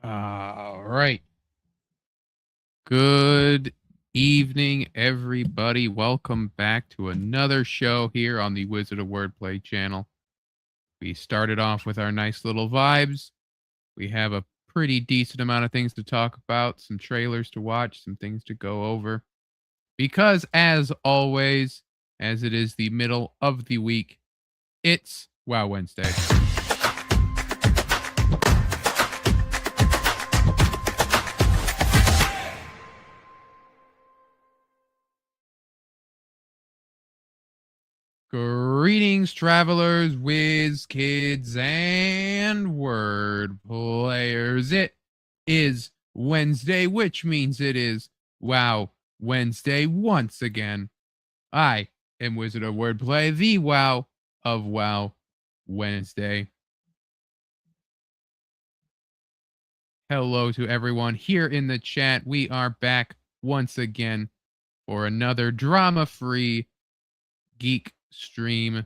All right. Good evening, everybody. Welcome back to another show here on the Wizard of Wordplay channel. We started off with our nice little vibes. We have a pretty decent amount of things to talk about, some trailers to watch, some things to go over. Because, as always, as it is the middle of the week, it's Wow Wednesday. Greetings, travelers, Wiz Kids, and Word Players. It is Wednesday, which means it is Wow Wednesday once again. I am Wizard of Wordplay, the Wow of Wow Wednesday. Hello to everyone here in the chat. We are back once again for another drama-free geek stream.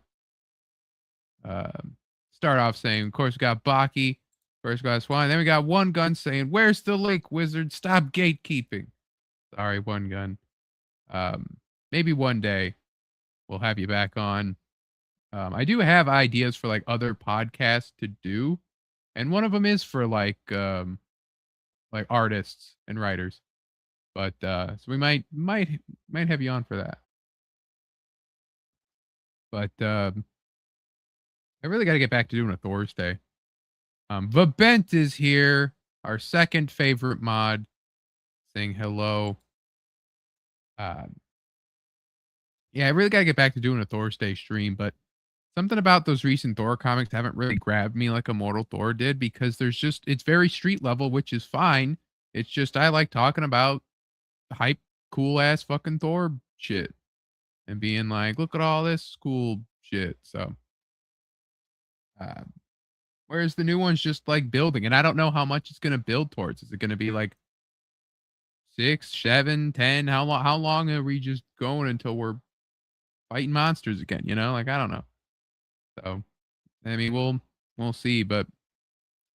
Start off saying, of course, we got Baki, first glass wine. Then we got One Gun saying, "Where's the link, wizard? Stop gatekeeping." Sorry, One Gun. Maybe one day we'll have you back on. I do have ideas for like other podcasts to do, and one of them is for like artists and writers. But so we might have you on for that. But I really got to get back to doing a Thor's Day. Vabent is here, our second favorite mod, saying hello. Yeah, I really got to get back to doing a Thor's Day stream, but something about those recent Thor comics haven't really grabbed me like Immortal Thor did because it's very street level, which is fine. It's just I like talking about hype, cool ass fucking Thor shit and being like, look at all this cool shit. So, uh, whereas the new one's just like building, and I don't know how much it's gonna build towards. Is it gonna be like 6, 7, 10? How long are we just going until we're fighting monsters again? You know, like I don't know. So I mean, we'll see, but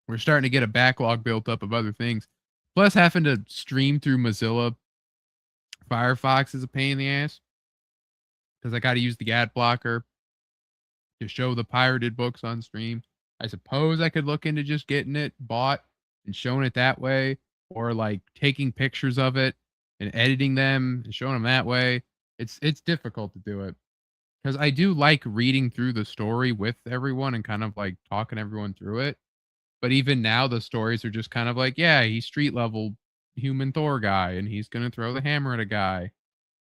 we're starting to get a backlog built up of other things. Plus, having to stream through Mozilla Firefox is a pain in the ass because I got to use the ad blocker to show the pirated books on stream. I suppose I could look into just getting it bought and showing it that way, or like taking pictures of it and editing them and showing them that way. It's difficult to do it because I do like reading through the story with everyone and kind of like talking everyone through it. But even now, the stories are just kind of like, yeah, he's street level human Thor guy, and he's gonna throw the hammer at a guy.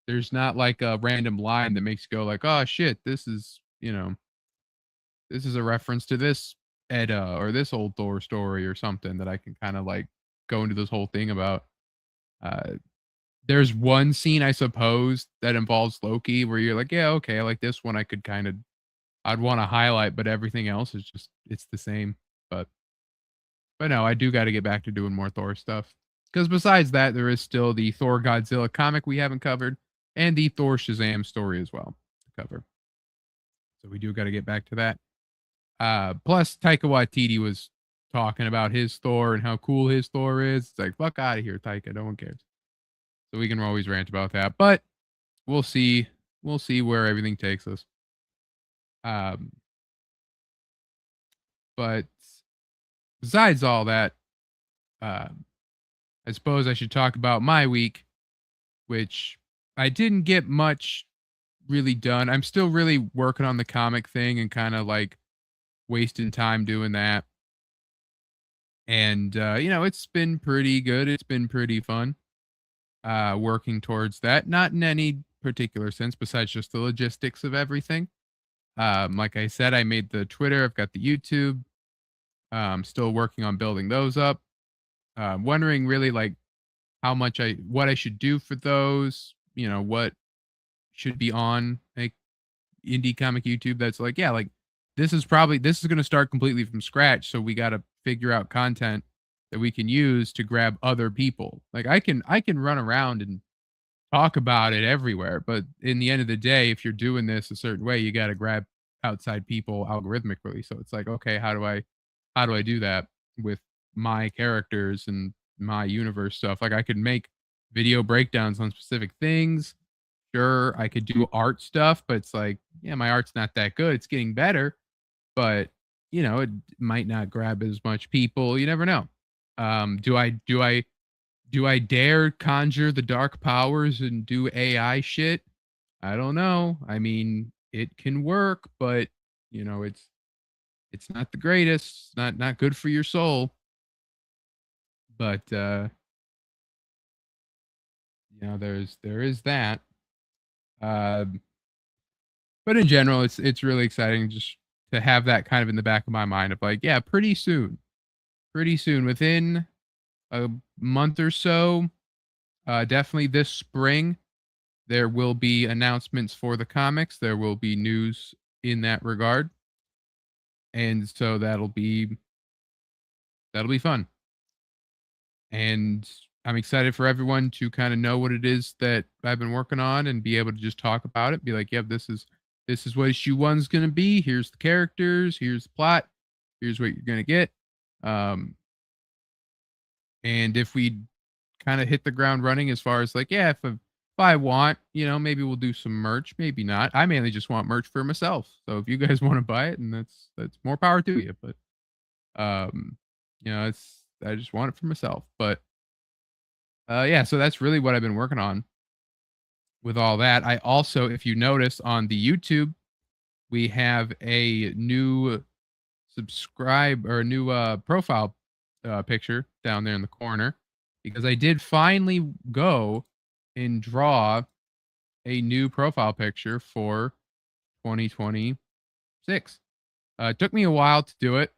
There's not like a random line that makes you go like, oh shit, this is a reference to this Edda or this old Thor story or something that I can kind of like go into this whole thing about. Uh, there's one scene I suppose that involves Loki where you're like, yeah, okay, like this one I'd want to highlight, but everything else is just it's the same. But but no, I do got to get back to doing more Thor stuff. Because besides that, there is still the Thor Godzilla comic we haven't covered, and the Thor Shazam story as well to cover. So we do got to get back to that. Plus, Taika Waititi was talking about his Thor and how cool his Thor is. It's like, fuck out of here, Taika. No one cares. So we can always rant about that. But we'll see. We'll see where everything takes us. Um, but besides all that, um, I suppose I should talk about my week, which I didn't get much really done. I'm still really working on the comic thing and kind of like wasting time doing that. And it's been pretty good. It's been pretty fun. Working towards that. Not in any particular sense, besides just the logistics of everything. Like I said, I made the Twitter, I've got the YouTube. Still working on building those up. Wondering really like what I should do for those, what should be on like indie comic YouTube that's like, yeah, like this is going to start completely from scratch, so we got to figure out content that we can use to grab other people. Like I can run around and talk about it everywhere, but in the end of the day, if you're doing this a certain way, you got to grab outside people algorithmically. So it's like, okay, how do I do that with my characters and my universe stuff. Like I could make video breakdowns on specific things. Sure, I could do art stuff, but it's like, yeah, my art's not that good. It's getting better, but it might not grab as much people. You never know. Do I dare conjure the dark powers and do AI shit? I don't know. I mean, it can work, but it's not the greatest. Not good for your soul. But there is that. Um, but in general, it's really exciting just to have that kind of in the back of my mind of like, yeah, pretty soon, within a month or so, definitely this spring, there will be announcements for the comics. There will be news in that regard, and so that'll be fun. And I'm excited for everyone to kind of know what it is that I've been working on and be able to just talk about it. Be like, yep, this is what issue one's gonna be. Here's the characters. Here's the plot. Here's what you're gonna get. Um, and if we kind of hit the ground running as far as like, yeah, if I want, maybe we'll do some merch. Maybe not. I mainly just want merch for myself. So if you guys want to buy it, and that's more power to you. But um, it's I just want it for myself. But yeah, so that's really what I've been working on with all that. I also, if you notice on the YouTube, we have a new subscribe or a new profile picture down there in the corner because I did finally go and draw a new profile picture for 2026. It took me a while to do it.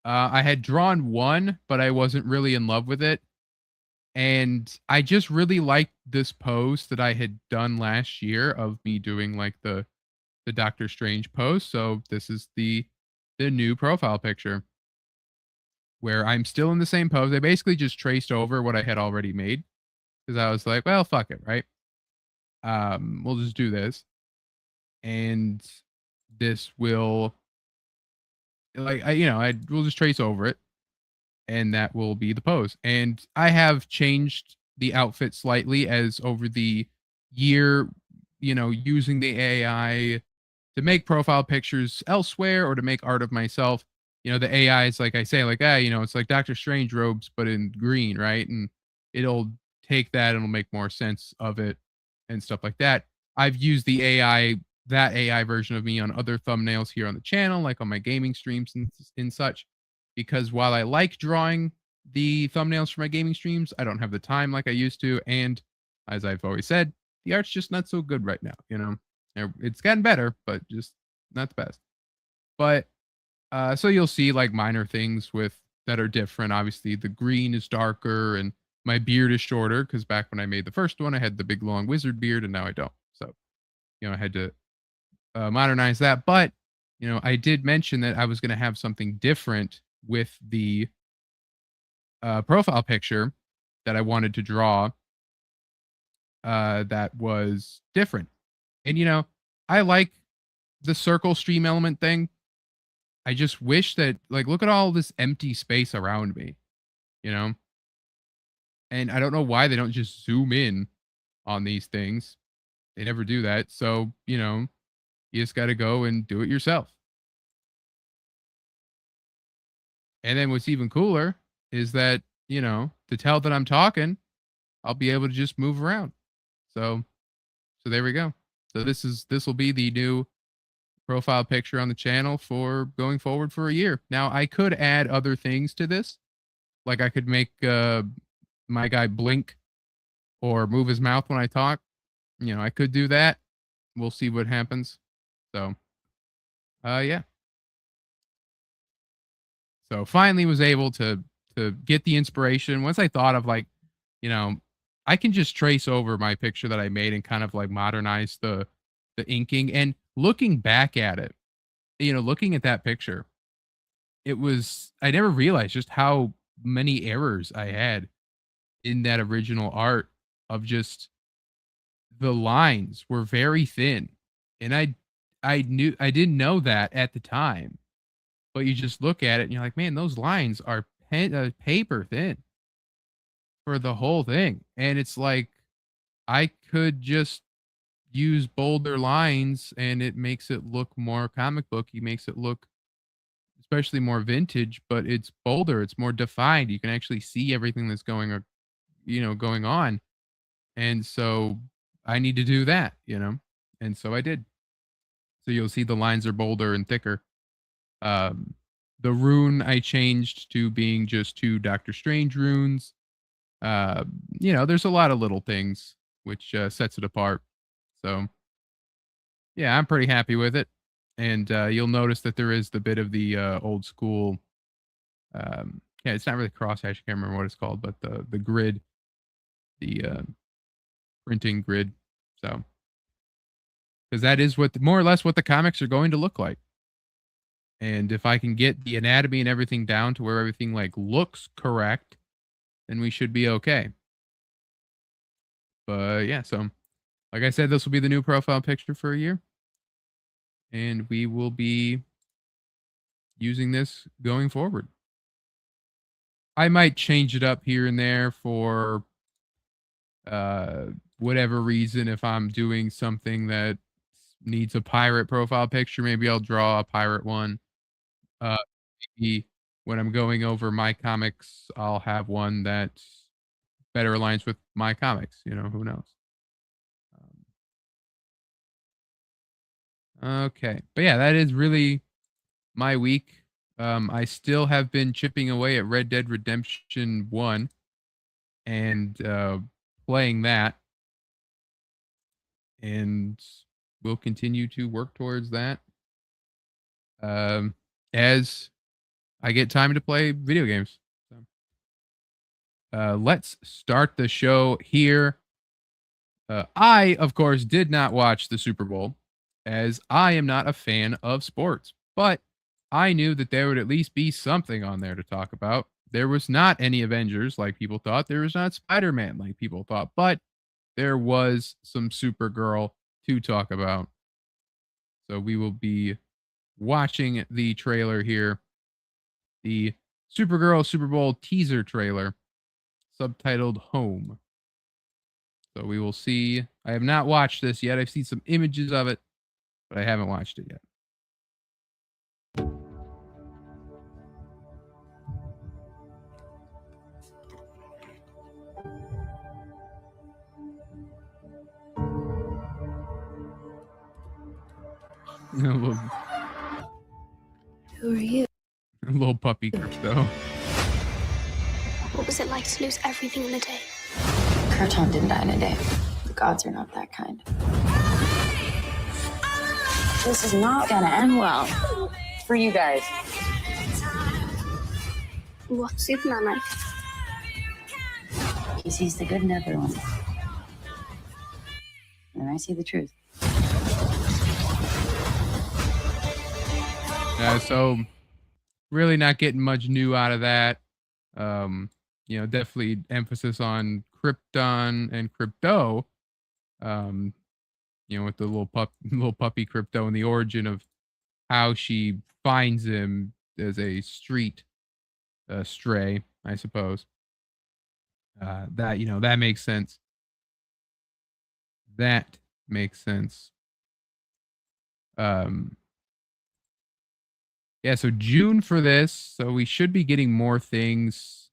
I had drawn one, but I wasn't really in love with it. And I just really liked this pose that I had done last year of me doing like the Doctor Strange pose. So this is the new profile picture where I'm still in the same pose. I basically just traced over what I had already made because I was like, well, fuck it, right? We'll just do this. And this will like I will just trace over it and that will be the pose. And I have changed the outfit slightly as over the year, using the AI to make profile pictures elsewhere or to make art of myself. The AI is like I say, like, it's like Doctor Strange robes, but in green, right? And it'll take that and it'll make more sense of it and stuff like that. I've used that AI version of me on other thumbnails here on the channel, like on my gaming streams and such. Because while I like drawing the thumbnails for my gaming streams, I don't have the time like I used to. And as I've always said, the art's just not so good right now. It's gotten better, but just not the best. But so you'll see like minor things that are different. Obviously, the green is darker and my beard is shorter because back when I made the first one, I had the big long wizard beard and now I don't. So, I had to modernize that. But, I did mention that I was going to have something different with the profile picture that I wanted to draw that was different. And, I like the circle stream element thing. I just wish that, like, look at all this empty space around me, you know? And I don't know why they don't just zoom in on these things. They never do that. So, you just got to go and do it yourself. And then what's even cooler is that, to tell that I'm talking, I'll be able to just move around. So there we go. So this will be the new profile picture on the channel for going forward for a year. Now, I could add other things to this. Like I could make my guy blink or move his mouth when I talk. I could do that. We'll see what happens. So, yeah. So finally was able to get the inspiration. Once I thought of like, you know, I can just trace over my picture that I made and kind of like modernize the inking. And looking back at it, looking at that picture, I never realized just how many errors I had in that original art of just the lines were very thin. And I didn't know that at the time. But you just look at it and you're like, man, those lines are paper thin for the whole thing, and it's like I could just use bolder lines, and it makes it look more comic booky, makes it look especially more vintage, but it's bolder, it's more defined. You can actually see everything that's going on. And so I need to do that. And so I did. So you'll see the lines are bolder and thicker. Um, the rune I changed to being just two Doctor Strange runes. There's a lot of little things which sets it apart. So yeah, I'm pretty happy with it. And you'll notice that there is the bit of the old school. Yeah, it's not really crosshatch. I can't remember what it's called, but the grid, the printing grid. So because that is what more or less what the comics are going to look like. And if I can get the anatomy and everything down to where everything like looks correct, then we should be okay. But yeah, so like I said, this will be the new profile picture for a year. And we will be using this going forward. I might change it up here and there for whatever reason. If I'm doing something that needs a pirate profile picture, maybe I'll draw a pirate one. Uh, Maybe when I'm going over my comics, I'll have one that better aligns with my comics. Who knows? Okay, but yeah, that is really my week. I still have been chipping away at Red Dead Redemption 1 and playing that, and we'll continue to work towards that as I get time to play video games. So, let's start the show here. I, of course, did not watch the Super Bowl as I am not a fan of sports, but I knew that there would at least be something on there to talk about. There was not any Avengers like people thought. There was not Spider-Man like people thought, but there was some Supergirl to talk about. So we will be watching the trailer here, the Supergirl Super Bowl teaser trailer, subtitled Home. So we will see. I have not watched this yet. I've seen some images of it, but I haven't watched it yet. a little, Who are you? a little puppy crypto. What was it like to lose everything in a day? Kraton didn't die in a day. The gods are not that kind. This is not gonna end well for you guys. What's Superman like? He sees the good in everyone. And I see the truth. Yeah, so really not getting much new out of that. Definitely emphasis on Krypton and Crypto. With the little puppy Crypto and the origin of how she finds him as a street stray, I suppose. That makes sense. That makes sense. Yeah, so June for this, so we should be getting more things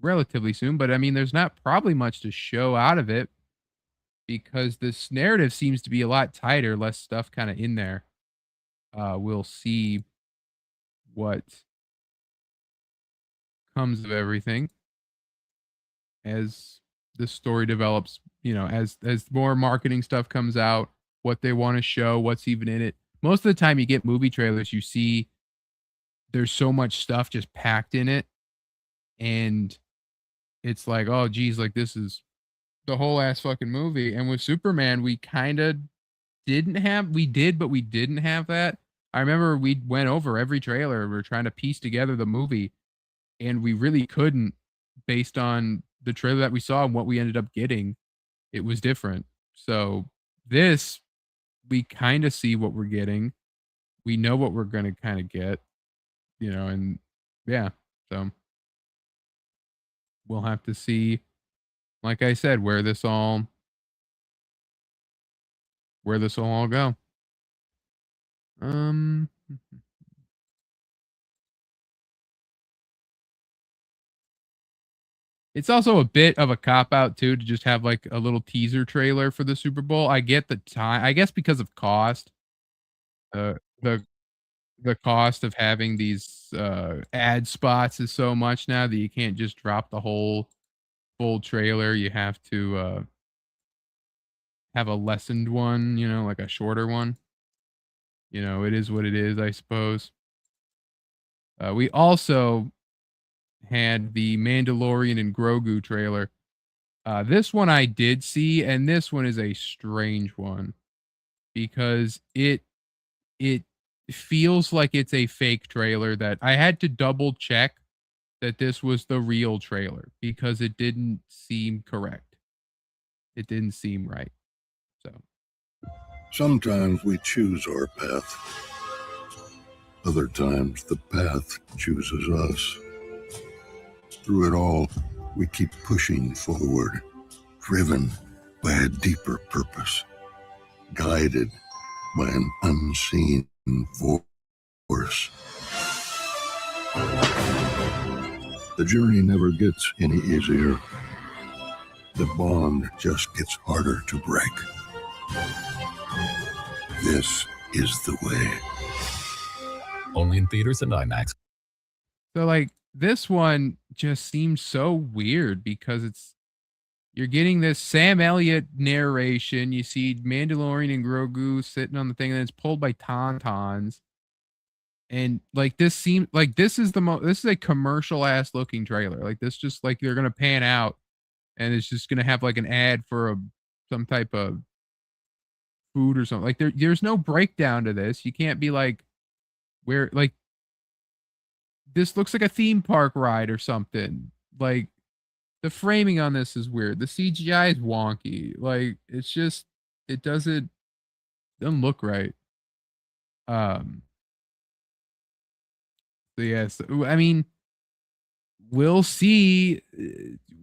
relatively soon, but I mean, there's not probably much to show out of it because this narrative seems to be a lot tighter, less stuff kind of in there. We'll see what comes of everything as the story develops, as more marketing stuff comes out, what they want to show, what's even in it. Most of the time you get movie trailers, you see there's so much stuff just packed in it. And it's like, oh geez, like this is the whole ass fucking movie. And with Superman, we kind of we did, but we didn't have that. I remember we went over every trailer. We were trying to piece together the movie, and we really couldn't based on the trailer that we saw and what we ended up getting. It was different. So this, we kind of see what we're getting. We know what we're going to kind of get. and yeah, so we'll have to see, like I said, where this will all go. Um, it's also a bit of a cop out too to just have like a little teaser trailer for the Super Bowl. I get the time, I guess, because of cost. The the cost of having these ad spots is so much now that you can't just drop the whole full trailer. You have to have a lessened one, like a shorter one. It is what it is, I suppose. We also had the Mandalorian and Grogu trailer. This one I did see, and this one is a strange one because it feels like it's a fake trailer that I had to double check that this was the real trailer because it didn't seem correct. It didn't seem right. So, Sometimes we choose our path. Other times the path chooses us. Through it all, we keep pushing forward, driven by a deeper purpose, guided by an unseen force. The journey never gets any easier. The bond just gets harder to break. This is the way. Only in theaters and IMAX. so like this one just seems so weird because you're getting this Sam Elliott narration. You see Mandalorian and Grogu sitting on the thing, and then it's pulled by tauntauns. And like this is a commercial ass looking trailer. Like this just like they're gonna pan out and it's just gonna have like an ad for some type of food or something. Like there's no breakdown to this. You can't be like where like this looks like a theme park ride or something. Like the framing on this is weird. The CGI is wonky. Like it's just it doesn't look right. Um so yes, I mean we'll see.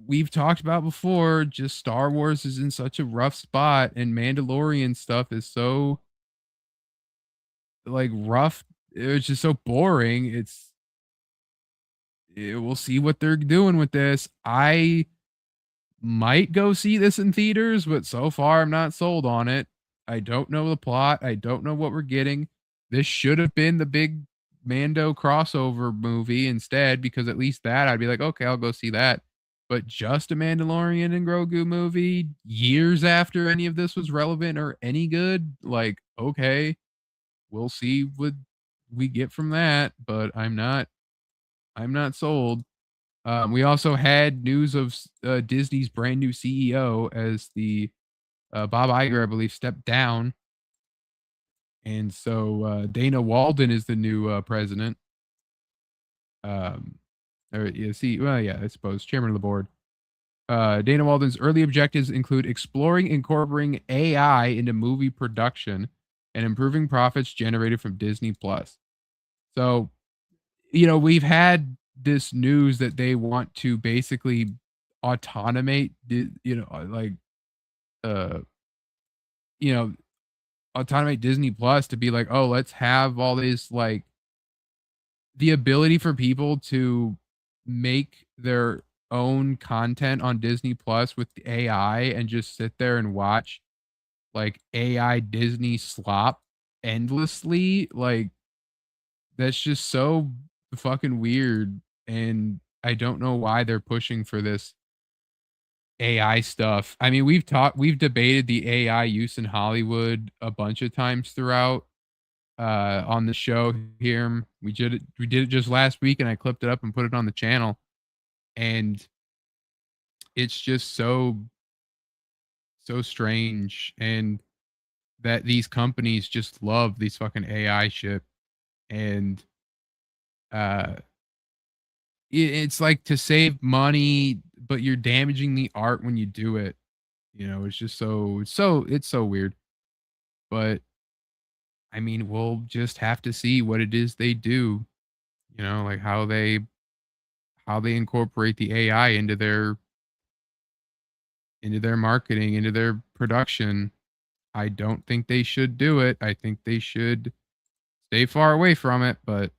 We've talked about before, just Star Wars is in such a rough spot and Mandalorian stuff is so like rough. It's just so boring. We'll see what they're doing with this. I might go see this in theaters, but so far I'm not sold on it. I don't know the plot. I don't know what we're getting. This should have been the big Mando crossover movie instead, because at least that I'd be like, okay, I'll go see that. But just a Mandalorian and Grogu movie years after any of this was relevant or any good, like, okay, we'll see what we get from that, but I'm not sold. We also had news of Disney's brand new CEO as the Bob Iger, I believe, stepped down, and so Dana Walden is the new president. Or yeah, well, yeah, I suppose chairman of the board. Dana Walden's early objectives include exploring incorporating AI into movie production and improving profits generated from Disney Plus. So, we've had this news that they want to basically autonomate, like, uh, you know, automate Disney Plus to be like, oh, let's have all these like the ability for people to make their own content on Disney Plus with the AI and just sit there and watch like AI Disney slop endlessly. Like that's just so fucking weird. And I don't know why they're pushing for this AI stuff. I mean, we've debated the AI use in Hollywood a bunch of times throughout on the show here. We did it just last week and I clipped it up and put it on the channel. And it's just so strange, and that these companies just love these fucking AI shit. And uh it's like to save money, but you're damaging the art when you do it. It's just it's so weird. But I mean, we'll just have to see what it is they do. You know, like how they incorporate the AI into their marketing, into their production. I don't think they should do it. I think they should stay far away from it, but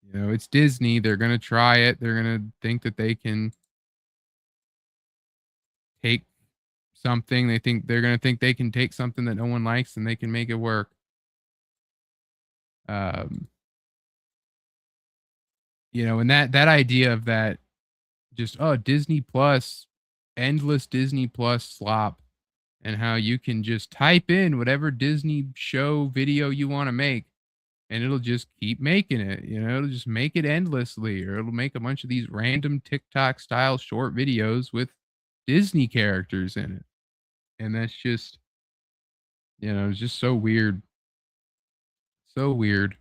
you know, it's Disney. They're going to try it. They're going to think that they can take something. They're going to think they can take something that no one likes and they can make it work. Um, you know, and that idea of that just Disney Plus, endless Disney Plus slop, and how you can just type in whatever Disney show video you want to make and it'll just keep making it. You know, it'll just make it endlessly, or it'll make a bunch of these random TikTok style short videos with Disney characters in it. And that's just, you know, it's just so weird. So weird.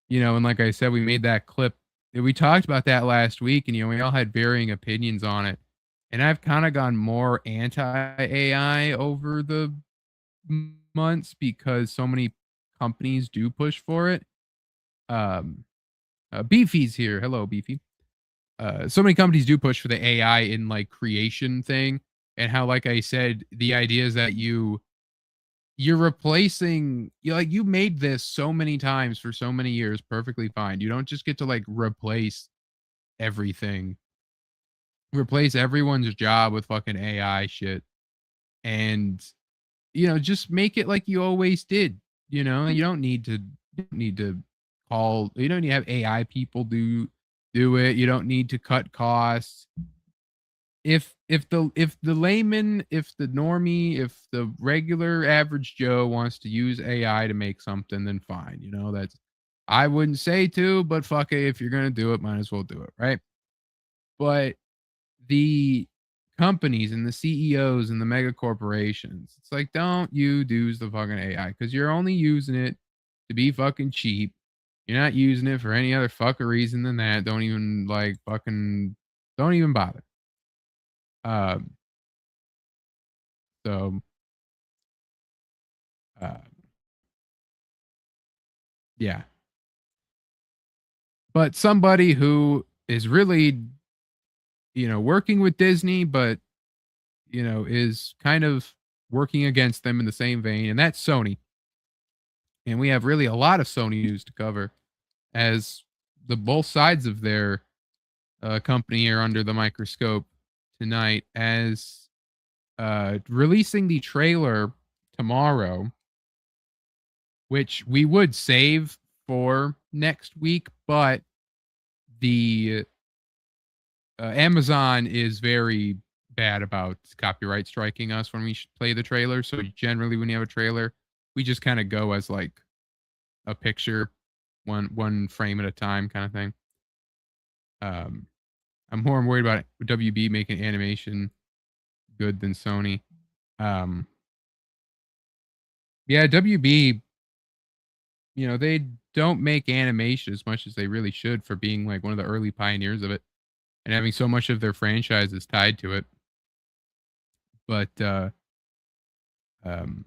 You know, and like I said, we made that clip. We talked about that last week, and you know, we all had varying opinions on it. And I've kind of gone more anti AI over the months because so many companies do push for it. Um, Beefy's here. Hello, Beefy. So many companies do push for the AI in like creation thing, and how, like I said, the idea is that you're replacing you made this so many times for so many years perfectly fine. You don't just get to like everything, replace everyone's job with fucking AI shit, and you know, just make it like you always did. You know, you don't need to you don't need to have AI people do it. You don't need to cut costs. If the layman, if the normie, if the regular average Joe wants to use AI to make something, then fine. You know, that's I wouldn't say to, but fuck it, if you're gonna do it, might as well do it, right? But the companies and the CEOs and the mega corporations, it's like, don't you use the fucking AI because you're only using it to be fucking cheap. You're not using it for any other fucking reason than that. Don't even don't even bother. Um, so, uh, yeah. But somebody who is really, you know, working with Disney, but, you know, is kind of working against them in the same vein, and that's Sony. And we have really a lot of Sony news to cover as the both sides of their company are under the microscope tonight as releasing the trailer tomorrow, which we would save for next week, but the Amazon is very bad about copyright striking us when we play the trailer. So generally, when you have a trailer, we just kind of go as like a picture, one frame at a time, kind of thing. I'm more worried about WB making animation good than Sony. Yeah, WB, you know, they don't make animation as much as they really should for being like one of the early pioneers of it and having so much of their franchises tied to it. But um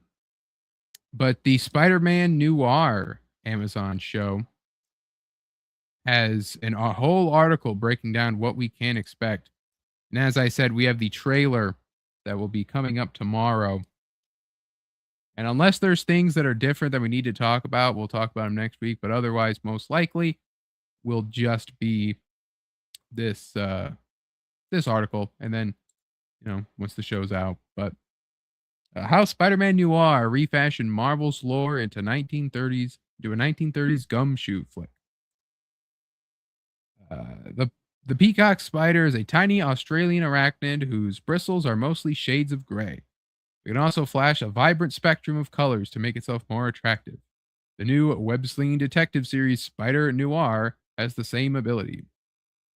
but the Spider-Man Noir Amazon show has a whole article breaking down what we can expect. And as I said, we have the trailer that will be coming up tomorrow. And unless there's things that are different that we need to talk about, we'll talk about them next week. But otherwise, most likely, will just be this this article, and then you know once the show's out. But how Spider-Man Noir refashioned Marvel's lore into 1930s to a 1930s gumshoe flick. The peacock spider is a tiny Australian arachnid whose bristles are mostly shades of gray. It can also flash a vibrant spectrum of colors to make itself more attractive. The new web-slinging detective series Spider Noir has the same ability.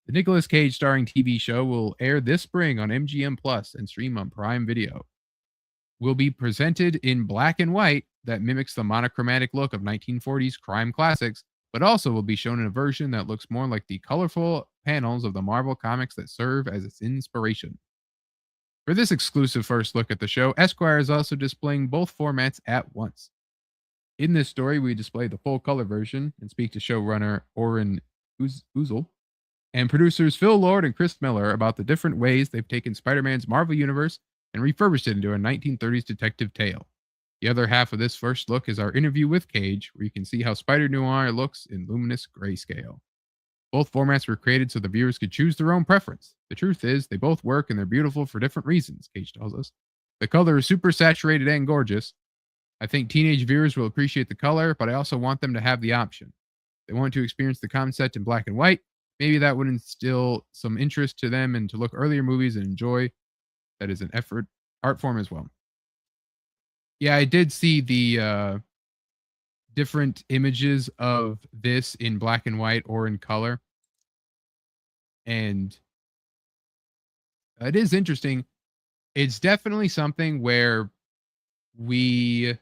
The Nicolas Cage starring TV show will air this spring on MGM Plus and stream on Prime Video. Will be presented in black and white that mimics the monochromatic look of 1940s crime classics, but also will be shown in a version that looks more like the colorful panels of the Marvel comics that serve as its inspiration. For this exclusive first look at the show, Esquire is also displaying both formats at once. In this story, we display the full color version and speak to showrunner Oren Uzel and producers Phil Lord and Chris Miller about the different ways they've taken Spider-Man's Marvel Universe and refurbished it into a 1930s detective tale. The other half of this first look is our interview with Cage, where you can see how Spider-Noir looks in luminous grayscale. Both formats were created so the viewers could choose their own preference. The truth is, they both work and they're beautiful for different reasons, Cage tells us. The color is super saturated and gorgeous. I think teenage viewers will appreciate the color, but I also want them to have the option. They want to experience the concept in black and white. Maybe that would instill some interest to them and to look earlier movies and enjoy. That is an art form as well. Yeah, I did see the different images of this in black and white or in color. And it is interesting. It's definitely something where we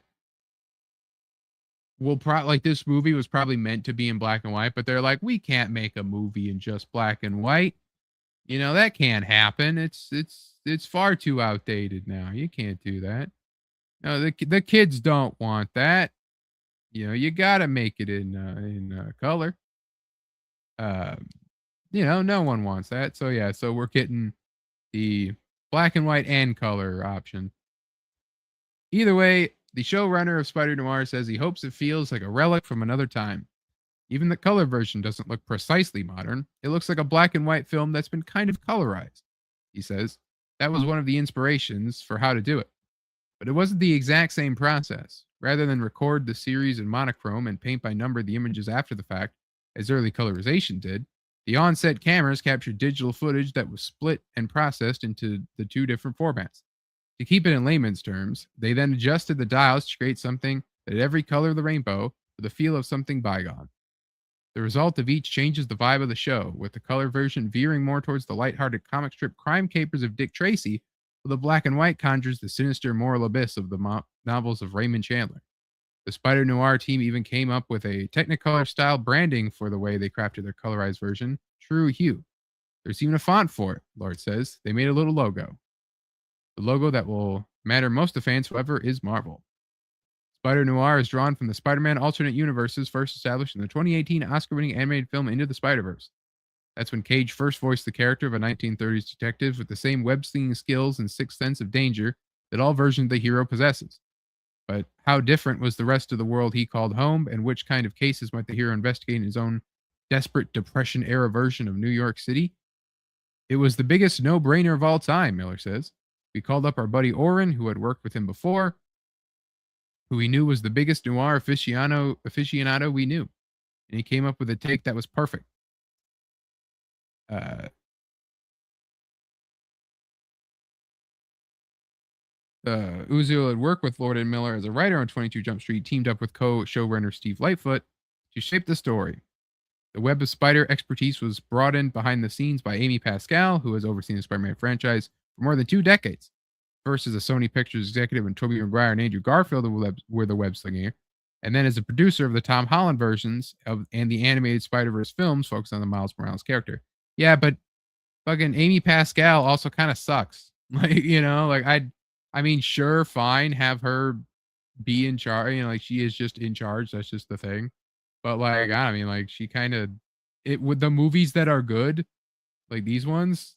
will probably, like, this movie was probably meant to be in black and white, but they're like, we can't make a movie in just black and white. You know, that can't happen. It's far too outdated now. You can't do that. No, the kids don't want that. You know, you gotta make it in color. You know, no one wants that. So yeah, so we're getting the black and white and color option. Either way, the showrunner of Spider-Noir says he hopes it feels like a relic from another time. Even the color version doesn't look precisely modern. It looks like a black and white film that's been kind of colorized. He says that was one of the inspirations for how to do it. But it wasn't the exact same process. Rather than record the series in monochrome and paint by number the images after the fact, as early colorization did, the on-set cameras captured digital footage that was split and processed into the two different formats. To keep it in layman's terms, they then adjusted the dials to create something that had every color of the rainbow with a feel of something bygone. The result of each changes the vibe of the show, with the color version veering more towards the lighthearted comic strip crime capers of Dick Tracy, while the black and white conjures the sinister moral abyss of the novels of Raymond Chandler. The Spider-Noir team even came up with a Technicolor-style branding for the way they crafted their colorized version, True Hue. There's even a font for it, Lord says. They made a little logo. The logo that will matter most to fans, however, is Marvel. Spider-Noir is drawn from the Spider-Man alternate universes first established in the 2018 Oscar-winning animated film Into the Spider-Verse. That's when Cage first voiced the character of a 1930s detective with the same web-slinging skills and sixth sense of danger that all versions of the hero possesses. But how different was the rest of the world he called home, and which kind of cases might the hero investigate in his own desperate Depression-era version of New York City? It was the biggest no-brainer of all time, Miller says. We called up our buddy Oren, who had worked with him before, who we knew was the biggest noir aficionado we knew. And he came up with a take that was perfect. Uziel had worked with Lord and Miller as a writer on 22 Jump Street, teamed up with co-showrunner Steve Lightfoot to shape the story. The Web of Spider expertise was brought in behind the scenes by Amy Pascal, who has overseen the Spider-Man franchise for more than 2 decades. First as a Sony Pictures executive when Tobey Maguire and Andrew Garfield were the web slinger, and then as a producer of the Tom Holland versions and the animated Spider-Verse films focused on the Miles Morales character. Yeah, but fucking Amy Pascal also kind of sucks. Like, you know, like I mean, sure, fine, have her be in charge. You know, like she is just in charge. That's just the thing. But like, I mean, like she kind of with the movies that are good, like these ones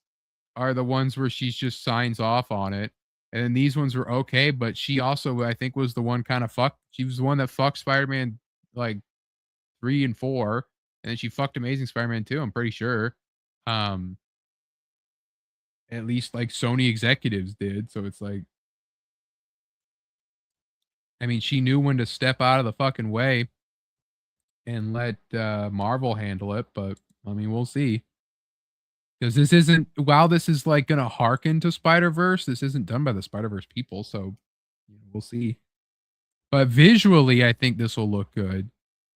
are the ones where she's just signs off on it. And then these ones were okay, but she also, I think, was the one kind of she was the one that fucked Spider-Man like 3 and 4. And then she fucked Amazing Spider-Man 2, I'm pretty sure. At least like Sony executives did. So it's like, I mean, she knew when to step out of the fucking way and let Marvel handle it. But I mean, we'll see. Because this isn't, while this is like going to harken to Spider-Verse, this isn't done by the Spider-Verse people. So we'll see. But visually, I think this will look good.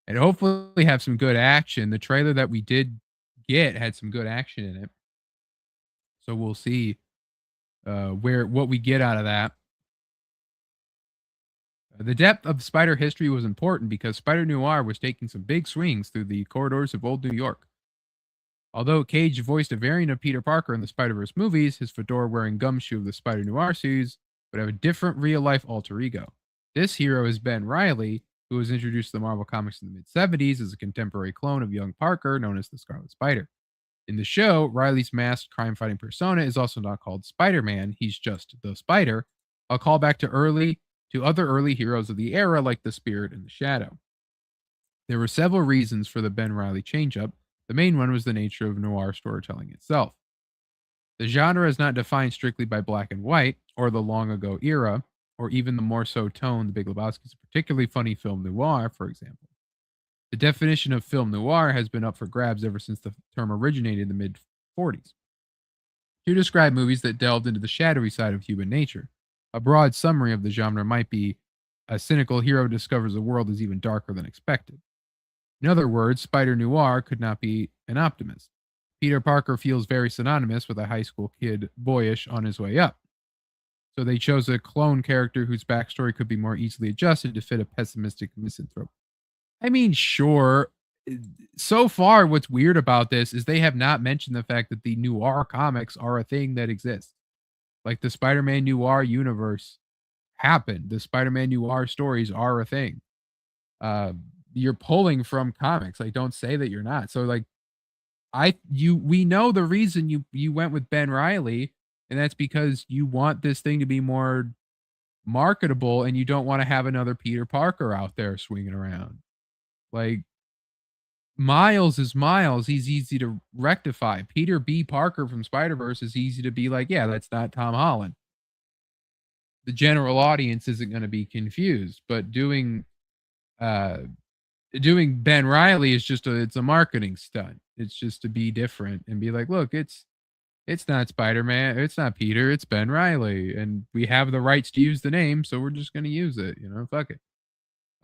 And hopefully have some good action. The trailer that we did get had some good action in it. So we'll see what we get out of that. The depth of Spider history was important because Spider-Noir was taking some big swings through the corridors of old New York. Although Cage voiced a variant of Peter Parker in the Spider-Verse movies, his fedora-wearing gumshoe of the Spider-Noir series would have a different real-life alter ego. This hero is Ben Reilly, who was introduced to the Marvel Comics in the mid-70s as a contemporary clone of young Parker known as the Scarlet Spider. In the show, Riley's masked crime-fighting persona is also not called Spider-Man, he's just the Spider, a callback to other early heroes of the era like the Spirit and the Shadow. There were several reasons for the Ben Reilly change-up. The main one was the nature of noir storytelling itself. The genre is not defined strictly by black and white, or the long ago era, or even the more so tone The Big Lebowski is a particularly funny film noir, for example. The definition of film noir has been up for grabs ever since the term originated in the mid-40s. To describe movies that delved into the shadowy side of human nature, a broad summary of the genre might be a cynical hero discovers the world is even darker than expected. In other words, Spider Noir could not be an optimist. Peter Parker feels very synonymous with a high school kid, boyish, on his way up. So they chose a clone character whose backstory could be more easily adjusted to fit a pessimistic misanthrope. I mean, sure. So far, what's weird about this is they have not mentioned the fact that the noir comics are a thing that exists. Like the Spider-Man Noir universe happened. The Spider-Man Noir stories are a thing. You're pulling from comics. Like, don't say that you're not. So, like, we know the reason you went with Ben Reilly, and that's because you want this thing to be more marketable, and you don't want to have another Peter Parker out there swinging around. Like, Miles is Miles. He's easy to rectify. Peter B. Parker from Spider-Verse is easy to be like, yeah, that's not Tom Holland. The general audience isn't going to be confused, but doing Ben Reilly is it's a marketing stunt. It's just to be different and be like, look, it's not Spider-Man, it's not Peter, it's Ben Reilly, and we have the rights to use the name, so we're just going to use it, fuck it.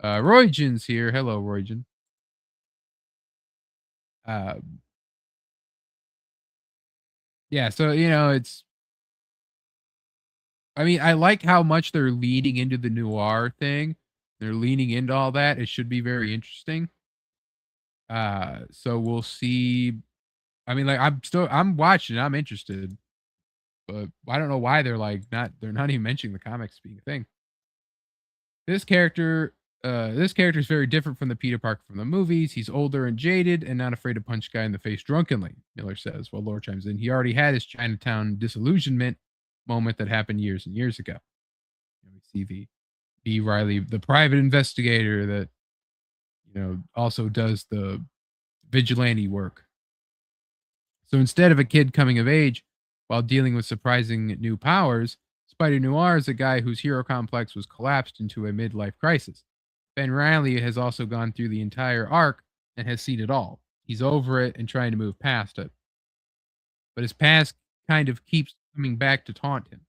Roygen's here. Hello, Roygen. Yeah, so I like how much they're leaning into the noir thing. They're leaning into all that. It should be very interesting. So we'll see. I'm watching, I'm interested. But I don't know why they're not even mentioning the comics being a thing. This character is very different from the Peter Parker from the movies. He's older and jaded and not afraid to punch a guy in the face drunkenly, Miller says, while Lore chimes in. He already had his Chinatown disillusionment moment that happened years and years ago. We see the B. Reilly, the private investigator that, also does the vigilante work. So instead of a kid coming of age while dealing with surprising new powers, Spider Noir is a guy whose hero complex was collapsed into a midlife crisis. Ben Reilly has also gone through the entire arc and has seen it all. He's over it and trying to move past it. But his past kind of keeps coming back to taunt him.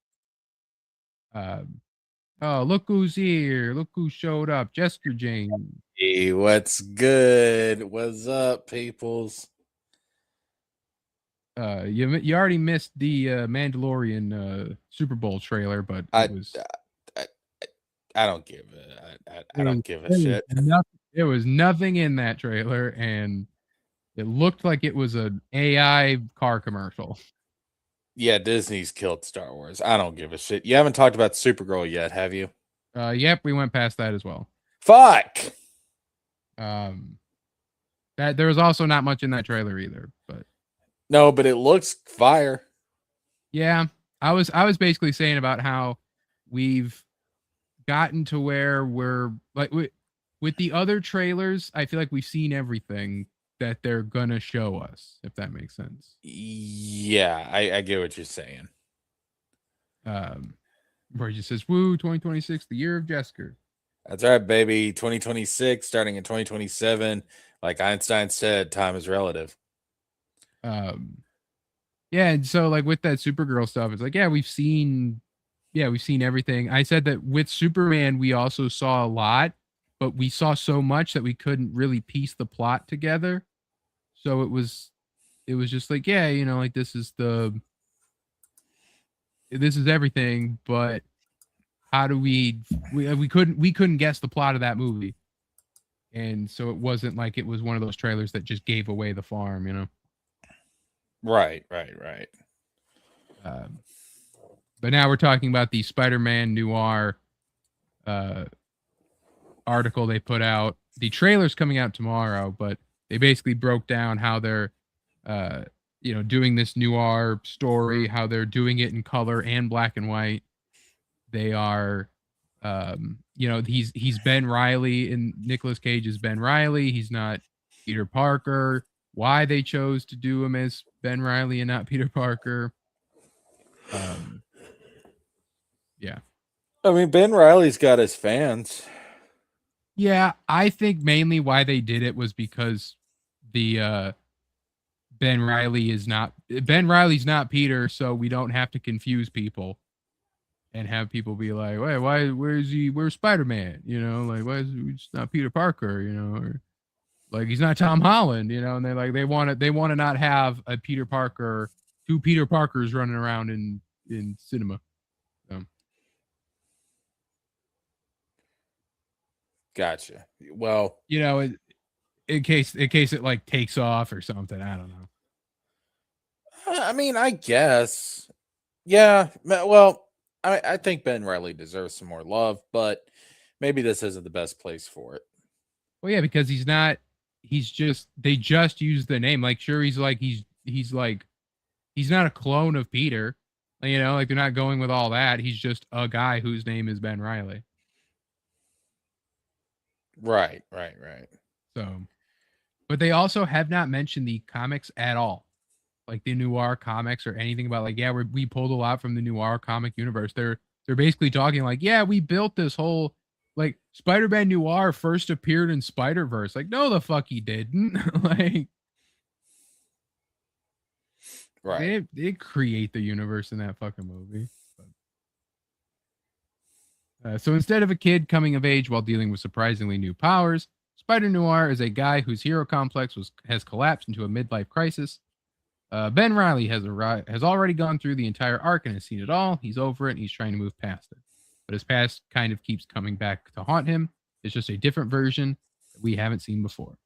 Oh, look who's here. Look who showed up. Jessica Jane. Hey, what's good? What's up, peoples? You already missed the Mandalorian Super Bowl trailer, but I don't give I don't give a shit. There was nothing in that trailer, and it looked like it was an AI car commercial. Yeah, Disney's killed Star Wars. I don't give a shit. You haven't talked about Supergirl yet, have you? Yep, we went past that as well. Fuck. That there was also not much in that trailer either, but no, but it looks fire. Yeah, I was basically saying about how we've gotten to where we're like with the other trailers. I feel like we've seen everything that they're gonna show us, if that makes sense. Yeah, I get what you're saying. Where he just says, "Woo, 2026, the year of Jessica." That's right, baby. 2026, starting in 2027. Like Einstein said, time is relative. Yeah, and so like with that Supergirl stuff, it's like, we've seen everything. I said that with Superman, we also saw a lot, but we saw so much that we couldn't really piece the plot together. So it was just like, like this is everything, but how do we couldn't guess the plot of that movie. And so it wasn't like it was one of those trailers that just gave away the farm, Right. But now we're talking about the Spider-Man Noir article they put out. The trailer's coming out tomorrow, but they basically broke down how they're doing this noir story, how they're doing it in color and black and white. They are he's Ben Reilly, and Nicolas Cage is Ben Reilly. He's not Peter Parker. Why they chose to do him as Ben Reilly and not Peter Parker. Yeah. I mean, Ben Riley's got his fans. Yeah, I think mainly why they did it was because the Ben Riley's not Peter, so we don't have to confuse people and have people be like, "Wait, where's Spider-Man?" Like, why is he just not Peter Parker, or like he's not Tom Holland, and they want to not have a Peter Parker, two Peter Parkers running around in cinema. So. Gotcha. Well, in case it like takes off or something, I don't know. I mean, I guess, yeah. Well, I think Ben Reilly deserves some more love, but maybe this isn't the best place for it. Well, yeah, because they just use the name. Like, sure, he's not a clone of Peter, like they're not going with all that. He's just a guy whose name is Ben Reilly. Right. So, but they also have not mentioned the comics at all, like the Noir comics or anything about like, yeah, we pulled a lot from the Noir comic universe. They're basically talking like, yeah, we built this whole like Spider-Man Noir first appeared in Spider-Verse. Like, no, the fuck he didn't. Like, right. They create the universe in that fucking movie. So instead of a kid coming of age while dealing with surprisingly new powers, Spider-Noir is a guy whose hero complex has collapsed into a midlife crisis. Ben Reilly has already gone through the entire arc and has seen it all. He's over it and he's trying to move past it. But his past kind of keeps coming back to haunt him. It's just a different version that we haven't seen before.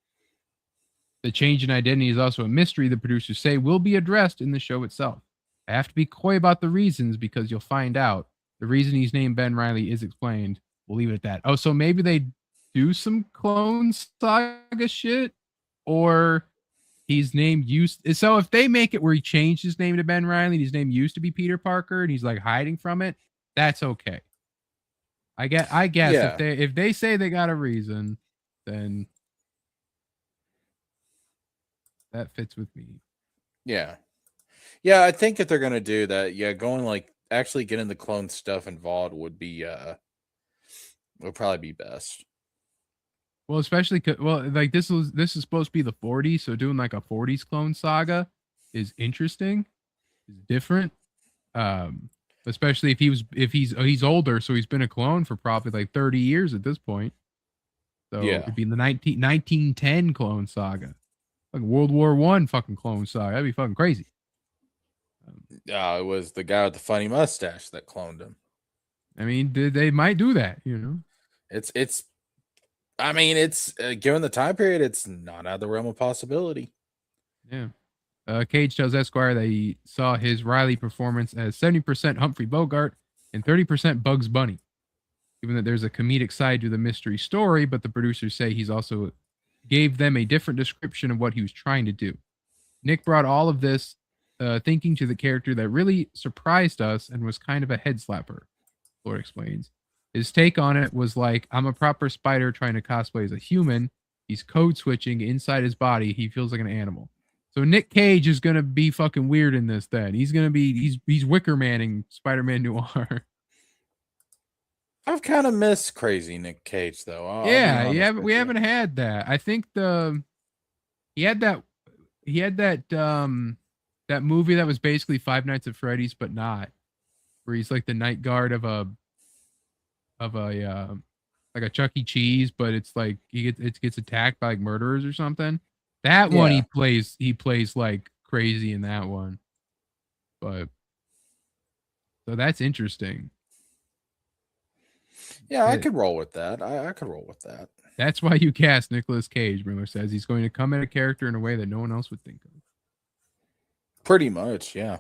The change in identity is also a mystery the producers say will be addressed in the show itself. I have to be coy about the reasons because you'll find out. The reason he's named Ben Reilly is explained. We'll leave it at that. Oh, so maybe they do some Clone Saga shit, or his name so if they make it where he changed his name to Ben Reilly and his name used to be Peter Parker and he's like hiding from it, that's okay. I guess yeah. if they say they got a reason, then that fits with me. Yeah. I think if they're gonna do that, going like actually getting the clone stuff involved would probably be best. Well, especially like this is supposed to be the 40s, so doing like a 40s clone saga is interesting, is different. Especially if he's older, so he's been a clone for probably like 30 years at this point. So it'd be the 1910 clone saga, like World War I fucking clone saga. That'd be fucking crazy. It was the guy with the funny mustache that cloned him. I mean, they might do that, It's I mean, it's given the time period, it's not out of the realm of possibility. Yeah. Cage tells Esquire that he saw his Riley performance as 70% Humphrey Bogart and 30% Bugs Bunny. Given that there's a comedic side to the mystery story, but the producers say he's also gave them a different description of what he was trying to do. Nick brought all of this thinking to the character that really surprised us and was kind of a head slapper, Lord explains. His take on it was like, I'm a proper spider trying to cosplay as a human. He's code switching inside his body. He feels like an animal. So Nick Cage is going to be fucking weird in this then. He's going to be, he's Wicker Manning Spider-Man Noir. I've kind of missed crazy Nick Cage though. We haven't had that. I think he had that that movie that was basically Five Nights at Freddy's, but not, where he's like the night guard of a like a Chuck E. Cheese, but it's like he gets attacked by like murderers or something. That one he plays like crazy in that one. But so that's interesting. Yeah, I could roll with that. I could roll with that. That's why you cast Nicolas Cage, Miller says. He's going to come at a character in a way that no one else would think of. Pretty much, yeah.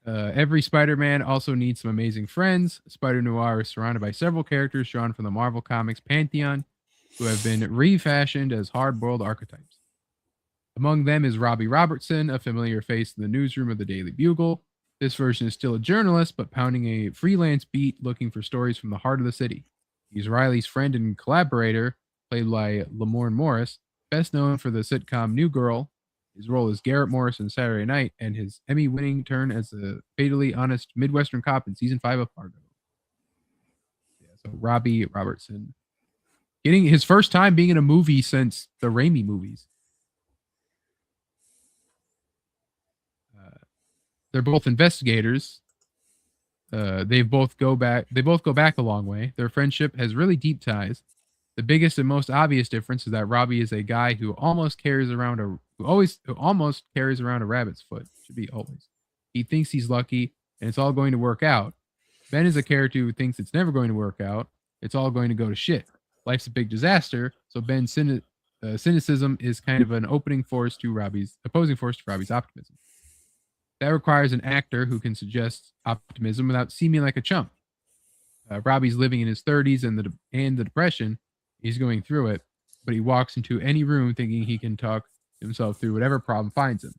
Every Spider-Man also needs some amazing friends. Spider-Noir is surrounded by several characters drawn from the Marvel Comics pantheon who have been refashioned as hard-boiled archetypes. Among them is Robbie Robertson, a familiar face in the newsroom of the Daily Bugle. This version is still a journalist, but pounding a freelance beat looking for stories from the heart of the city. He's Riley's friend and collaborator, played by Lamorne Morris, best known for the sitcom New Girl. His role as Garrett Morris in Saturday Night, and his Emmy-winning turn as a fatally honest Midwestern cop in season 5 of Fargo. Yeah, so Robbie Robertson, getting his first time being in a movie since the Raimi movies. They're both investigators. They both go back a long way. Their friendship has really deep ties. The biggest and most obvious difference is that Robbie is a guy who almost carries around a rabbit's foot. Should be always. He thinks he's lucky and it's all going to work out. Ben is a character who thinks it's never going to work out. It's all going to go to shit. Life's a big disaster, so Ben's cynicism is kind of an opposing force to Robbie's optimism. That requires an actor who can suggest optimism without seeming like a chump. Robbie's living in his 30s and the depression. He's going through it, but he walks into any room thinking he can talk himself through whatever problem finds him.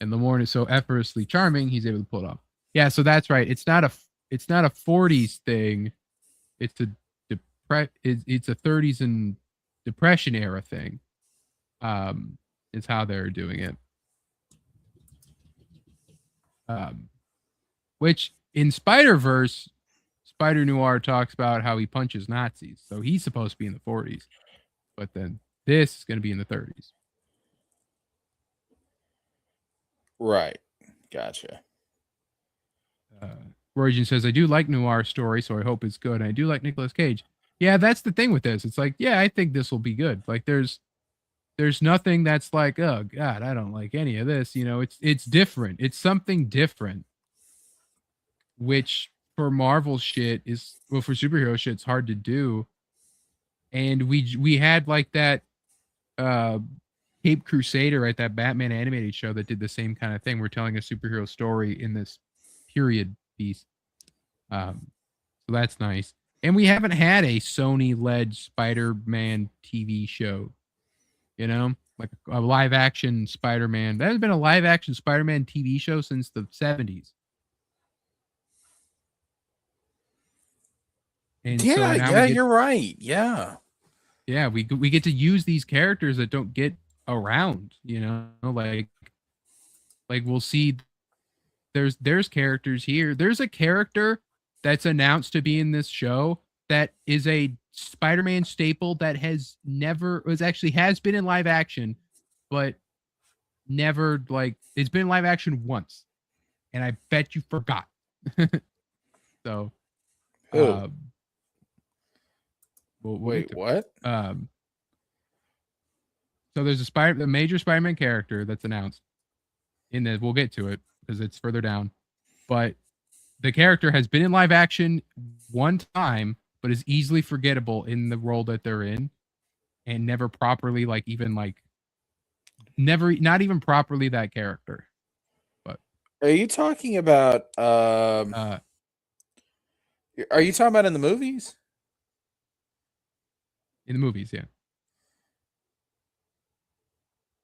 And Lamorne is so effortlessly charming, he's able to pull it off. Yeah, so that's right. It's not a 40s thing. It's a 30s and depression era thing. Is how they're doing it. Which in Spider-Verse, Spider-Noir talks about how he punches Nazis. So he's supposed to be in the 40s. But then this is going to be in the 30s. Right. Gotcha. Origin says, I do like Noir's story, so I hope it's good. And I do like Nicolas Cage. Yeah, that's the thing with this. It's like, yeah, I think this will be good. Like there's nothing that's like, oh God, I don't like any of this. You know, it's different. It's something different. Which for Marvel shit is, well, for superhero shit, it's hard to do. And we had like that Cape Crusader, right? That Batman animated show that did the same kind of thing. We're telling a superhero story in this period piece. So that's nice. And we haven't had a Sony-led Spider-Man TV show. You know? Like a live-action Spider-Man. There hasn't been a live-action Spider-Man TV show since the 70s. And yeah, you're right. Yeah. Yeah, we get to use these characters that don't get around, you know, like we'll see there's characters here. There's a character that's announced to be in this show that is a Spider-Man staple that has been in live action, but never, like, it's been in live action once. And I bet you forgot. So wait, what? So there's a major Spider-Man character that's announced in this. We'll get to it because it's further down. But the character has been in live action one time, but is easily forgettable in the role that they're in, and never properly, not even properly that character. But are you talking about? Are you talking about in the movies? In the movies, yeah.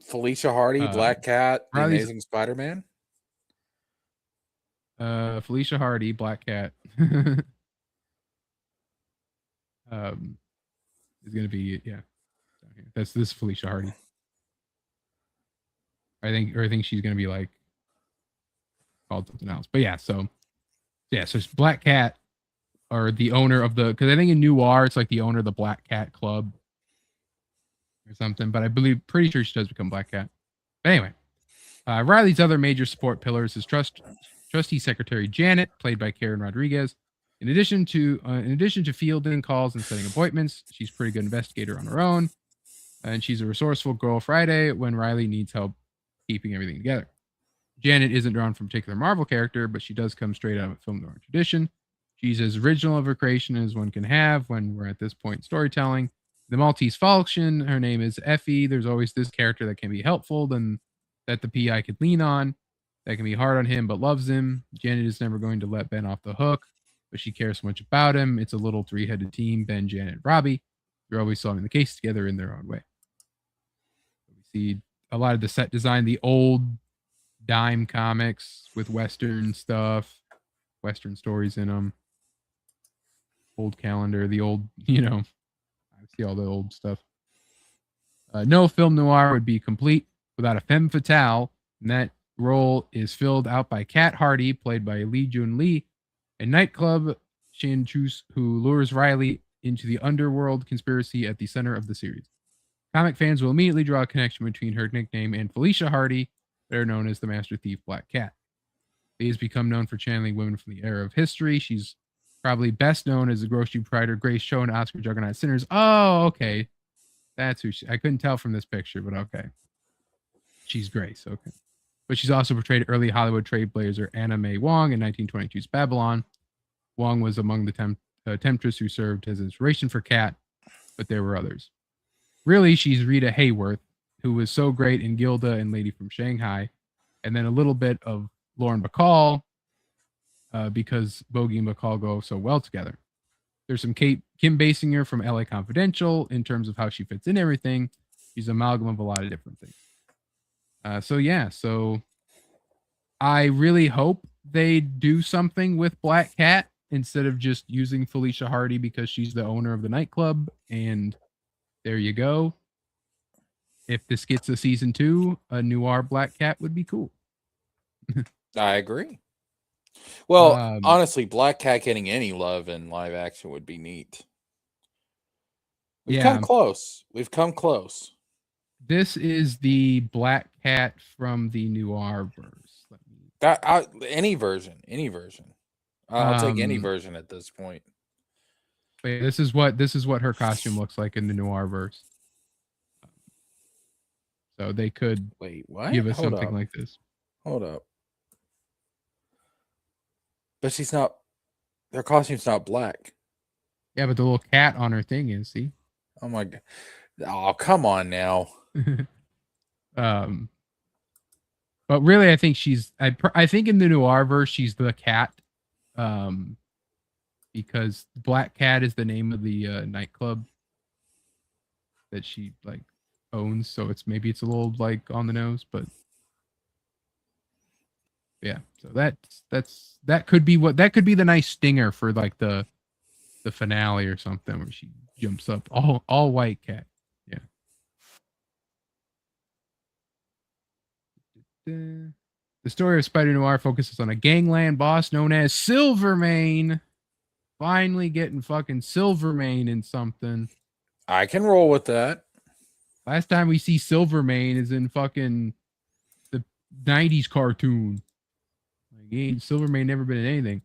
Felicia Hardy, Black Cat, The Riley's, Amazing Spider-Man. Felicia Hardy, Black Cat. Is gonna be, yeah. This is Felicia Hardy. I think she's gonna be like called something else. But yeah, so it's Black Cat, or the owner of because I think in Noir it's like the owner of the Black Cat Club or something, but pretty sure she does become Black Cat. But anyway, Riley's other major support pillars is trustee secretary Janet, played by Karen Rodriguez. In addition to fielding calls and setting appointments, she's a pretty good investigator on her own, and she's a resourceful girl Friday when Riley needs help keeping everything together. Janet isn't drawn from a particular Marvel character, but she does come straight out of a film noir tradition. She's as original of a creation as one can have when we're at this point in storytelling. The Maltese Falchion, her name is Effie. There's always this character that can be helpful, then that the PI could lean on, that can be hard on him but loves him. Janet is never going to let Ben off the hook, but she cares so much about him. It's a little three-headed team, Ben, Janet, Robbie. They're always solving the case together in their own way. We see a lot of the set design, the old dime comics with Western stuff, Western stories in them. Old calendar, the old, I see all the old stuff. No film noir would be complete without a femme fatale, and that role is filled out by Kat Hardy, played by Lee Jun Lee, a nightclub chanteuse who lures Riley into the underworld conspiracy at the center of the series. Comic fans will immediately draw a connection between her nickname and Felicia Hardy, better known as the Master Thief Black Cat. Lee has become known for channeling women from the era of history. She's probably best known as the grocery provider Grace Cho in Oscar Juggernaut Sinners. Oh, okay. That's who I couldn't tell from this picture, but okay. She's Grace, okay. But she's also portrayed early Hollywood trailblazer Anna May Wong in 1922's Babylon. Wong was among the temptress who served as inspiration for Kat, but there were others. Really, she's Rita Hayworth, who was so great in Gilda and Lady from Shanghai, and then a little bit of Lauren Bacall, because Bogey and Bacall go so well together. There's some Kim Basinger from LA Confidential in terms of how she fits in everything. She's an amalgam of a lot of different things. So I really hope they do something with Black Cat instead of just using Felicia Hardy because she's the owner of the nightclub. And there you go. If this gets a season 2, a noir Black Cat would be cool. I agree. Well, honestly, Black Cat getting any love in live action would be neat. We've come close. We've come close. This is the Black Cat from the noir verse. Any version. I'll take any version at this point. Wait, this is what her costume looks like in the noir verse. So they could give us something like this. Hold up. But she's not. Their costume's not black. Yeah, but the little cat on her thing is. See? Oh my god! Oh, come on now. But really, I think she's. I think in the noir verse, she's the cat. Because Black Cat is the name of the nightclub that she owns. So maybe it's a little on the nose, but. Yeah, so that could be the nice stinger for the finale or something where she jumps up all white cat. Yeah. The story of Spider Noir focuses on a gangland boss known as Silvermane. Finally getting fucking Silvermane in something. I can roll with that. Last time we see Silvermane is in fucking the 90s cartoon. Silvermane never been in anything.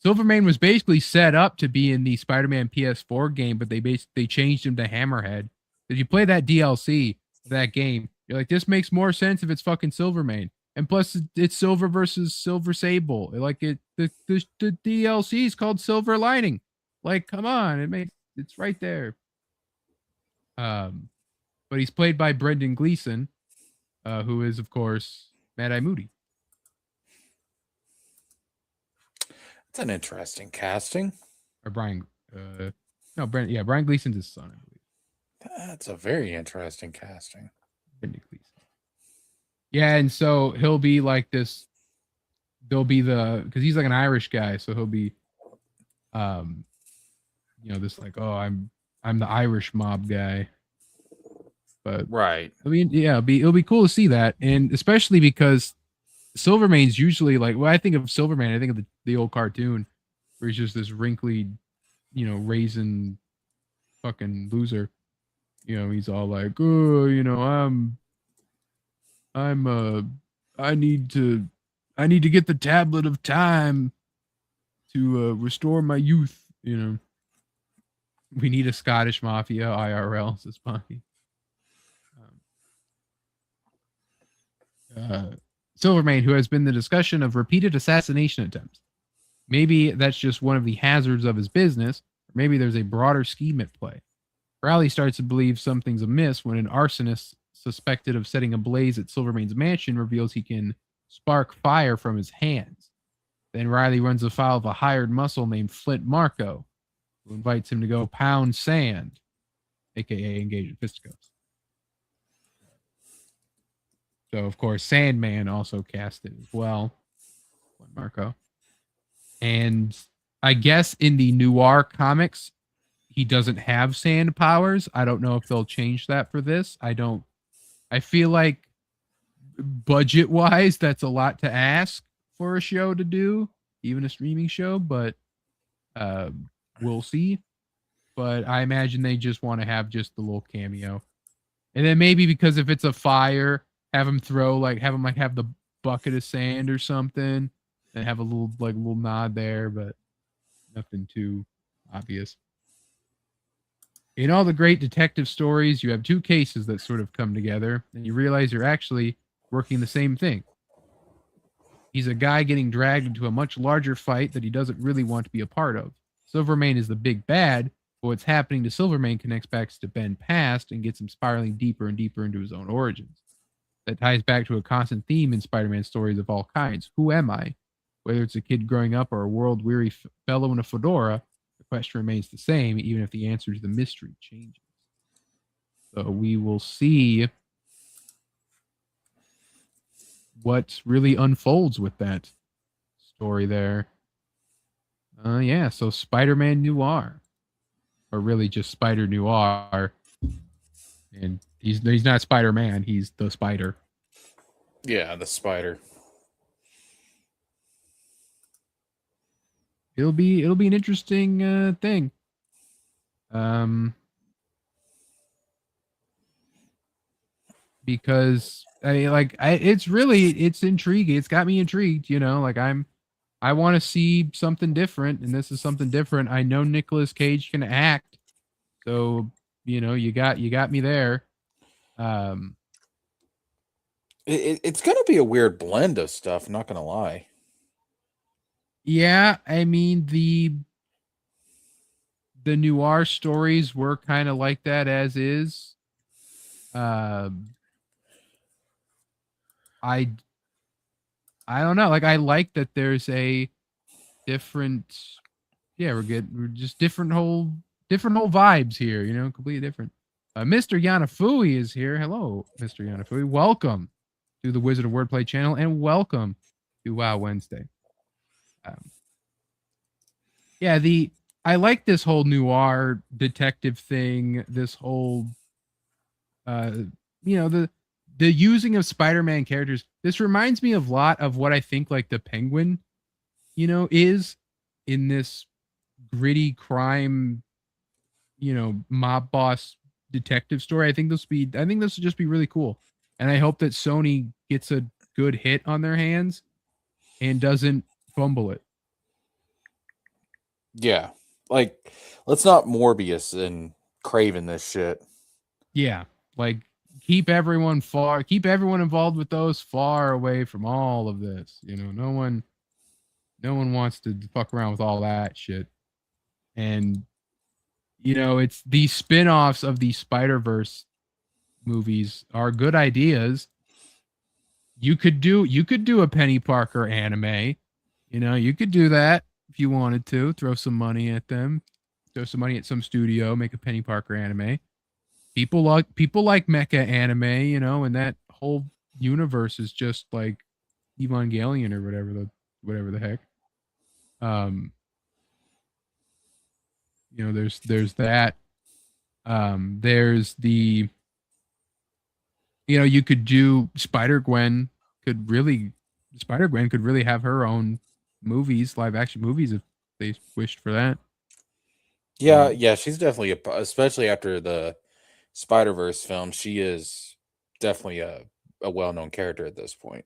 Silvermane was basically set up to be in the Spider-Man PS4 game, but they changed him to Hammerhead. If you play that DLC of that game, you're like, this makes more sense if it's fucking Silvermane. And plus, it's Silver versus Silver Sable. The DLC is called Silver Lining. Come on, it's right there. But he's played by Brendan Gleeson, who is of course Mad-Eye Moody. It's an interesting casting. Or Brian, Brian Gleason's his son, I believe. That's a very interesting casting. Brendan Gleeson. Yeah, and so he'll be like this. They'll be because he's like an Irish guy, so he'll be, this I'm the Irish mob guy. But right, I mean, yeah, it'll be cool to see that, and especially because Silvermane's usually when I think of Silvermane, I think of the old cartoon where he's just this wrinkly, raisin fucking loser. He's all like, oh, I need to get the tablet of time to restore my youth. We need a Scottish mafia IRL, says Bonnie. Silvermane, who has been the discussion of repeated assassination attempts. Maybe that's just one of the hazards of his business, or maybe there's a broader scheme at play. Riley starts to believe something's amiss when an arsonist suspected of setting a blaze at Silvermane's mansion, reveals he can spark fire from his hands. Then Riley runs afoul of a hired muscle named Flint Marco, who invites him to go pound sand, aka engage in fisticuffs. So, of course, Sandman also casted as well, Flint Marco. And I guess in the Noir comics, he doesn't have sand powers. I don't know if they'll change that for this. I feel like budget-wise, that's a lot to ask for a show to do, even a streaming show, but we'll see. But I imagine they just want to have just the little cameo. And then maybe because if it's a fire, have him have the bucket of sand or something and have a little nod there, but nothing too obvious. In all the great detective stories, you have two cases that sort of come together, and you realize you're actually working the same thing. He's a guy getting dragged into a much larger fight that he doesn't really want to be a part of. Silvermane is the big bad, but what's happening to Silvermane connects back to Ben's past and gets him spiraling deeper and deeper into his own origins. That ties back to a constant theme in Spider-Man stories of all kinds. Who am I? Whether it's a kid growing up or a world-weary fellow in a fedora, the question remains the same, even if the answer to the mystery changes. So we will see what really unfolds with that story there. Yeah, so Spider-Man Noir. Or really just Spider Noir. And he's not Spider-Man, he's the Spider. Yeah, the Spider. It'll be an interesting thing. Because it's intriguing. It's got me intrigued, like I want to see something different, and this is something different. I know Nicolas Cage can act, so you got me there. It's gonna be a weird blend of stuff, not gonna lie. Yeah, I mean the Noir stories were kind of like that as is. I don't know. Like I like that there's a different. Yeah, we're just different whole vibes here. Completely different. Mr. Yanafui is here. Hello, Mr. Yanafui. Welcome to the Wizard of Wordplay channel, and welcome to Wow Wednesday. I like this whole noir detective thing. This whole, the using of Spider-Man characters. This reminds me of a lot of what I think like the Penguin, is in this gritty crime, mob boss detective story. I think this will just be really cool, and I hope that Sony gets a good hit on their hands and doesn't fumble it. Yeah, like let's not Morbius and Craven this shit. Yeah, like keep everyone involved with those far away from all of this. No one wants to fuck around with all that shit. And it's these spin-offs of the Spider-Verse movies are good ideas. You could do a Penny Parker anime. You could do that if you wanted to. Throw some money at them. Throw some money at some studio, make a Penny Parker anime. People like mecha anime, and that whole universe is just like Evangelion or whatever the heck. There's that. There's the you could do Spider-Gwen could really have her own live action movies if they wished for that. Yeah, she's definitely especially after the Spider-Verse film, she is definitely a well-known character at this point.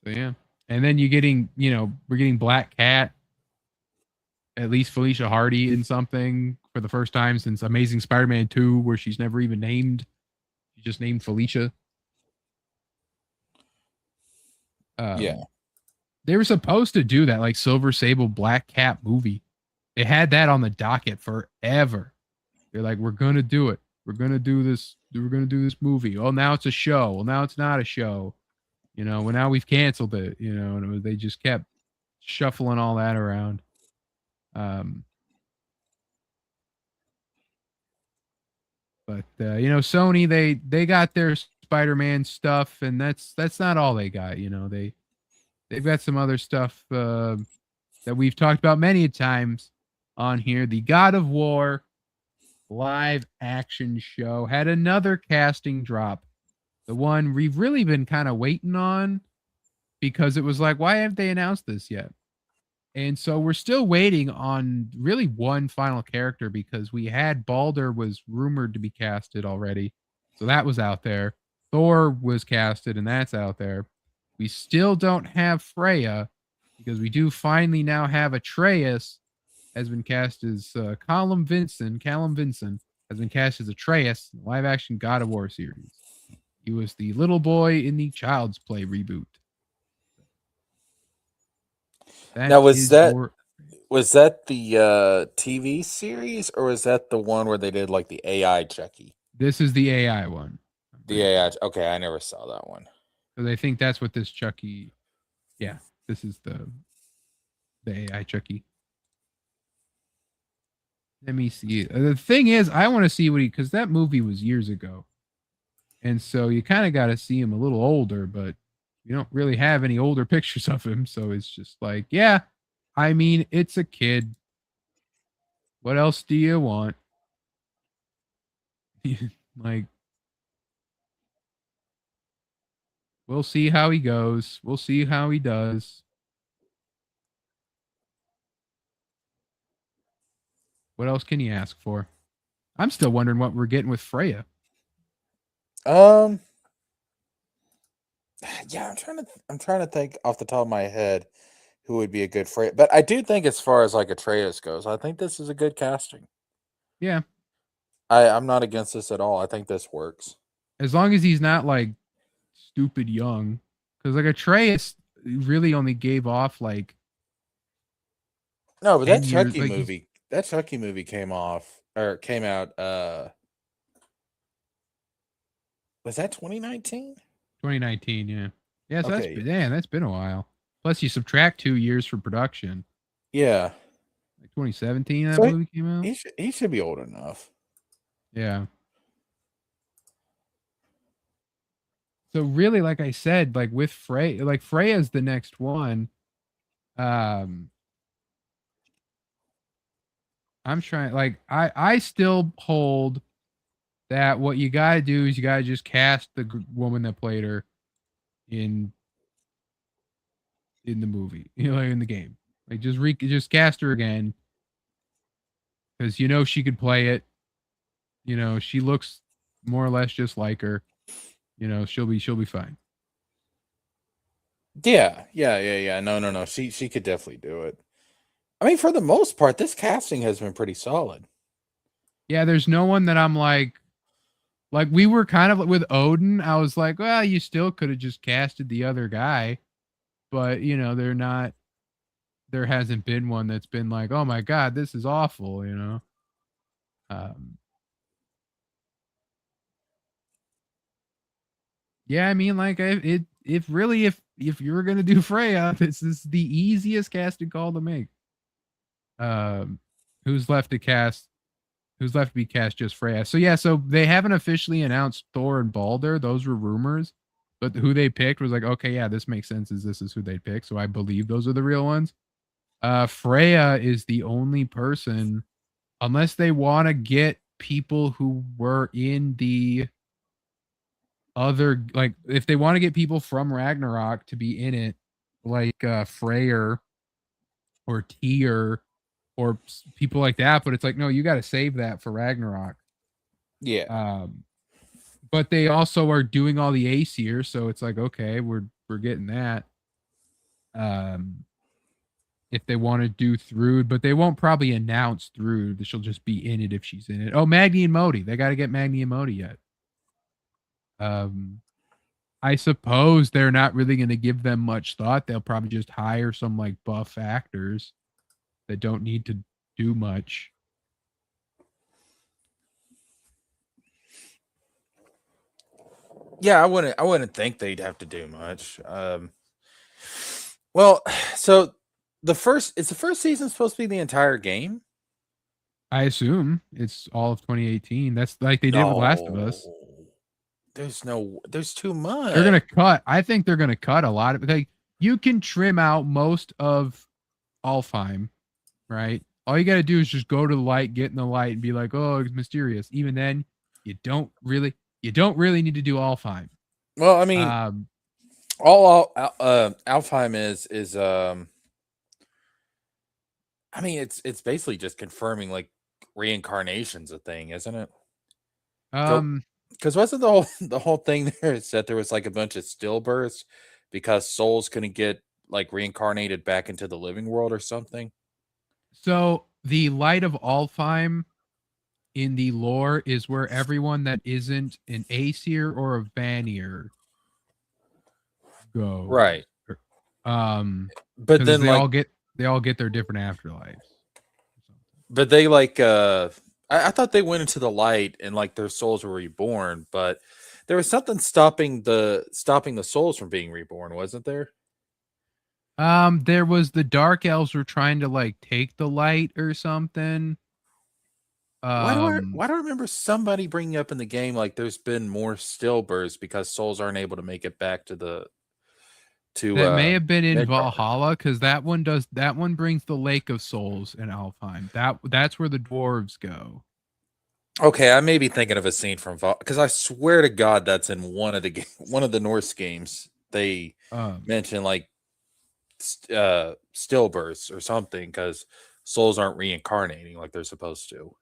So yeah. And then we're getting Black Cat, at least Felicia Hardy in something for the first time since Amazing Spider-Man 2, where she's never even named. She's just named Felicia. Yeah. They were supposed to do that, like Silver Sable Black Cat movie. They had that on the docket forever. They're like, we're going to do it. we're gonna do this movie. Oh, now it's a show. Well, now it's not a show. Well, now we've canceled it. And they just kept shuffling all that around. But Sony, they got their Spider-Man stuff, and that's not all they got. They've got some other stuff that we've talked about many times on here. The God of War live action show had another casting drop. The one we've really been kind of waiting on, because it was like, why haven't they announced this yet? And so we're still waiting on really one final character, because we had Balder was rumored to be casted already. So that was out there. Thor was casted, and that's out there. We still don't have Freya, because we do finally now have Atreus has been cast as Callum Vinson has been cast as Atreus in the live action God of War series. He was the little boy in the Child's Play reboot. Now, was that the TV series, or was that the one where they did like the AI Chucky? This is the AI one. The AI. Okay, I never saw that one. Because I think that's what this Chucky. Yeah, this is the AI Chucky. Let me see. The thing is, I want to see because that movie was years ago, and so you kind of got to see him a little older, but you don't really have any older pictures of him, so it's just like, yeah, I mean, it's a kid. What else do you want? Like, we'll see how he goes. We'll see how he does. What else can you ask for? I'm still wondering what we're getting with Freya. Yeah, I'm trying to think off the top of my head who would be a good Freya. But I do think, as far as like Atreus goes, I think this is a good casting. Yeah. I'm not against this at all. I think this works. As long as he's not like stupid young. Because like Atreus really only gave off like. No, but that Chucky movie. That Chucky movie came out. Was that 2019? 2019, yeah. Yeah, so okay. that's been a while. Plus, you subtract 2 years for production. Yeah. Like 2017, that movie came out. He should be old enough. Yeah. So really, like I said, like with Freya's the next one. I'm trying, like, I still hold that what you gotta do is you gotta just cast the woman that played her in the movie, like in the game. Like, just cast her again, because she could play it. She looks more or less just like her. She'll be fine. Yeah. No. She could definitely do it. I mean, for the most part, this casting has been pretty solid. Yeah, there's no one that I'm like we were kind of with Odin. I was like, well, you still could have just casted the other guy, but there hasn't been one that's been like, oh my God, this is awful. Yeah, I mean, like, if you're gonna do Freya, this is the easiest casting call to make. Who's left to cast? Who's left to be cast just Freya? So yeah, so they haven't officially announced Thor and Balder. Those were rumors, but who they picked was like, okay, yeah, this makes sense. This is who they picked. So I believe those are the real ones. Freya is the only person, unless they want to get people who were in the other, like, if they want to get people from Ragnarok to be in it, like Freyr or Tyr or people like that, but it's like, no, you got to save that for Ragnarok. Yeah. But they also are doing all the Aesir, so it's like, okay, we're getting that. If they want to do Thrud, but they won't probably announce Thrud. She'll just be in it if she's in it. Oh, Magni and Modi. They got to get Magni and Modi yet. I suppose they're not really going to give them much thought. They'll probably just hire some like buff actors that don't need to do much. Yeah, I wouldn't think they'd have to do much. Well, so the first season supposed to be the entire game? I assume it's all of 2018. That's like they did with Last of Us. There's too much. They're gonna cut. I think they're gonna cut a lot of it. Like you can trim out most of Alfheim, right? All you gotta do is just go to the light, get in the light, and be like, "Oh, it's mysterious." Even then, you don't really need to do Alfheim. Well, I mean, Alfheim is I mean, it's basically just confirming like reincarnation's a thing, isn't it? Because wasn't the whole thing there is that there was like a bunch of stillbirths because souls couldn't get like reincarnated back into the living world or something? So the light of Alfheim in the lore is where everyone that isn't an Aesir or a Vanir goes. Right. But then they all get their different afterlives. But they like I thought they went into the light and like their souls were reborn, but there was something stopping the souls from being reborn, wasn't there? There was the dark elves were trying to like take the light or something. Why do I remember somebody bringing up in the game like there's been more stillbirths because souls aren't able to make it back to the that may have been in Valhalla because that one brings the Lake of Souls in Alfheim. That's where the dwarves go. Okay, I may be thinking of a scene from because I swear to God that's in one of the Norse games. They mention like stillbirths or something because souls aren't reincarnating like they're supposed to.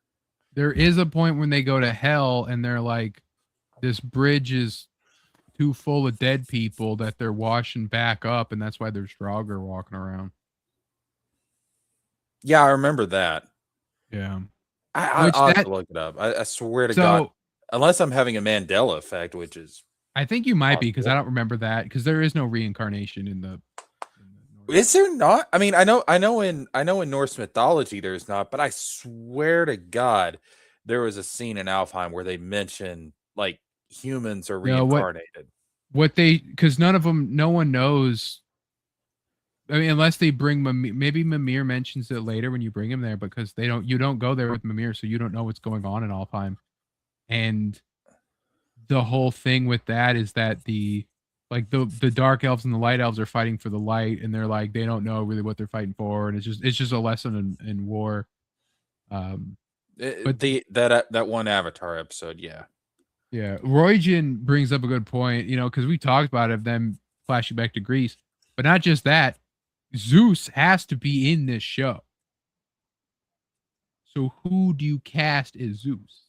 There is a point when they go to hell and they're like, this bridge is too full of dead people that they're washing back up, and that's why there's Draugr walking around. Yeah, I remember that. Yeah. I'll have to look it up. I swear to God, unless I'm having a Mandela effect, which is I think you might be because I don't remember that because there is no reincarnation in the is there not? I mean, I know in Norse mythology there's not, but I swear to God there was a scene in Alfheim where they mention like humans are reincarnated. Because no one knows. I mean, unless they bring maybe Mimir mentions it later when you bring him there, because you don't go there with Mimir, so you don't know what's going on in Alfheim. And the whole thing with that is that the dark elves and the light elves are fighting for the light, and they're like they don't know really what they're fighting for, and it's just a lesson in war. But that one Avatar episode, yeah. Yeah, Roygen brings up a good point, because we talked about it, them flashing back to Greece, but not just that. Zeus has to be in this show. So who do you cast as Zeus?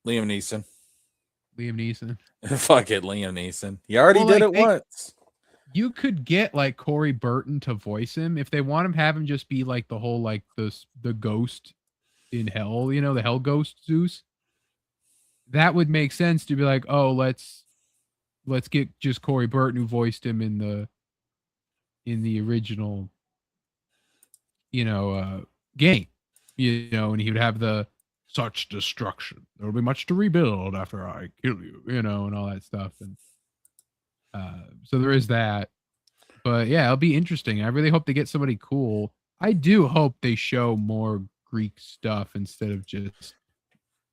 Liam Neeson. Fuck it, Liam Neeson. He already did it once. You could get like Corey Burton to voice him if they want him. Have him just be like the whole like the ghost in hell, the hell ghost Zeus. That would make sense to be like, oh, let's get just Corey Burton who voiced him in the original, game, and he would have the such destruction. There will be much to rebuild after I kill you, and all that stuff. And so there is that. But yeah, it'll be interesting. I really hope they get somebody cool. I do hope they show more Greek stuff instead of just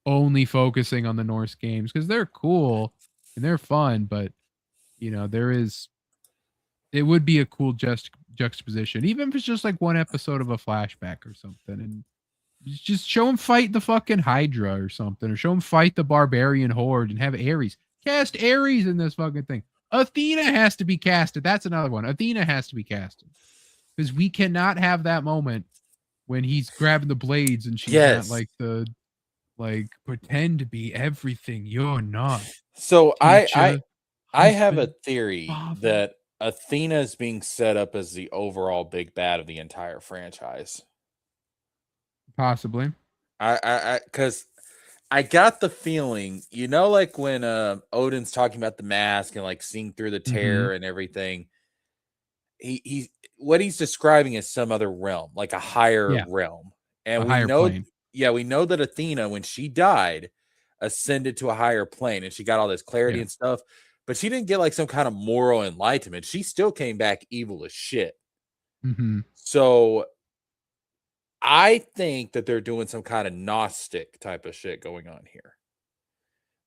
only focusing on the Norse games, because they're cool and they're fun, but it would be a cool juxtaposition, even if it's just like one episode of a flashback or something, and just show him fight the fucking Hydra or something, or show him fight the barbarian horde and have Ares. Cast Ares in this fucking thing. Athena has to be casted. That's another one. Athena has to be casted, because we cannot have that moment when he's grabbing the blades and she's not pretend to be everything you're not. So I have a theory that Athena is being set up as the overall big bad of the entire franchise. Possibly. Because I got the feeling, like when Odin's talking about the mask and like seeing through the tear and everything, he what he's describing is some other realm, like a higher realm. And we know that Athena, when she died, ascended to a higher plane and she got all this clarity and stuff, but she didn't get like some kind of moral enlightenment. She still came back evil as shit. Mm-hmm. So I think that they're doing some kind of Gnostic type of shit going on here.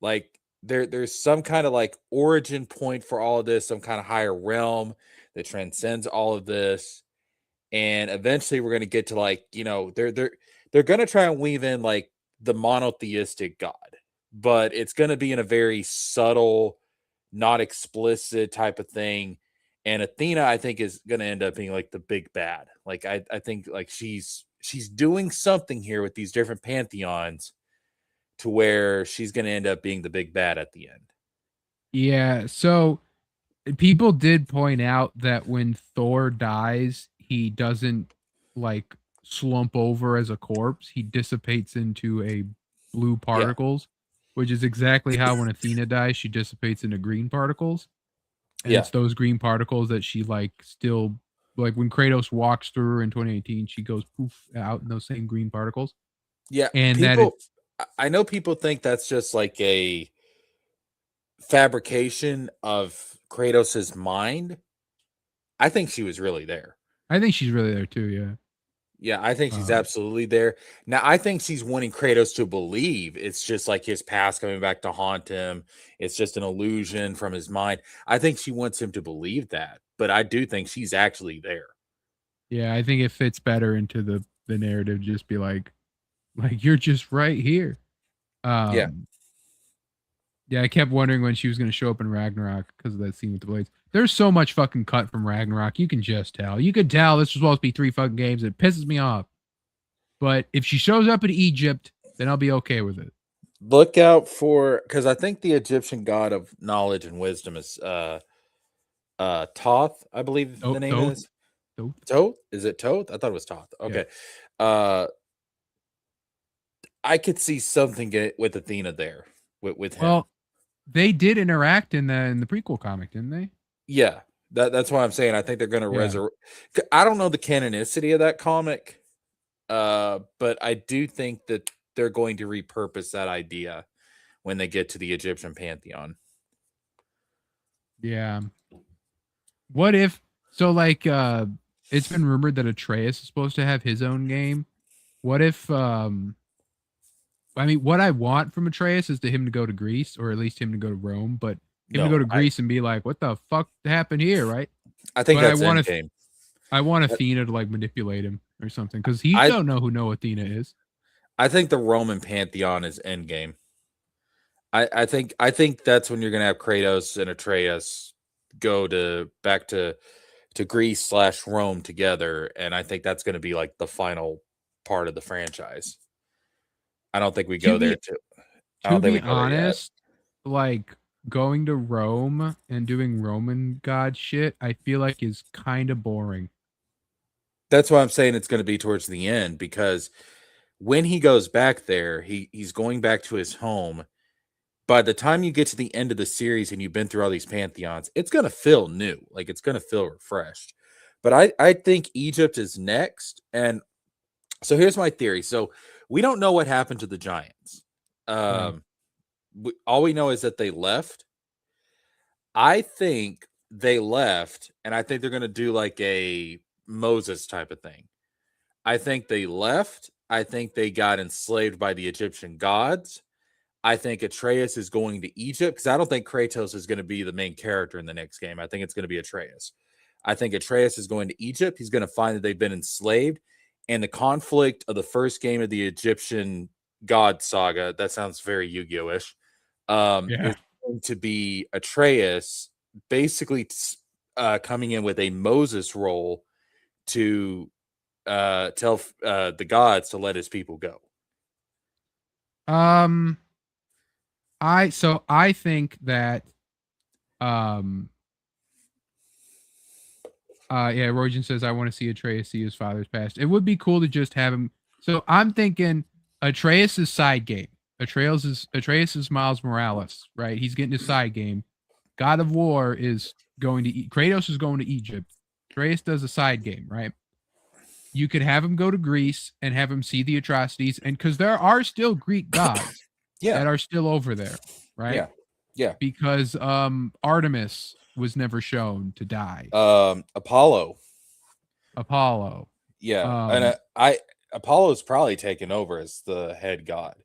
Like there's some kind of like origin point for all of this, some kind of higher realm that transcends all of this. And eventually we're going to get to like, you know, they're going to try and weave in like the monotheistic God, but it's going to be in a very subtle, not explicit type of thing. And Athena, I think, is going to end up being like the big bad. Like I think like she's doing something here with these different pantheons to where she's going to end up being the big bad at the end. Yeah. So people did point out that when Thor dies, he doesn't like slump over as a corpse. He dissipates into a blue particles, which is exactly how when Athena dies, she dissipates into green particles. And it's those green particles that she like still like when Kratos walks through her in 2018, she goes poof out in those same green particles. Yeah. And I know people think that's just like a fabrication of Kratos's mind. I think she was really there. I think she's really there too. Yeah. Yeah, I think she's absolutely there. Now, I think she's wanting Kratos to believe it's just like his past coming back to haunt him. It's just an illusion from his mind. I think she wants him to believe that, but I do think she's actually there. Yeah, I think it fits better into the narrative. Just be like you're just right here. Yeah, I kept wondering when she was going to show up in Ragnarok because of that scene with the blades. There's so much fucking cut from Ragnarok. You can just tell. You could tell this was supposed to be 3 fucking games. It pisses me off. But if she shows up in Egypt, then I'll be okay with it. Look out for, because I think the Egyptian god of knowledge and wisdom is Thoth, I believe the name is. Thoth? Is it Thoth? I thought it was Thoth. Okay. Yeah. I could see something with Athena there with him. Well, they did interact in the prequel comic, didn't they? Yeah, that's why I'm saying I think they're going to resurrect. I don't know the canonicity of that comic, but I do think that they're going to repurpose that idea when they get to the Egyptian pantheon. Yeah. What if so? Like, it's been rumored that Atreus is supposed to have his own game. What if? I mean, what I want from Atreus is him to go to Greece, or at least him to go to Rome, but him to go to Greece and be like, what the fuck happened here, right? I think that's Endgame. I want Athena to like manipulate him or something, because he don't know who Athena is. I think the Roman pantheon is Endgame. I think that's when you're gonna have Kratos and Atreus go back to Greece / Rome together, and I think that's gonna be like the final part of the franchise. I don't think we go there too. To be honest, like going to Rome and doing Roman god shit, I feel like is kind of boring. That's why I'm saying it's going to be towards the end, because when he goes back there, he's going back to his home. By the time you get to the end of the series and you've been through all these pantheons, it's going to feel new. Like it's going to feel refreshed. But I think Egypt is next. And so here's my theory. So we don't know what happened to the giants. All we know is that they left. I think they left, and I think they're going to do like a Moses type of thing. I think they left. I think they got enslaved by the Egyptian gods. I think Atreus is going to Egypt, because I don't think Kratos is going to be the main character in the next game. I think it's going to be Atreus. I think Atreus is going to Egypt. He's going to find that they've been enslaved. And the conflict of the first game of the Egyptian god saga, that sounds very Yu-Gi-Oh-ish, is going to be Atreus basically coming in with a Moses role to tell the gods to let his people go. I think that Rojan says I want to see Atreus see his father's past. It would be cool to just have him. So I'm thinking Atreus' side game. Atreus is Miles Morales, right? He's getting his side game. God of War is going to Kratos is going to Egypt. Atreus does a side game, right? You could have him go to Greece and have him see the atrocities, and because there are still Greek gods. that are still over there, right? Yeah. Because Artemis was never shown to die. Apollo. Yeah. And Apollo's probably taken over as the head god.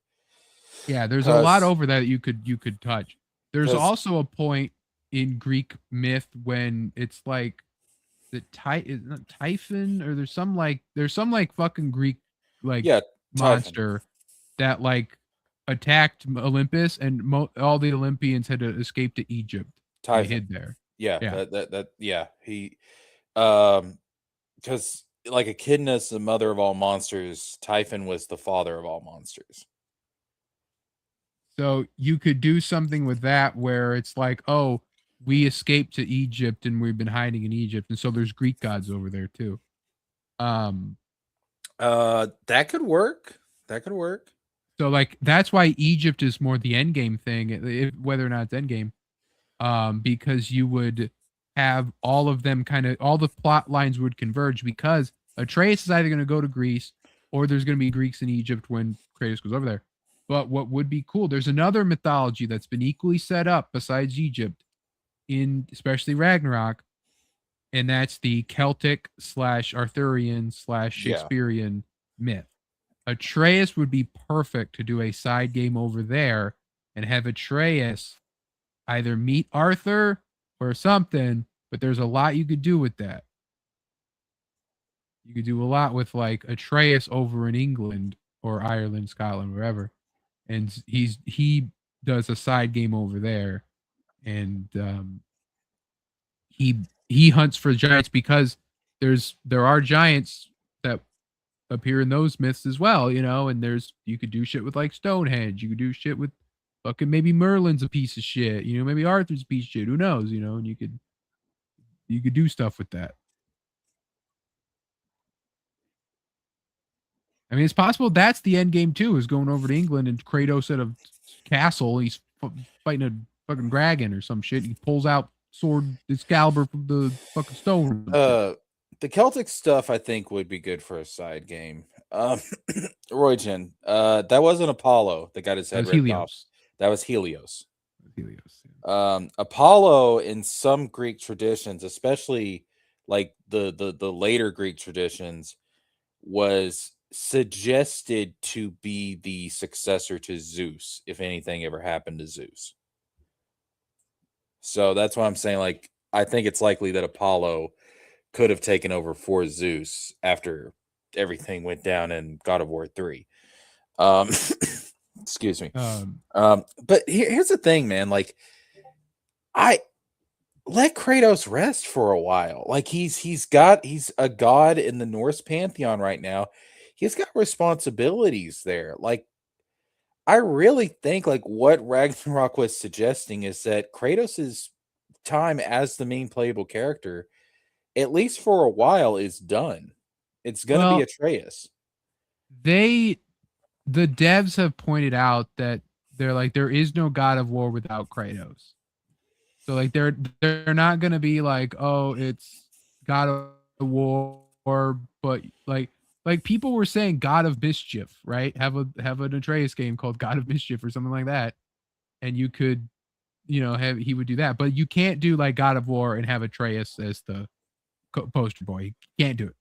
Yeah, there's a lot over that you could touch. There's also a point in Greek myth when it's like is not Typhon, or there's some like fucking Greek monster that like attacked Olympus, and all the Olympians had to escape to Egypt. They hid there. He because like Echidna's the mother of all monsters, Typhon was the father of all monsters. So you could do something with that where it's like, oh, we escaped to Egypt and we've been hiding in Egypt, and so there's Greek gods over there too. That could work. So like that's why Egypt is more the end game thing, whether or not it's end game, because you would have all of them all the plot lines would converge, because Atreus is either going to go to Greece or there's going to be Greeks in Egypt when Kratos goes over there. But what would be cool, there's another mythology that's been equally set up besides Egypt, in especially Ragnarok, and that's the Celtic / Arthurian / Shakespearean myth. Atreus would be perfect to do a side game over there and have Atreus either meet Arthur or something, but there's a lot you could do with that. You could do a lot with like Atreus over in England or Ireland, Scotland, wherever. And he does a side game over there, and he hunts for giants, because there are giants that appear in those myths as well, and you could do shit with like Stonehenge, you could do shit with fucking maybe Merlin's a piece of shit, maybe Arthur's a piece of shit, who knows, and you could do stuff with that. I mean, it's possible that's the end game too, is going over to England and Kratos at a castle. He's fighting a fucking dragon or some shit. He pulls out sword Excalibur from the fucking stone. The Celtic stuff I think would be good for a side game. Roygen, that wasn't Apollo that got his head ripped off. That was Helios. Yeah. Apollo in some Greek traditions, especially like the later Greek traditions, was suggested to be the successor to Zeus if anything ever happened to Zeus. So that's why I'm saying, like, I think it's likely that Apollo could have taken over for Zeus after everything went down in God of War 3. Excuse me. But here's the thing, man. Like, I let Kratos rest for a while. Like, he's a god in the Norse pantheon right now. He's got responsibilities there. Like, I really think like what Ragnarok was suggesting is that Kratos's time as the main playable character, at least for a while, is done. It's gonna be Atreus. The devs have pointed out that they're like, there is no God of War without Kratos. So like they're not gonna be like, oh, it's God of War, but like people were saying God of Mischief, right? Have an Atreus game called God of Mischief or something like that, and you could, he would do that. But you can't do like God of War and have Atreus as the poster boy. You can't do it.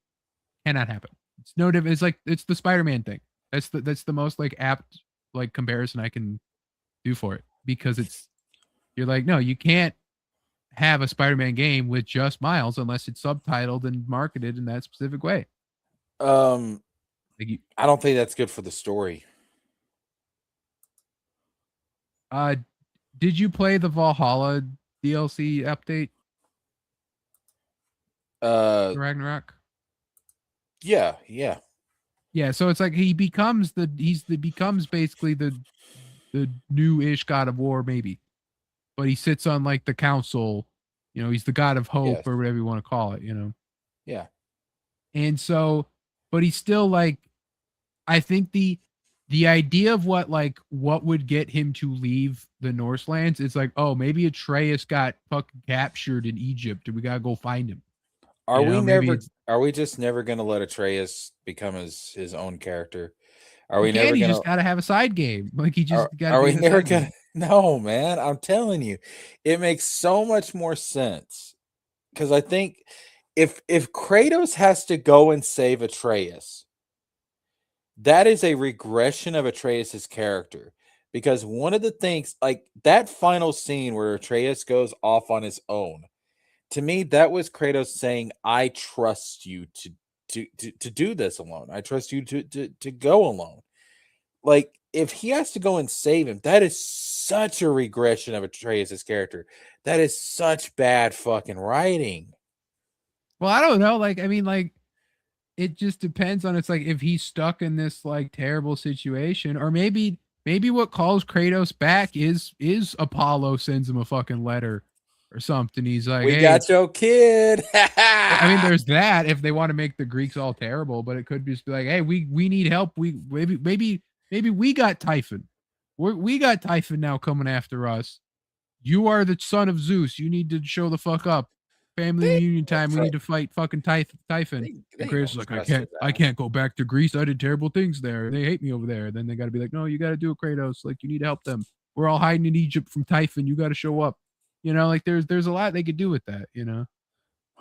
Cannot happen. It's no different. It's like it's the Spider-Man thing. That's the most like apt like comparison I can do for it, because you're like, no, you can't have a Spider-Man game with just Miles unless it's subtitled and marketed in that specific way. I don't think that's good for the story. Did you play the Valhalla DLC update? Ragnarok? Yeah. So it's like he becomes basically the new-ish God of War, maybe. But he sits on like the council, he's the God of hope, or whatever you want to call it, Yeah. And so, but he's still like, I think the idea of what would get him to leave the Norselands is like, oh, maybe Atreus got fucking captured in Egypt and we gotta go find him. Are we just never gonna let Atreus become his own character? Are You we never can. You gonna? just got to have a side game. Like you just got to Are be we in the never side gonna? game. No, man. I'm telling you, it makes so much more sense because I think if Kratos has to go and save Atreus, that is a regression of Atreus's character. Because one of the things, like that final scene where Atreus goes off on his own, to me, that was Kratos saying, "I trust you to do this alone. I trust you to go alone." Like, if he has to go and save him, that is such a regression of Atreus' character. That is such bad fucking writing. Well, I don't know. Like, I mean, like, it just depends on it's like if he's stuck in this like terrible situation, or maybe what calls Kratos back is Apollo sends him a fucking letter or something. He's like, We hey, got your kid. I mean, there's that if they want to make the Greeks all terrible, but it could just be like, hey, we need help. We maybe we got Typhon. We got Typhon now coming after us. You are the son of Zeus. You need to show the fuck up. Family reunion time. We need to fight fucking Typhon. And Kratos is like, I can't go back to Greece. I did terrible things there. They hate me over there. Then they got to be like, no, you got to do it, Kratos. Like, you need to help them. We're all hiding in Egypt from Typhon. You got to show up. You know, like there's a lot they could do with that. You know,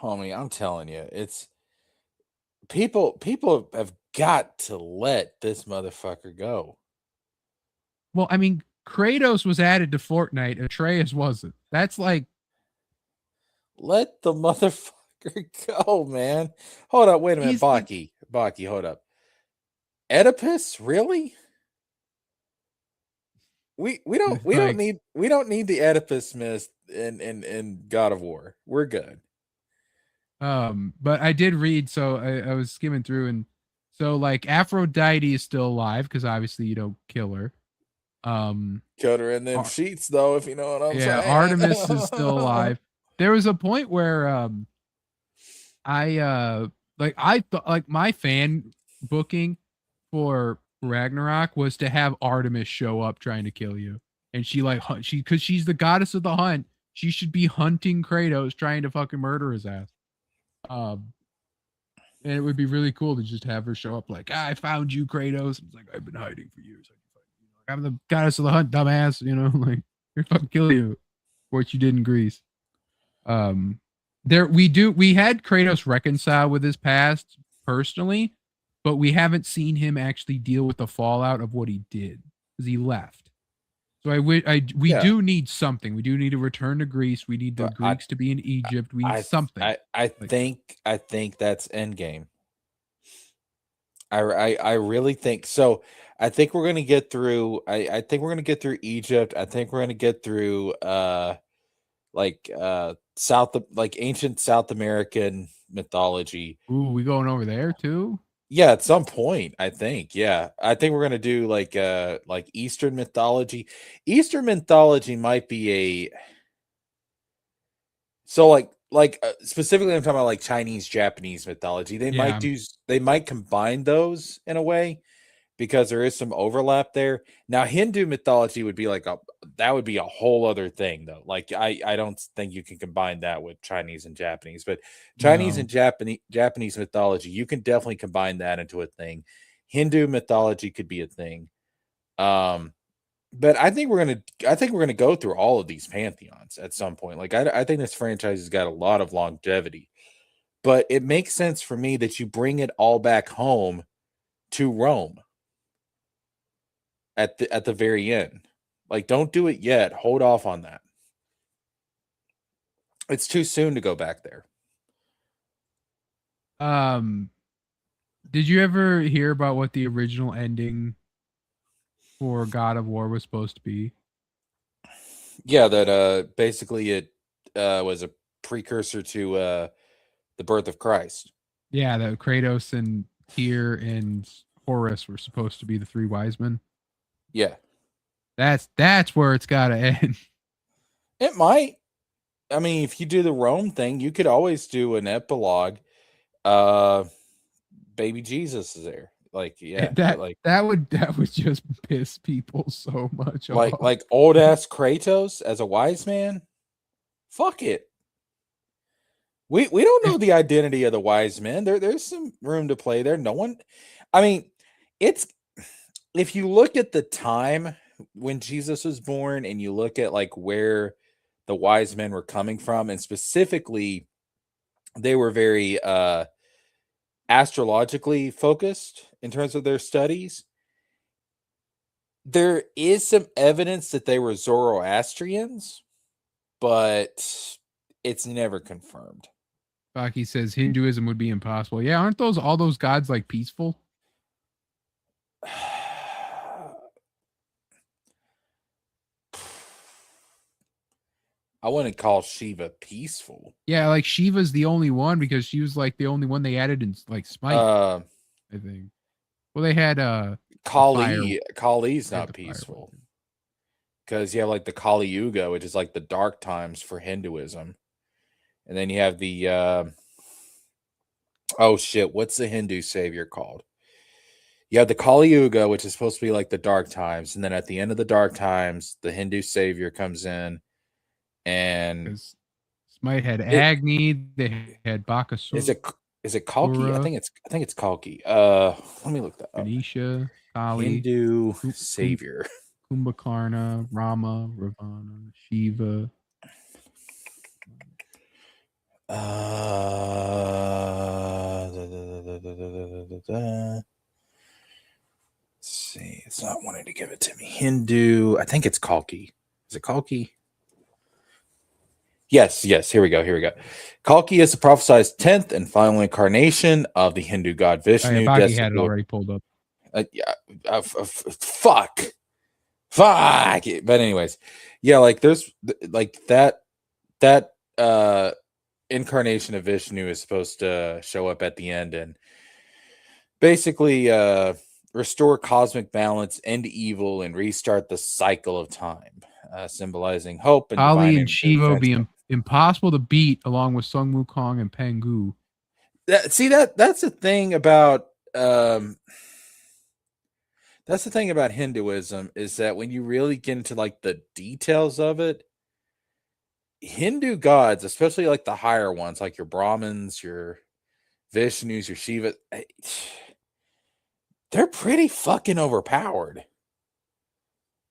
Homie, I'm telling you, it's people have got to let this motherfucker go. well, I mean, Kratos was added to Fortnite. Atreus wasn't. That's like, let the motherfucker go, man. Hold up, wait a minute, Baki, hold up. Oedipus, really? We don't need the Oedipus myth in God of War. We're good. But I did read, so I was skimming through, and so like Aphrodite is still alive because obviously you don't kill her. Killed her in them sheets, though, if you know what I'm saying. Artemis is still alive. There was a point where I thought like my fan booking for Ragnarok was to have Artemis show up trying to kill you, and she because she's the goddess of the hunt. She should be hunting Kratos, trying to fucking murder his ass. And it would be really cool to just have her show up like, I found you, Kratos. It's like, I've been hiding for years. I'm the goddess of the hunt, dumbass. You know, like, you're fucking kill you for what you did in Greece. We had Kratos reconcile with his past personally, but we haven't seen him actually deal with the fallout of what he did because he left. So we do need something. We do need to return to Greece. We need the Greeks to be in Egypt. We need something. I think that's Endgame. I really think so. I think we're gonna get through. I think we're gonna get through Egypt. I think we're gonna get through ancient South American mythology. Ooh, we going over there too? Yeah, at some point, I think. Yeah. I think we're gonna do like Eastern mythology. Eastern mythology might be specifically I'm talking about like Chinese, Japanese mythology. They might combine those in a way because there is some overlap there. Now, Hindu mythology would be that would be a whole other thing though. Like I don't think you can combine that with Chinese and Japanese, but Chinese and Japanese mythology, you can definitely combine that into a thing. Hindu mythology could be a thing. But I think we're gonna go through all of these pantheons at some point. Like I think this franchise has got a lot of longevity, but it makes sense for me that you bring it all back home to Rome at the very end. Like, don't do it yet. Hold off on that. It's too soon to go back there. Did you ever hear about what the original ending for God of War was supposed to be? Yeah, that basically it was a precursor to the birth of Christ. Yeah, that Kratos and Tyr and Horus were supposed to be the three wise men. Yeah. That's where it's got to end. It might. I mean, if you do the Rome thing, you could always do an epilogue. Baby Jesus is there. Like, yeah, that would just piss people so much off. Like old ass Kratos as a wise man. Fuck it. We don't know the identity of the wise men. There's some room to play there. No one. I mean, if you look at the time when Jesus was born and you look at like where the wise men were coming from, and specifically they were very astrologically focused in terms of their studies, there is some evidence that they were Zoroastrians, but it's never confirmed. Baki says Hinduism would be impossible. Yeah, aren't all those gods like peaceful? I wouldn't call Shiva peaceful. Yeah, like Shiva's the only one because she was like the only one they added in like Smite. I think. Well, they had Kali. Kali's not peaceful because you have like the Kali Yuga, which is like the dark times for Hinduism, and then you have the oh shit, what's the Hindu savior called? You have the Kali Yuga, which is supposed to be like the dark times, and then at the end of the dark times, the Hindu savior comes in, and Smite had Agni, they had Bakasura. Is it Kalki? I think it's Kalki. Let me look that up. Ganesha, Kali, Hindu savior. Kumbhakarna, Rama, Ravana, Shiva. Let's see. It's not wanting to give it to me. Hindu. I think it's Kalki. Is it Kalki? Yes. Here we go. Kalki is the prophesied 10th and final incarnation of the Hindu god Vishnu. Baki had it already pulled up. Fuck. But anyways, yeah, like there's like that incarnation of Vishnu is supposed to show up at the end and basically restore cosmic balance, end evil, and restart the cycle of time, symbolizing hope. And Kali and Shiva would be impossible to beat, along with Sung Wukong and Pengu. That's the thing about Hinduism, is that when you really get into like the details of it, Hindu gods, especially like the higher ones, like your Brahmins, your Vishnus, your Shiva, they're pretty fucking overpowered.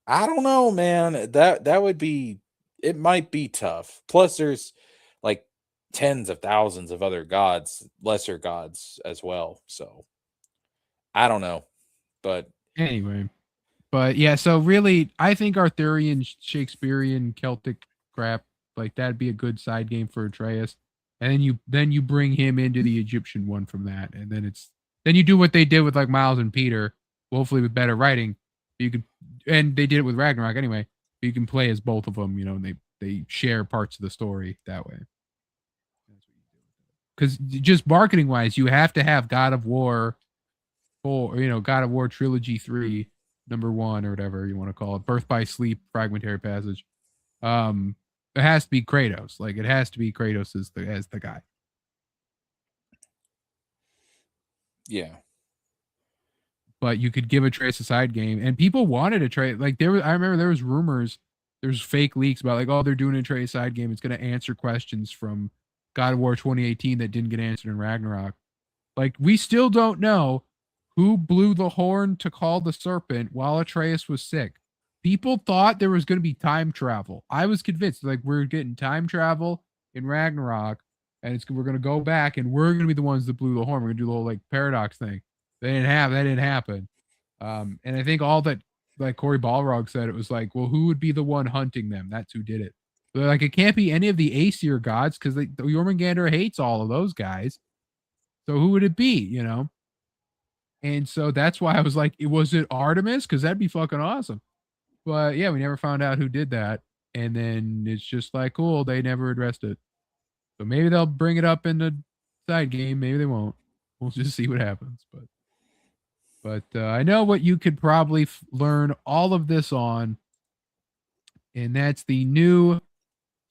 I don't know, man. That would be, it might be tough. Plus, there's like tens of thousands of other gods, lesser gods as well. So I don't know, but anyway, but yeah. So really, I think Arthurian, Shakespearean, Celtic crap, like that'd be a good side game for Atreus. And then you bring him into the Egyptian one from that, and then you do what they did with like Miles and Peter, hopefully with better writing. You could, and they did it with Ragnarok anyway. You can play as both of them, and they share parts of the story that way. Because just marketing wise, you have to have God of War 4, God of War Trilogy 3, number 1 or whatever you want to call it, Birth by Sleep, Fragmentary Passage. It has to be Kratos. Like it has to be Kratos as the guy. Yeah. But you could give Atreus a side game, and people wanted Atreus. Like I remember there was rumors, there's fake leaks about like, oh, they're doing a Atreus side game. It's going to answer questions from God of War 2018 that didn't get answered in Ragnarok. Like we still don't know who blew the horn to call the serpent while Atreus was sick. People thought there was going to be time travel. I was convinced, like we're getting time travel in Ragnarok, and we're going to go back, and we're going to be the ones that blew the horn. We're going to do the whole like paradox thing. That didn't happen. And I think all that, like Corey Balrog said, it was like, well, who would be the one hunting them? That's who did it. So like, it can't be any of the Aesir gods because Jormungandr hates all of those guys. So who would it be? And so that's why I was like, was it Artemis? Because that'd be fucking awesome. But yeah, we never found out who did that. And then it's just like, cool, they never addressed it. So maybe they'll bring it up in the side game. Maybe they won't. We'll just see what happens. But I know what you could probably learn all of this on, and that's the new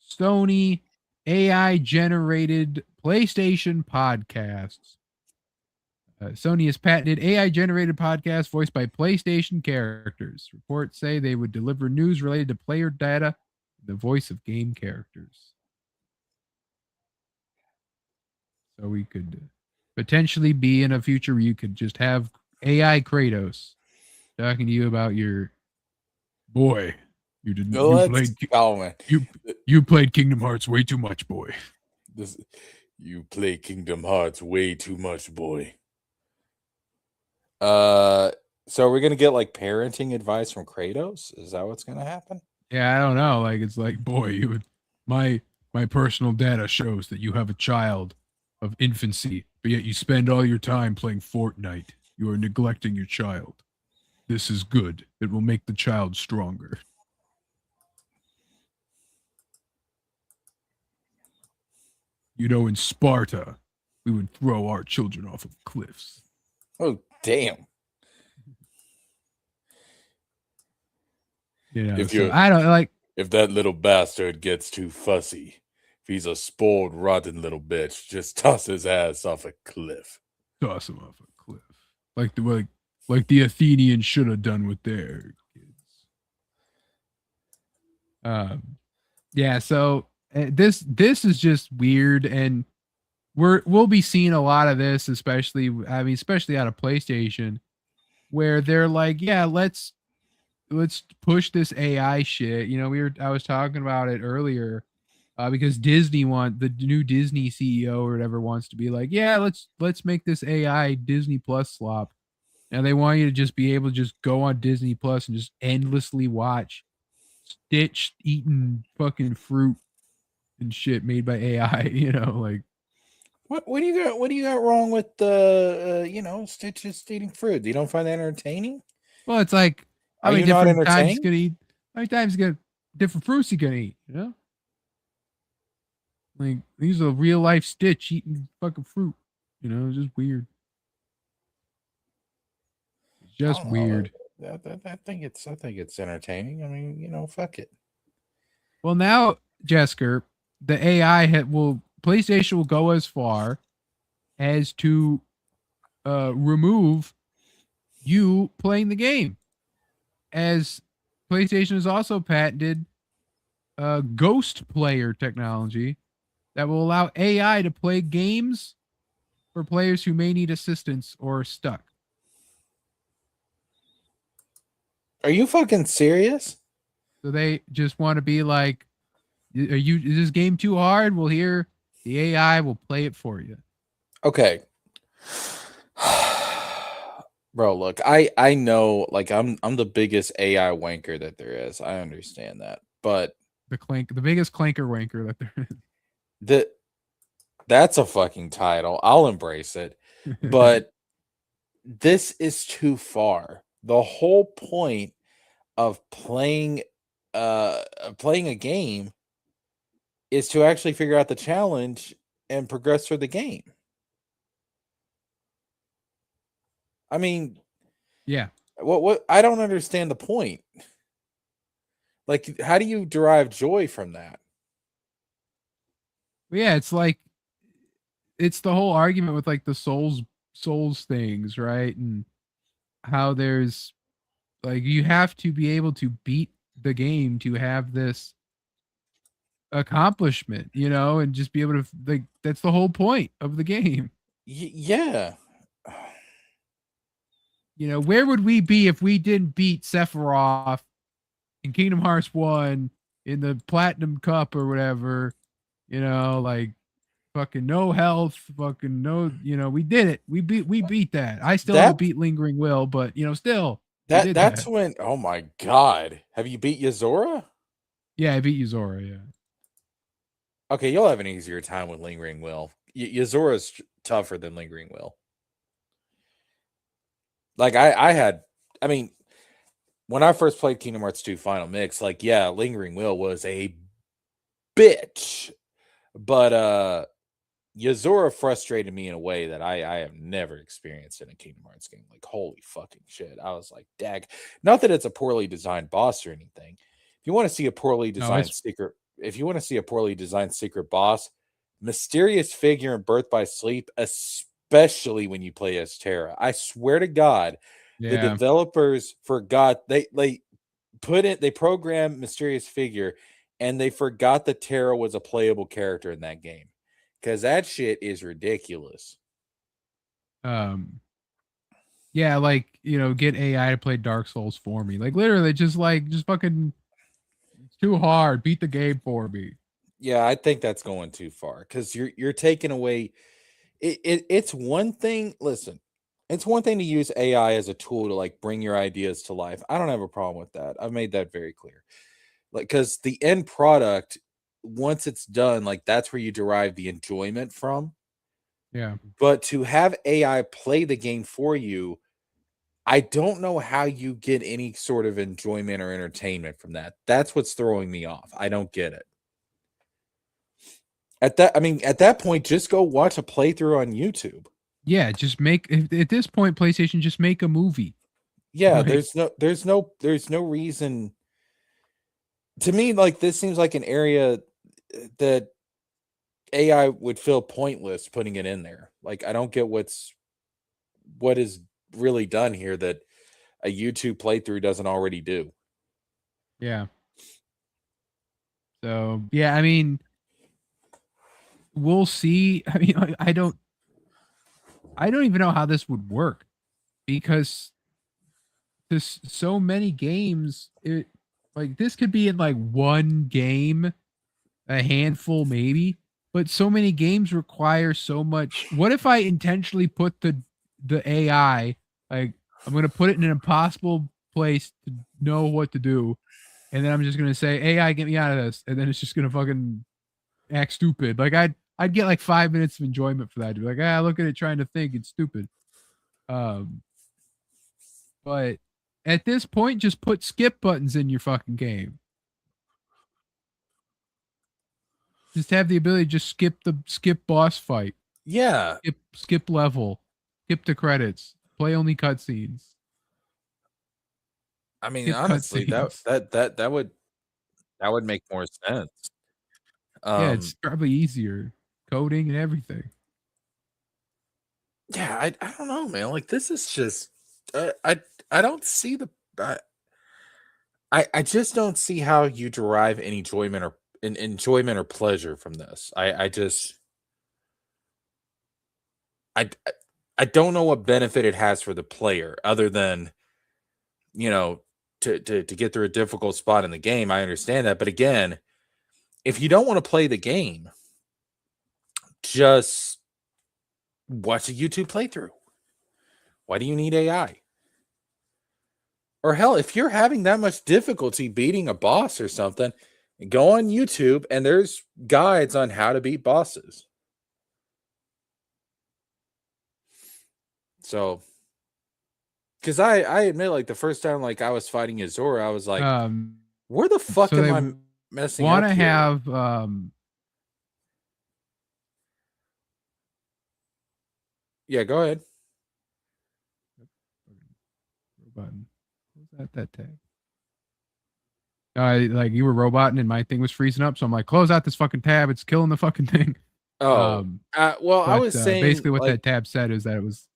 Sony AI-generated PlayStation podcasts. Sony has patented AI-generated podcasts voiced by PlayStation characters. Reports say they would deliver news related to player data in the voice of game characters. So we could potentially be in a future where you could just have AI Kratos talking to you about your boy. You didn't. Man. You played Kingdom Hearts way too much, boy. You play Kingdom Hearts way too much, boy. So are we gonna get like parenting advice from Kratos? Is that what's gonna happen? Yeah, I don't know. Like it's like, boy, you would my personal data shows that you have a child of infancy, but yet you spend all your time playing Fortnite. You are neglecting your child. This is good. It will make the child stronger. You know, in Sparta, we would throw our children off of cliffs. Oh, damn. You know, so I don't like. If that little bastard gets too fussy, if he's a spoiled, rotten little bitch, just toss his ass off a cliff. Toss him off a cliff, like the Athenians should have done with their kids. Yeah. So this is just weird, and we'll be seeing a lot of this, especially out of PlayStation, where they're like, yeah, let's push this AI shit. You know, I was talking about it earlier, because the new Disney CEO or whatever wants to be like, yeah, let's make this AI Disney Plus slop. And they want you to just be able to just go on Disney Plus and just endlessly watch Stitch eating fucking fruit and shit made by AI. You know, like what do you got wrong with the Stitch is eating fruit? You don't find that entertaining? Well, it's like, how many different times he's gonna eat? How many times gonna different fruits he gonna eat? You know, like he's a real life Stitch eating fucking fruit. You know, it's just weird. It's just weird. I think it's entertaining. I mean, fuck it. Well, now, Jesker, the AI PlayStation will go as far as to remove you playing the game, as PlayStation has also patented ghost player technology that will allow AI to play games for players who may need assistance or are stuck. Are you fucking serious? So they just want to be like, is this game too hard? Well, here, the AI will play it for you. Okay. Bro, look, I know, like, I'm the biggest AI wanker that there is. I understand that. But the biggest clanker wanker that there is. That's a fucking title. I'll embrace it. But this is too far. The whole point of playing a game is to actually figure out the challenge and progress through the game. I mean, yeah. What I don't understand the point. Like, how do you derive joy from that? Well, yeah, it's like, it's the whole argument with like the souls things, right? And how there's like, you have to be able to beat the game to have this accomplishment, you know, and just be able to, like, that's the whole point of the game. Yeah. You know, where would we be if we didn't beat Sephiroth in Kingdom Hearts 1 in the Platinum Cup or whatever? You know, like, fucking no health, fucking no, you know, we did it. We beat that. I still haven't beat Lingering Will, but, you know, still. That's when, oh my God. Have you beat Yozora? Yeah, I beat Yozora, yeah. Okay, you'll have an easier time with Lingering Will. Yozora's tougher than Lingering Will. Like, I mean, when I first played Kingdom Hearts 2 Final Mix, like, yeah, Lingering Will was a bitch. But Yozora frustrated me in a way that I have never experienced in a Kingdom Hearts game. Like, holy fucking shit. I was like, dag. Not that it's a poorly designed boss or anything. If you want to see a poorly designed secret boss, mysterious figure in Birth by Sleep, especially when you play as Terra. I swear to God, the developers forgot they programmed mysterious figure and they forgot that Terra was a playable character in that game. Because that shit is ridiculous. Yeah, like, get AI to play Dark Souls for me. Like literally just fucking it's too hard. Beat the game for me. Yeah, I think that's going too far because you're taking away it's one thing. Listen, it's one thing to use AI as a tool to like bring your ideas to life. I don't have a problem with that. I've made that very clear. Like, because the end product, once it's done, like that's where you derive the enjoyment from. Yeah. But to have AI play the game for you, I don't know how you get any sort of enjoyment or entertainment from that. That's what's throwing me off. I don't get it. At that point, just go watch a playthrough on YouTube. Yeah, just at this point, PlayStation, just make a movie. Yeah, like, there's no reason. To me, like this seems like an area that AI would feel pointless putting it in there. Like I don't get what is really done here that a YouTube playthrough doesn't already do. Yeah. So yeah, I mean, we'll see. I mean, I don't even know how this would work because there's so many games. Like this could be in like one game, a handful maybe, but so many games require so much. What if I intentionally put the AI, like I'm going to put it in an impossible place to know what to do, and then I'm just going to say, AI, get me out of this, and then it's just going to fucking act stupid. Like I'd get like 5 minutes of enjoyment for that. Like, look at it trying to think, it's stupid. But at this point, just put skip buttons in your fucking game. Just have the ability to just skip boss fight. Yeah. Skip level. Skip the credits. Play only cutscenes. I mean, honestly, that would make more sense. Yeah, it's probably easier. Coding and everything. Yeah, I don't know, man. Like this is just I don't see the I just don't see how you derive any enjoyment or pleasure from this. I don't know what benefit it has for the player other than to get through a difficult spot in the game. I understand that, but again, if you don't want to play the game, just watch a YouTube playthrough. Why do you need AI? Or hell, if you're having that much difficulty beating a boss or something, go on YouTube and there's guides on how to beat bosses. So, because I admit, like the first time, like I was fighting Azora, I was like, where the fuck am I messing up? Want to have yeah, go ahead. Button. What was that tag? Like you were roboting and my thing was freezing up, so I'm like, close out this fucking tab. It's killing the fucking thing. Oh, well, I was saying basically what like, that tab said is that it was.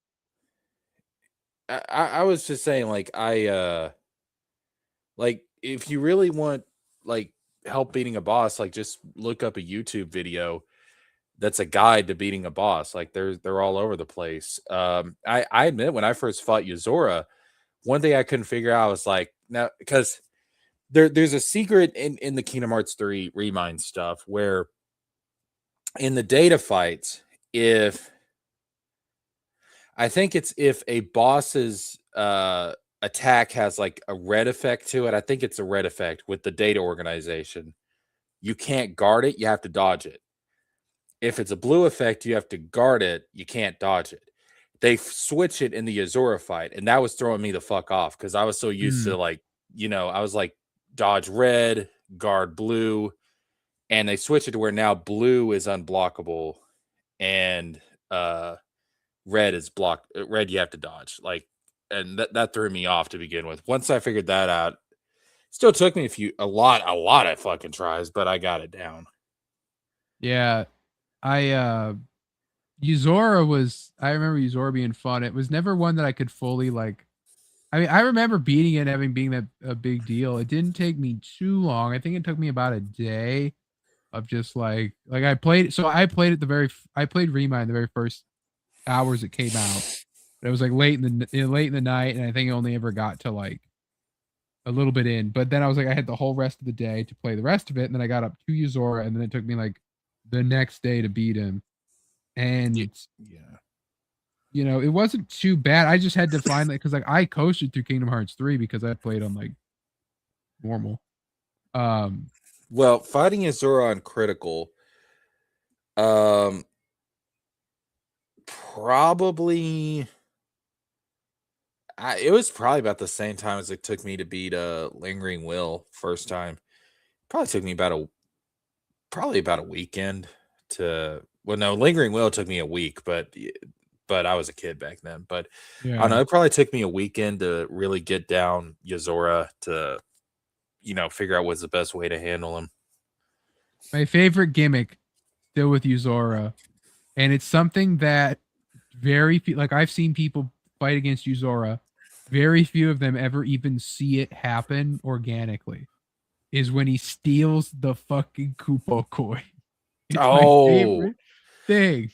I was just saying like like if you really want like help beating a boss, like just look up a YouTube video that's a guide to beating a boss. Like they're all over the place. I admit when I first fought Yuzora, one thing I couldn't figure out was like now because there's a secret in the Kingdom Hearts 3 Remind stuff where in the data fights, if a boss's attack has like a red effect to it, I think it's a red effect with the data organization, you can't guard it, you have to dodge it. If it's a blue effect, you have to guard it, you can't dodge it. They switch it in the Azora fight, and that was throwing me the fuck off because I was so used to like, I was like dodge red, guard blue, and they switch it to where now blue is unblockable and red is blocked. Red you have to dodge. Like, and that threw me off to begin with. Once I figured that out, still took me a lot of fucking tries, but I got it down. Yeah, I remember Yuzora being fun. It was never one that I could fully like. I mean, I remember beating it, being that a big deal. It didn't take me too long. I think it took me about a day of just like I played. So I played Remind the very first hours it came out, It was like late in the night, and I think I only ever got to like a little bit in. But then I was like, I had the whole rest of the day to play the rest of it, and then I got up to Yuzora, and then it took me like the next day to beat him. And you know, it wasn't too bad. I just had to find that because like I coasted through Kingdom Hearts 3 because I played on like normal. Well, fighting Yuzora on critical, probably it was probably about the same time as it took me to beat Lingering Will first time. Probably took me probably about a weekend to. Well, no, Lingering Will took me a week, but I was a kid back then. But I don't know, it probably took me a weekend to really get down Yuzora to, you know, figure out what's the best way to handle him. My favorite gimmick still with Yuzora, and it's something that very few, like I've seen people fight against Yuzora, very few of them ever even see it happen organically, is when he steals the fucking Kupo coin. It's my favorite thing.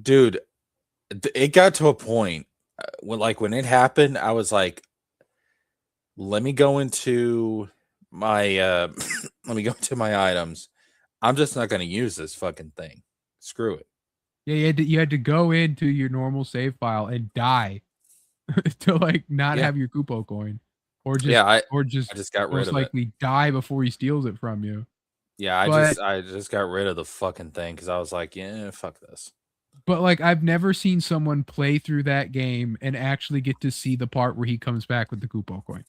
Dude, it got to a point when it happened, I was like, let me go into my items. I'm just not going to use this fucking thing. Screw it. Yeah, you had to go into your normal save file and die to like not have your Kupo coin, or just I just got rid of likely die before he steals it from you. Yeah, I just got rid of the fucking thing because I was like, yeah, fuck this. But like, I've never seen someone play through that game and actually get to see the part where he comes back with the Kupo coin,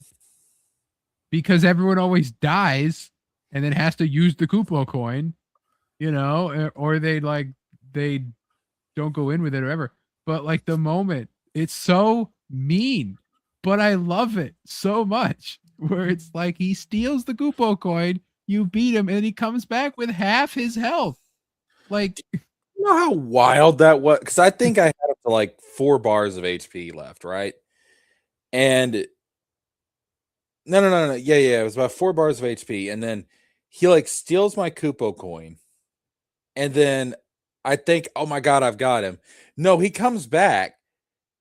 because everyone always dies and then has to use the Kupo coin, you know, or they don't go in with it or whatever. But like the moment, it's so mean, but I love it so much, where it's like he steals the Kupo coin, you beat him, and he comes back with half his health. Like, you know how wild that was? Because I think I had up to like 4 bars of HP left, right? And no. Yeah. It was about 4 bars of HP. And then he like steals my Kupo coin. And then I think, oh my God, I've got him. No, he comes back.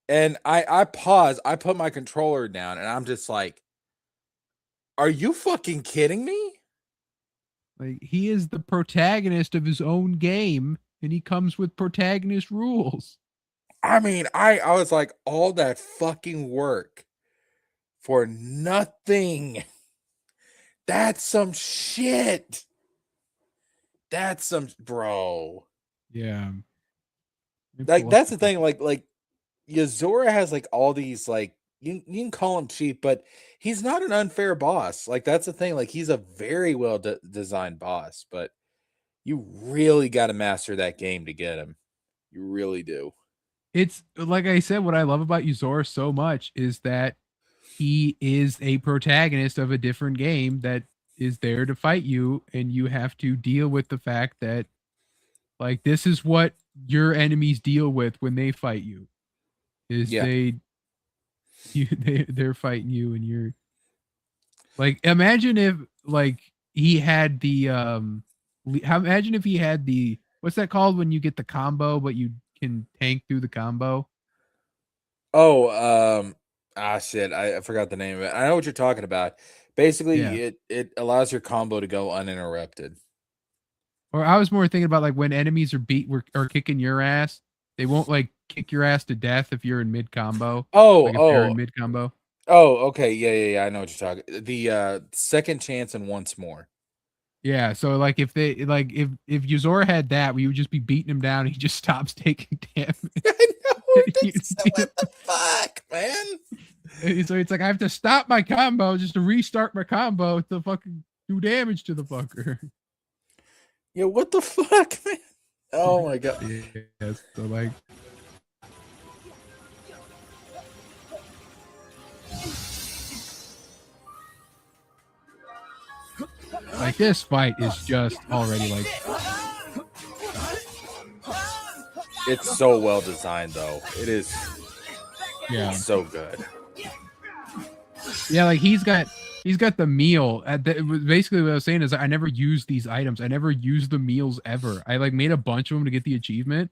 And I pause. I put my controller down. And I'm just like, are you fucking kidding me? Like, he is the protagonist of his own game, and he comes with protagonist rules. I mean, I was like, all that fucking work for nothing. That's some shit. That's some bro. Yeah. Like that's the thing. Like Yuzora has like all these like you can call him cheap, but he's not an unfair boss. Like that's the thing. Like he's a very well designed boss, but you really got to master that game to get him. You really do. It's like I said, what I love about Yuzora so much is that he is a protagonist of a different game that is there to fight you, and you have to deal with the fact that like this is what your enemies deal with when they fight you. Is they're fighting you, and you're like, imagine if like he had the imagine if he had the, what's that called when you get the combo but you can tank through the combo? Shit, I forgot the name of it. I know what you're talking about. Basically, it allows your combo to go uninterrupted. Or I was more thinking about like when enemies are kicking your ass, they won't like kick your ass to death if you're in mid combo. They're in mid combo. Oh, okay, yeah. I know what you're talking. The second chance and once more. Yeah, so like if Yuzora had that, we would just be beating him down. And he just stops taking damage. I know. What the fuck, man? So it's like I have to stop my combo just to restart my combo to fucking do damage to the fucker. Yeah, what the fuck, man? Oh my God. Yes, so like. Like this fight is just already like. It's so well designed, though. It is. Yeah. So good. Yeah, like he's got the meal. Basically, what I was saying is I never used these items. I never used the meals ever. I like made a bunch of them to get the achievement,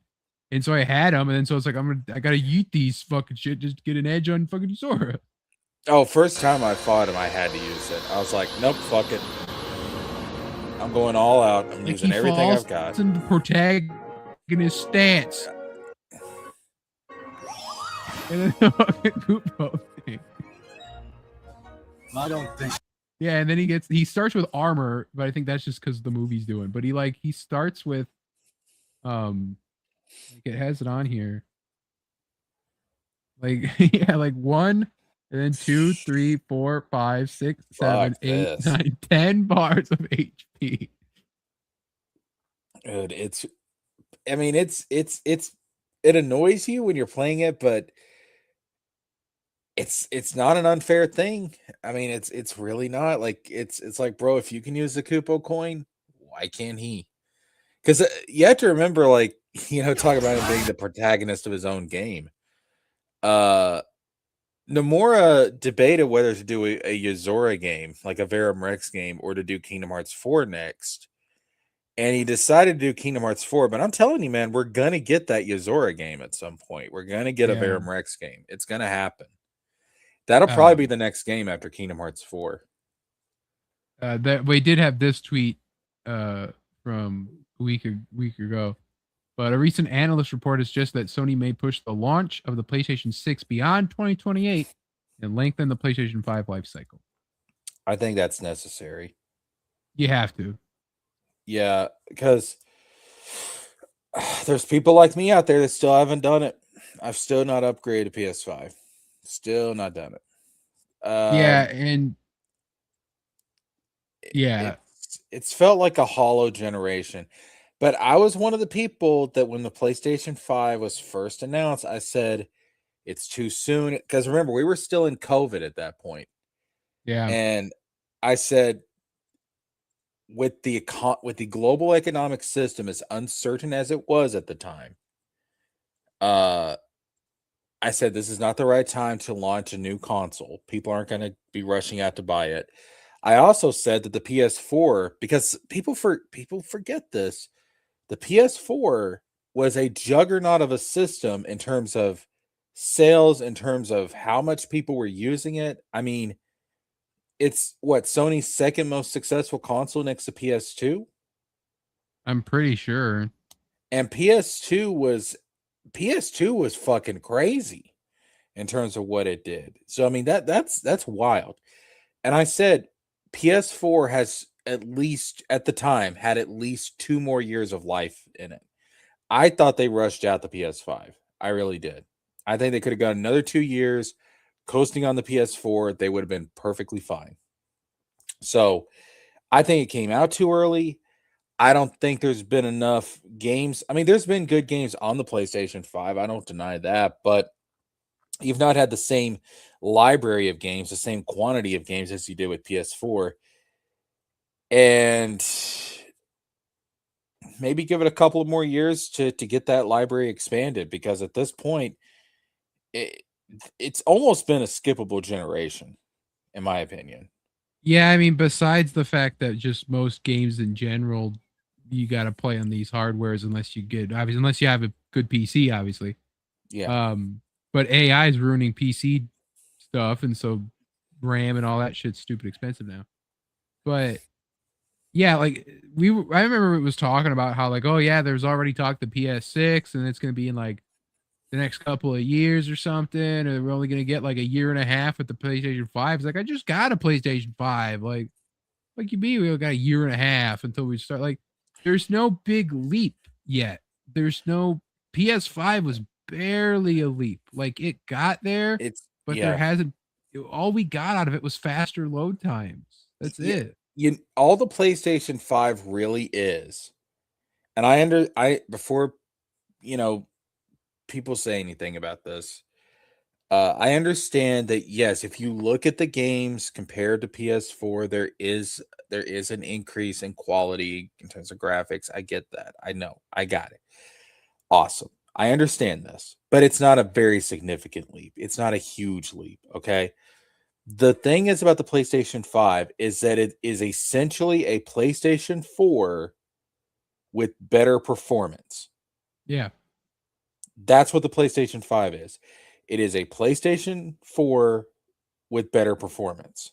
And so I had them, and then so it's like I gotta yeet these fucking shit just to get an edge on fucking Zora. Oh, first time I fought him, I had to use it. I was like, nope, fuck it. I'm going all out. I'm like using everything I've got. It's in the protagonist stance. And then the fucking Poopo thing. I don't think. Yeah, and then he starts with armor, but I think that's just because the movie's doing. But he starts with it has it on here. Like yeah, like 1, and then 2, 3, 4, 5, 6, 7, 8, 9, 10 bars of HP. Dude, it annoys you when you're playing it, but it's not an unfair thing. I mean, it's really not. Like it's like, bro, if you can use the Kupo coin, why can't he? Because you have to remember, like, talk about him being the protagonist of his own game. Nomura debated whether to do a Yozora game, like a Verum Rex game, or to do Kingdom Hearts 4 next. And he decided to do Kingdom Hearts 4. But I'm telling you, man, we're going to get that Yozora game at some point. We're going to get a Verum Rex game. It's going to happen. That'll probably be the next game after Kingdom Hearts 4. That we did have this tweet from a week ago. But a recent analyst report is just that Sony may push the launch of the PlayStation 6 beyond 2028 and lengthen the PlayStation 5 life cycle. I think that's necessary. You have to. Yeah, because there's people like me out there that still haven't done it. I've still not upgraded to PS5. Still not done it. It's felt like a hollow generation. But I was one of the people that when the PlayStation 5 was first announced, I said it's too soon. Because remember, we were still in COVID at that point. Yeah. And I said, with the global economic system as uncertain as it was at the time, I said this is not the right time to launch a new console. People aren't going to be rushing out to buy it. I also said that the PS4, because people forget this, the PS4 was a juggernaut of a system in terms of sales, in terms of how much people were using it. I mean, it's Sony's second most successful console next to PS2. I'm pretty sure. And PS2 was fucking crazy in terms of what it did. So I mean that's wild. And I said PS4 has at least at the time had at least 2 more years of life in it. I thought they rushed out the PS5. I really did. I think they could have got another 2 years coasting on the PS4. They would have been perfectly fine. So I think it came out too early. I don't think there's been enough games. I mean, there's been good games on the PlayStation 5. I don't deny that, but you've not had the same library of games, the same quantity of games as you did with PS4. And maybe give it a couple of more years to get that library expanded, because at this point, it's almost been a skippable generation, in my opinion. Yeah, I mean, besides the fact that just most games in general, you got to play on these hardwares unless you have a good PC, obviously. Yeah. But AI is ruining PC stuff, and so RAM and all that shit's stupid expensive now. But yeah, like I remember it was talking about how like, oh yeah, there's already talk the PS6, and it's gonna be in like the next couple of years or something, or we're only gonna get like a year and a half with the PlayStation 5. It's like, I just got a PlayStation 5. Like we got a year and a half until we start. Like, there's no big leap yet. There's no PS5 was barely a leap. Like, it got there, there hasn't. All we got out of it was faster load times. That's it. All the PlayStation 5 really is, and before people say anything about this, I understand that, yes, if you look at the games compared to PS4, there is an increase in quality in terms of graphics. I get that. I know. I got it. Awesome. I understand this, but it's not a very significant leap. It's not a huge leap. Okay. The thing is about the PlayStation 5 is that it is essentially a PlayStation 4 with better performance. Yeah. That's what the PlayStation 5 is. It is a PlayStation 4 with better performance.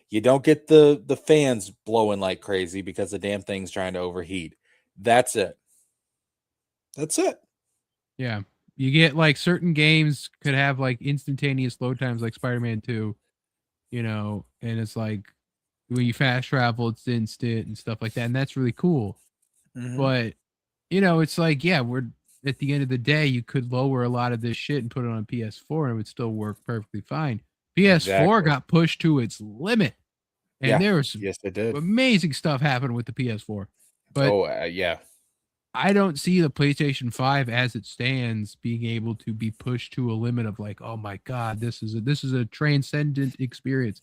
You don't get the fans blowing like crazy because the damn thing's trying to overheat. That's it. That's it. Yeah. You get like certain games could have like instantaneous load times like Spider-Man 2, and it's like when you fast travel, it's instant and stuff like that. And that's really cool. Mm-hmm. But, it's like, yeah, we're at the end of the day, you could lower a lot of this shit and put it on PS4 and it would still work perfectly fine. PS4 Exactly. got pushed to its limit. And there was yes, it did. amazing stuff happening with the PS4. But yeah. I don't see the PlayStation 5 as it stands being able to be pushed to a limit of like, oh my God, this is a transcendent experience.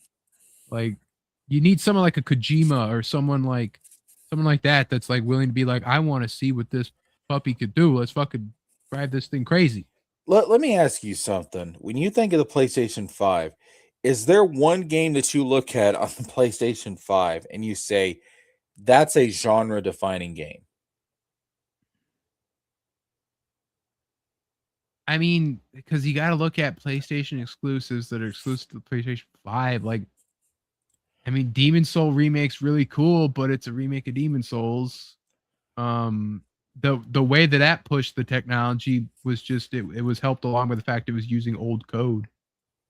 Like, you need someone like a Kojima or someone like that that's like willing to be like, I want to see what this puppy could do. Let's fucking drive this thing crazy. Let me ask you something. When you think of the PlayStation 5, is there one game that you look at on the PlayStation 5 and you say, that's a genre defining game? I mean, because you got to look at PlayStation exclusives that are exclusive to the PlayStation 5. Like, I mean, Demon Soul remake's really cool, but it's a remake of Demon Souls. The way that pushed the technology was just it was helped along with the fact it was using old code,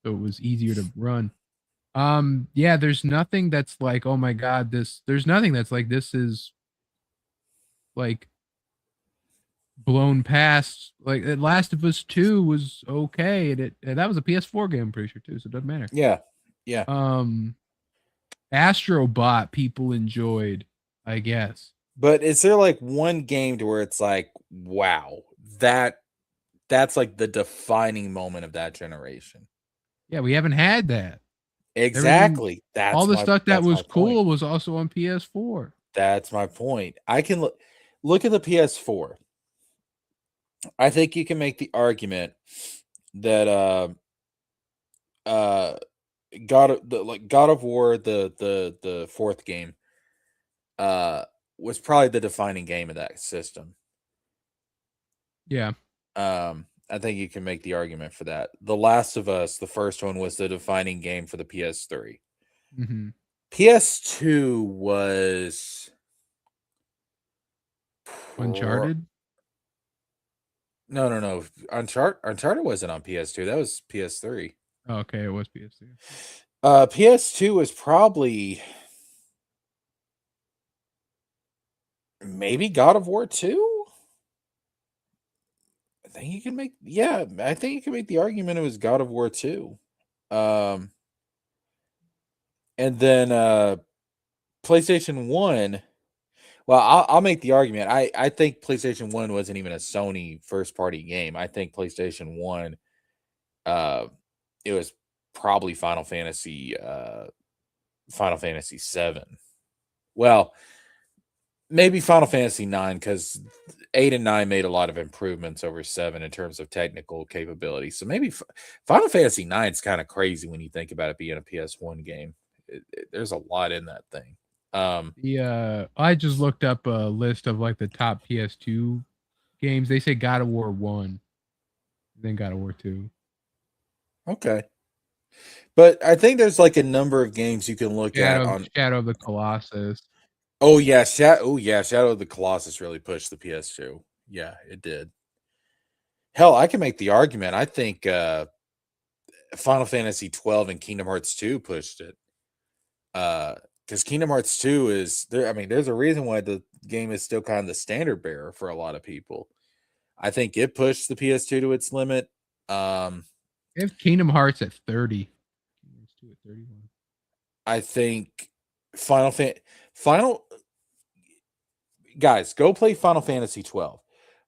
so it was easier to run. Yeah, there's nothing that's like, oh my God, there's nothing that's like this is like blown past. Like Last of Us 2 was okay, and that was a PS4 game, I'm pretty sure too, so it doesn't matter. Yeah. Astrobot people enjoyed, I guess. But is there like one game to where it's like, wow, that's like the defining moment of that generation? Yeah, we haven't had that. Exactly. All the stuff that was cool was also on PS4. That's my point. I can look at the PS4. I think you can make the argument that God of War, the fourth game, was probably the defining game of that system. Yeah. I think you can make the argument for that. The Last of Us, the first one, was the defining game for the PS3. Mm-hmm. PS2 was Uncharted. No. Uncharted wasn't on PS2. That was PS3. Oh, okay, it was PS2. PS2 was probably maybe God of War 2. I think you can make the argument it was God of War 2. And then PlayStation 1. Well, I'll make the argument. I think PlayStation 1 wasn't even a Sony first party game. I think PlayStation 1 it was probably Final Fantasy 7. Well, maybe Final Fantasy 9, because 8 and 9 made a lot of improvements over 7 in terms of technical capability. So maybe Final Fantasy 9 is kind of crazy when you think about it being a PS1 game. There's a lot in that thing. I just looked up a list of like the top PS2 games. They say God of War 1, then God of War 2. Okay. But I think there's like a number of games you can look at on Shadow of the Colossus. Oh yeah, Shadow of the Colossus really pushed the PS2. Yeah, it did. Hell, I can make the argument. I think Final Fantasy 12 and Kingdom Hearts 2 pushed it. Because Kingdom Hearts 2 is there. I mean, there's a reason why the game is still kind of the standard bearer for a lot of people. I think it pushed the PS2 to its limit. They have Kingdom Hearts at 30. Kingdom Hearts 2 at 31. I think guys, go play Final Fantasy 12.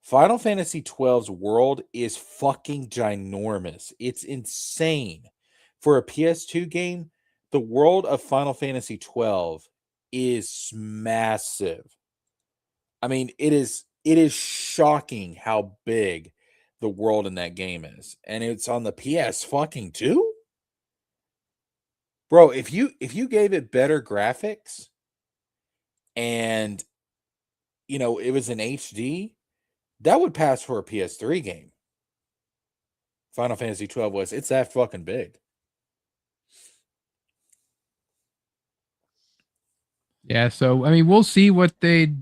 Final Fantasy 12's world is fucking ginormous. It's insane. For a PS2 game, the world of Final Fantasy 12 is massive. I mean, it is shocking how big the world in that game is. And it's on the PS fucking 2? Bro, if you gave it better graphics and it was in HD, that would pass for a PS3 game. Final Fantasy 12 was. It's that fucking big. Yeah, so I mean, we'll see what they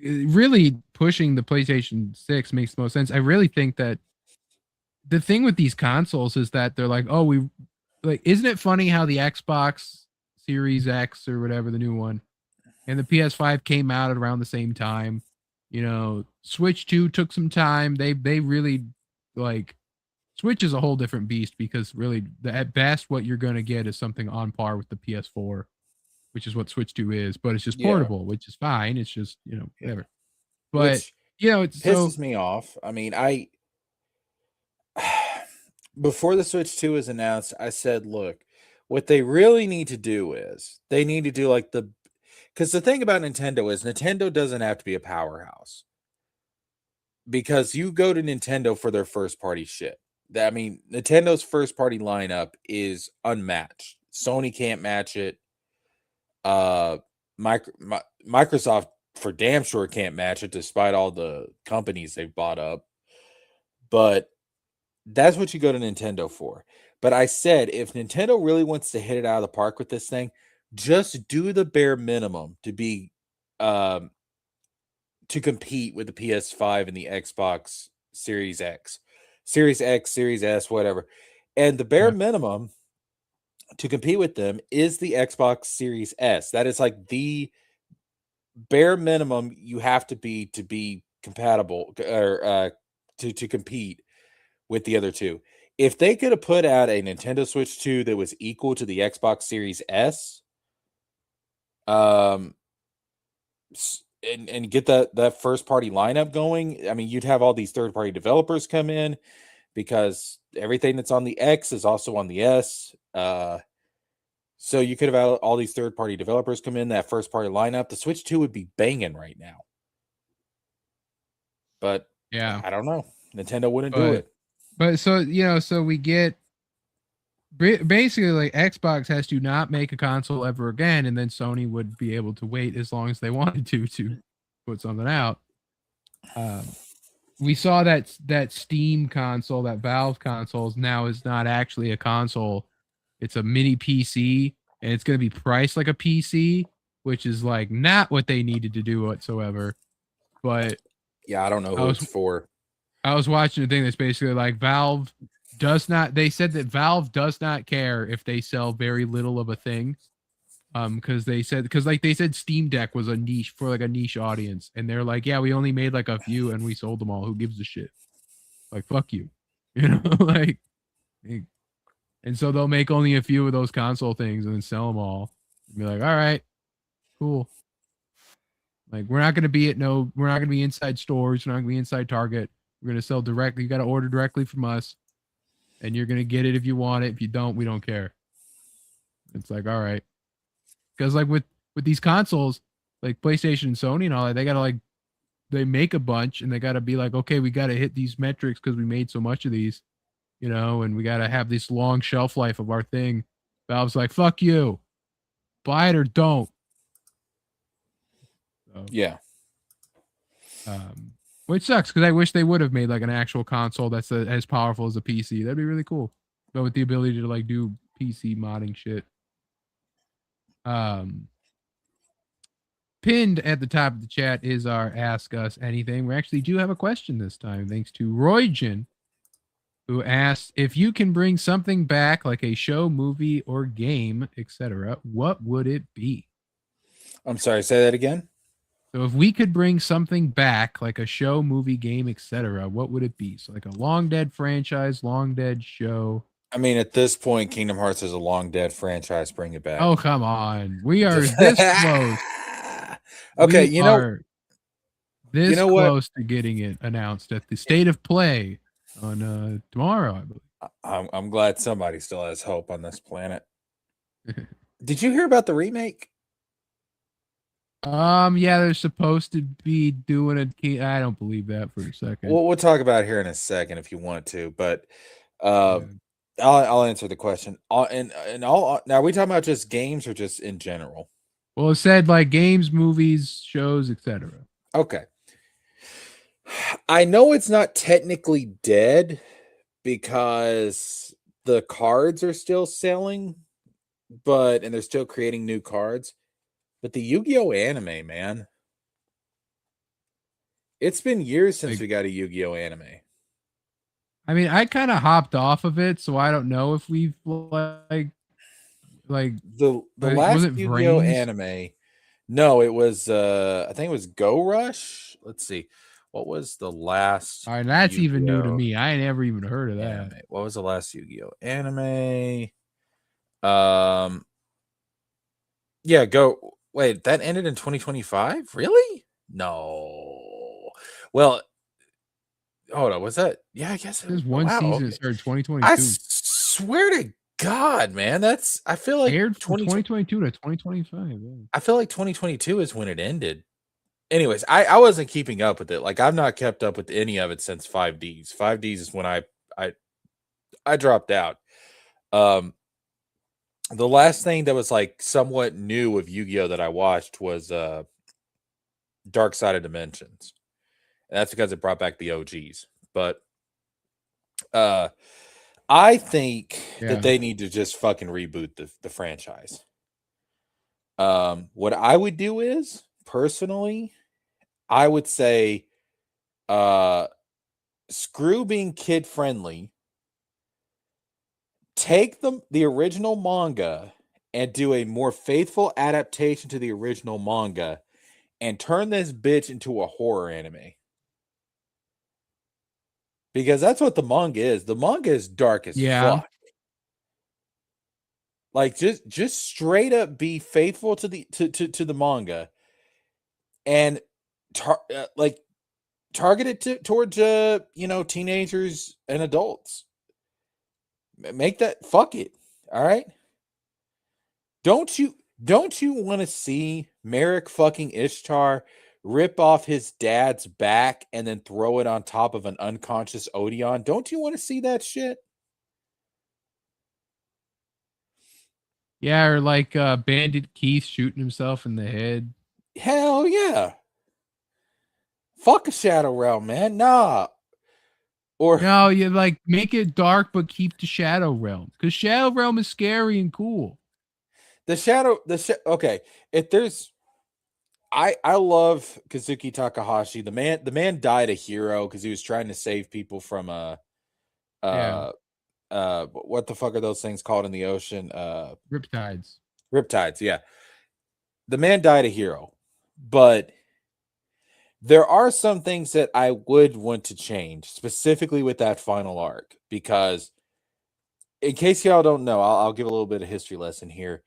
really pushing the PlayStation 6 makes the most sense. I really think that the thing with these consoles is that they're like, oh, we like, isn't it funny how the Xbox Series X or whatever the new one and the PS5 came out at around the same time? You know, Switch 2 took some time. They really like Switch is a whole different beast because really at best what you're going to get is something on par with the PS4, which is what Switch 2 is, but it's just portable, which is fine. It's just, you know, whatever. But Which you know, it's pisses me off. I mean, before the Switch 2 was announced, I said, look, what they really need to do is they need to do like because the thing about Nintendo is Nintendo doesn't have to be a powerhouse, because you go to Nintendo for their first party shit. I mean, Nintendo's first party lineup is unmatched. Sony can't match it. Microsoft for damn sure can't match it, despite all the companies they've bought up. But that's what you go to Nintendo for. But I said, if Nintendo really wants to hit it out of the park with this thing, just do the bare minimum to be to compete with the PS5 and the Xbox Series X, Series S, whatever. And the bare minimum to compete with them is the Xbox Series S. That is like the bare minimum you have to be compatible or to compete with the other two. If they could have put out a Nintendo Switch 2 that was equal to the Xbox Series S, and get that first party lineup going, I mean, you'd have all these third party developers come in, because everything that's on the X is also on the S. So you could have had all these third party developers come in, that first party lineup. The Switch 2 would be banging right now. But yeah, I don't know. Nintendo wouldn't do it. But so, you know, so we get basically like Xbox has to not make a console ever again, and then Sony would be able to wait as long as they wanted to put something out. We saw that Steam console, that Valve console, now is not actually a console. It's a mini PC, and it's going to be priced like a PC, which is like not what they needed to do whatsoever. But yeah, I don't know who it's for. I was watching a thing that's basically like Valve does not. They said that Valve does not care if they sell very little of a thing, because they said Steam Deck was a niche for like a niche audience, and they're like, yeah, we only made like a few and we sold them all. Who gives a shit? Like, fuck you, you know, like. And so they'll make only a few of those console things and then sell them all. And be like, all right, cool. Like, we're not going to be inside stores. We're not going to be inside Target. We're going to sell directly. You got to order directly from us, and you're going to get it if you want it. If you don't, we don't care. It's like, all right. Because like with these consoles, like PlayStation and Sony and all that, they got to like, they make a bunch and they got to be like, okay, we got to hit these metrics because we made so much of these. You know, and we got to have this long shelf life of our thing. Valve's like, fuck you. Buy it or don't. So, yeah. Which sucks because I wish they would have made like an actual console that's as powerful as a PC. That'd be really cool. But with the ability to like do PC modding shit. Pinned at the top of the chat is our Ask Us Anything. We actually do have a question this time, thanks to Roygen, who asks, if you can bring something back like a show, movie, or game, etc., what would it be? I'm sorry, say that again. So if we could bring something back like a show, movie, game, etc., what would it be? So like a long dead franchise, long dead show. I mean, at this point, Kingdom Hearts is a long dead franchise. Bring it back. Oh, come on. We are this close. Okay, we are this close to getting it announced at the State of Play on tomorrow, I believe. I'm glad somebody still has hope on this planet. Did you hear about the remake? Yeah, they're supposed to be doing it. I don't believe that for a second. We'll talk about it here in a second if you want to, but I'll answer the question. Now, are we talking about just games or just in general? Well, it said like games, movies, shows, etc. Okay. I know it's not technically dead, because the cards are still selling, and they're still creating new cards. But the Yu-Gi-Oh anime, man, it's been years since we got a Yu-Gi-Oh anime. I mean, I kind of hopped off of it, so I don't know if we've like the last Yu-Gi-Oh anime. No, it was I think it was Go Rush. Let's see. What was the last? All right, that's even new to me. I never even heard of that. Anime. What was the last Yu-Gi-Oh anime? Yeah, go. Wait, that ended in 2025? Really? No. Well, hold on. Was that? Yeah, I guess there's one season that started 2022. I swear to God, man, I feel like aired from 2022 to 2025. Yeah. I feel like 2022 is when it ended. Anyways, I wasn't keeping up with it. Like, I've not kept up with any of it since 5Ds. 5Ds is when I dropped out. The last thing that was like somewhat new of Yu-Gi-Oh that I watched was Dark Side of Dimensions. And that's because it brought back the OGs. But I think that they need to just fucking reboot the franchise. What I would do is, personally, I would say screw being kid friendly. Take the original manga and do a more faithful adaptation to the original manga and turn this bitch into a horror anime. Because that's what the manga is. The manga is dark as fuck. Like, just straight up be faithful to the manga and target it towards teenagers and adults. Make that, fuck it. All right. Don't you want to see Merrick fucking Ishtar rip off his dad's back and then throw it on top of an unconscious Odeon? Don't you want to see that shit? Yeah, or like Bandit Keith shooting himself in the head. Hell yeah. Fuck a Shadow Realm, man. Nah. Or no, you like make it dark but keep the Shadow Realm, because Shadow Realm is scary and cool. Okay. If there's, I love Kazuki Takahashi. The man died a hero because he was trying to save people from what the fuck are those things called in the ocean? Riptides. Riptides, yeah. The man died a hero, but there are some things that I would want to change, specifically with that final arc, because in case y'all don't know, I'll give a little bit of history lesson here.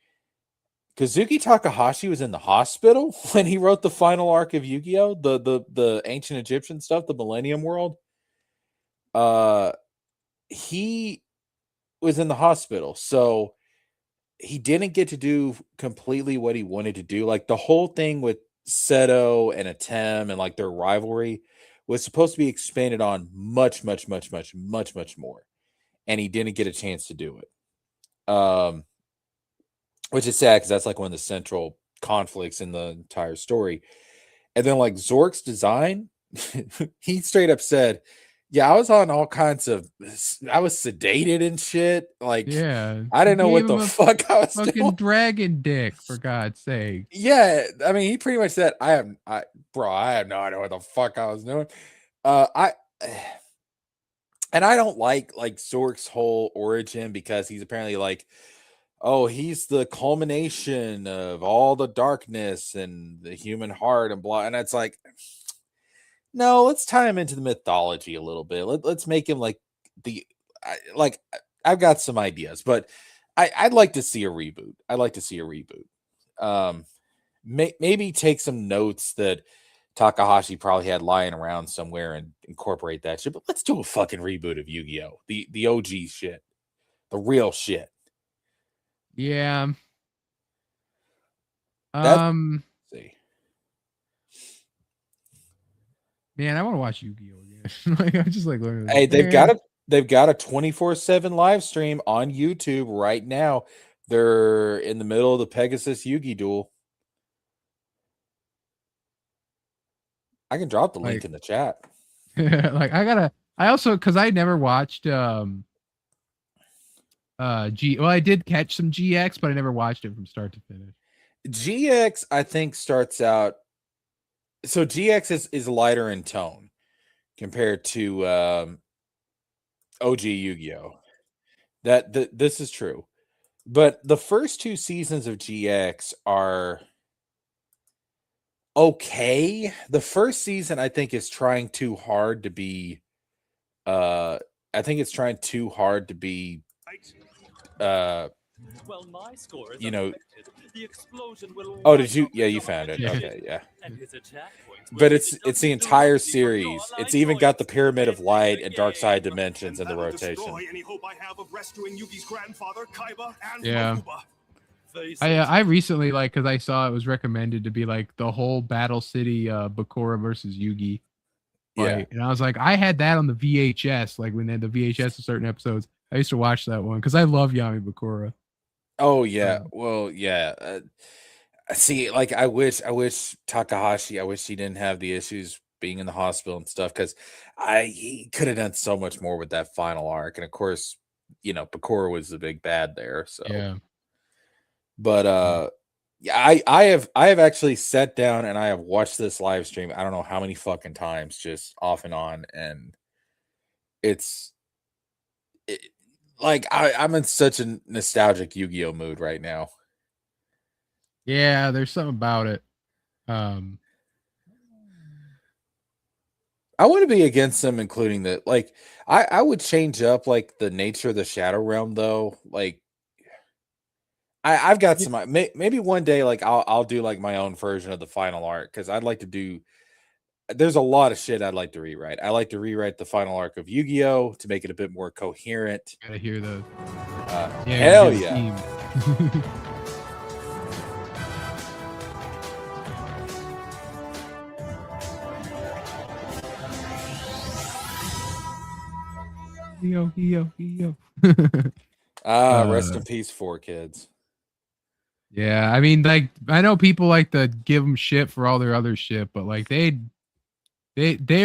Kazuki Takahashi was in the hospital when he wrote the final arc of Yu-Gi-Oh, the ancient Egyptian stuff, the Millennium World. He was in the hospital, so he didn't get to do completely what he wanted to do. Like, the whole thing with Seto and Atem and like their rivalry was supposed to be expanded on much more, and he didn't get a chance to do it. Which is sad because that's like one of the central conflicts in the entire story. And then like Zork's design, he straight up said, yeah, I was on all kinds of, I was sedated and shit. Like, yeah, I didn't know what the fuck I was fucking doing. Dragon dick, for God's sake. Yeah, I mean, he pretty much said, I have no idea what the fuck I was doing. And I don't like Zork's whole origin, because he's apparently like, oh, he's the culmination of all the darkness and the human heart and blah. And it's like, no, let's tie him into the mythology a little bit. Let's make him like I've got some ideas, but I'd like to see a reboot. I'd like to see a reboot. Maybe take some notes that Takahashi probably had lying around somewhere and incorporate that shit. But let's do a fucking reboot of Yu-Gi-Oh! The OG shit. The real shit. Yeah. See. Man, I want to watch Yu-Gi-Oh! Again. Like, I'm just like learning. Hey, they've got a 24/7 live stream on YouTube right now. They're in the middle of the Pegasus Yugi duel. I can drop the link in the chat. Like, I I also because I never watched I did catch some GX, but I never watched it from start to finish. GX, I think, starts out. So GX is lighter in tone compared to OG Yu-Gi-Oh. This is true. But the first 2 seasons of GX are okay. The first season, I think, is trying too hard to be I think it's trying too hard to be well, my score is the explosion will. Oh, did you? Yeah, you found it. Okay, yeah. But it's the entire series. It's even got the Pyramid of Light and Dark Side Dimensions in the rotation. Yeah. I recently because I saw it was recommended to be like the whole Battle City Bakura versus Yugi. Right. Yeah. And I was like, I had that on the VHS, like when they had the VHS of certain episodes. I used to watch that one because I love Yami Bakura. Oh yeah. Well, yeah. See, like I wish Takahashi, I wish he didn't have the issues being in the hospital and stuff, because he could have done so much more with that final arc. And of course, Bakura was the big bad there. So yeah. But yeah, I have actually sat down and I have watched this live stream. I don't know how many fucking times, just off and on, and like I'm in such a nostalgic Yu-Gi-Oh mood right now. Yeah, there's something about it. I wouldn't be against them including that. Like, I would change up like the nature of the Shadow Realm though. Like, I've got some. Maybe one day, like I'll do like my own version of the final arc, because I'd like to do. There's a lot of shit I'd like to rewrite. I like to rewrite the final arc of Yu-Gi-Oh to make it a bit more coherent. Gotta hear those. Hell yeah. Yo. Rest in peace, 4 Kids. Yeah, I mean, like, I know people like to give them shit for all their other shit, but like they're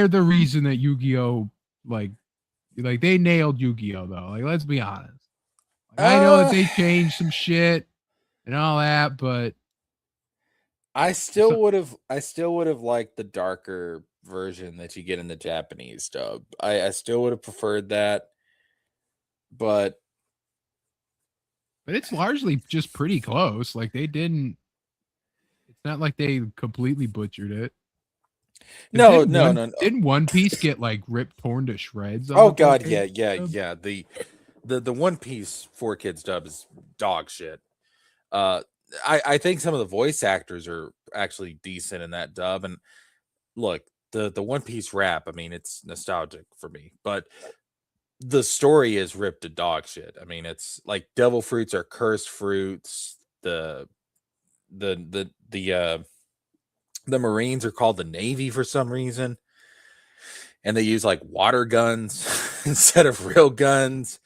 the reason that Yu-Gi-Oh like they nailed Yu-Gi-Oh though. Like, let's be honest. Like, I know that they changed some shit and all that, but I still would have liked the darker version that you get in the Japanese dub. I still would have preferred that, but it's largely just pretty close. Like, they didn't. It's not like they completely butchered it. No. Didn't One Piece get like torn to shreds? Oh god, yeah. The One Piece 4 Kids dub is dog shit. I think some of the voice actors are actually decent in that dub. And look, the One Piece rap, I mean, it's nostalgic for me, but the story is ripped to dog shit. I mean, it's like devil fruits are cursed fruits. The Marines are called the Navy for some reason, and they use like water guns instead of real guns.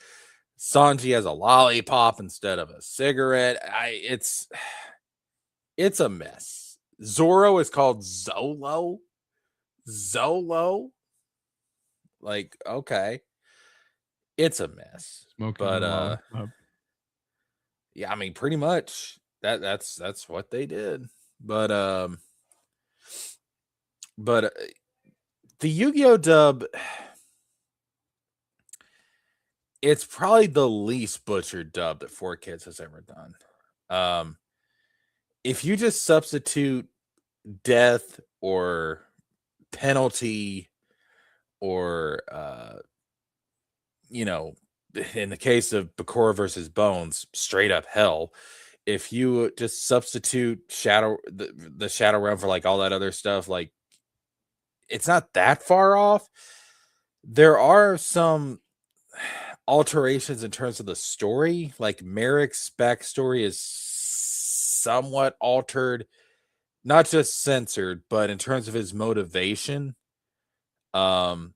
Sanji has a lollipop instead of a cigarette. It's a mess. Zoro is called Zolo. Like, okay. It's a mess. But yeah, I mean, pretty much that's what they did. But the Yu-Gi-Oh dub, it's probably the least butchered dub that 4 Kids has ever done. If you just substitute death or penalty or in the case of Bakura versus Bones, straight up hell. If you just substitute the Shadow Realm for like all that other stuff, like, it's not that far off. There are some alterations in terms of the story. Like, Merrick's backstory is somewhat altered, not just censored, but in terms of his motivation. Because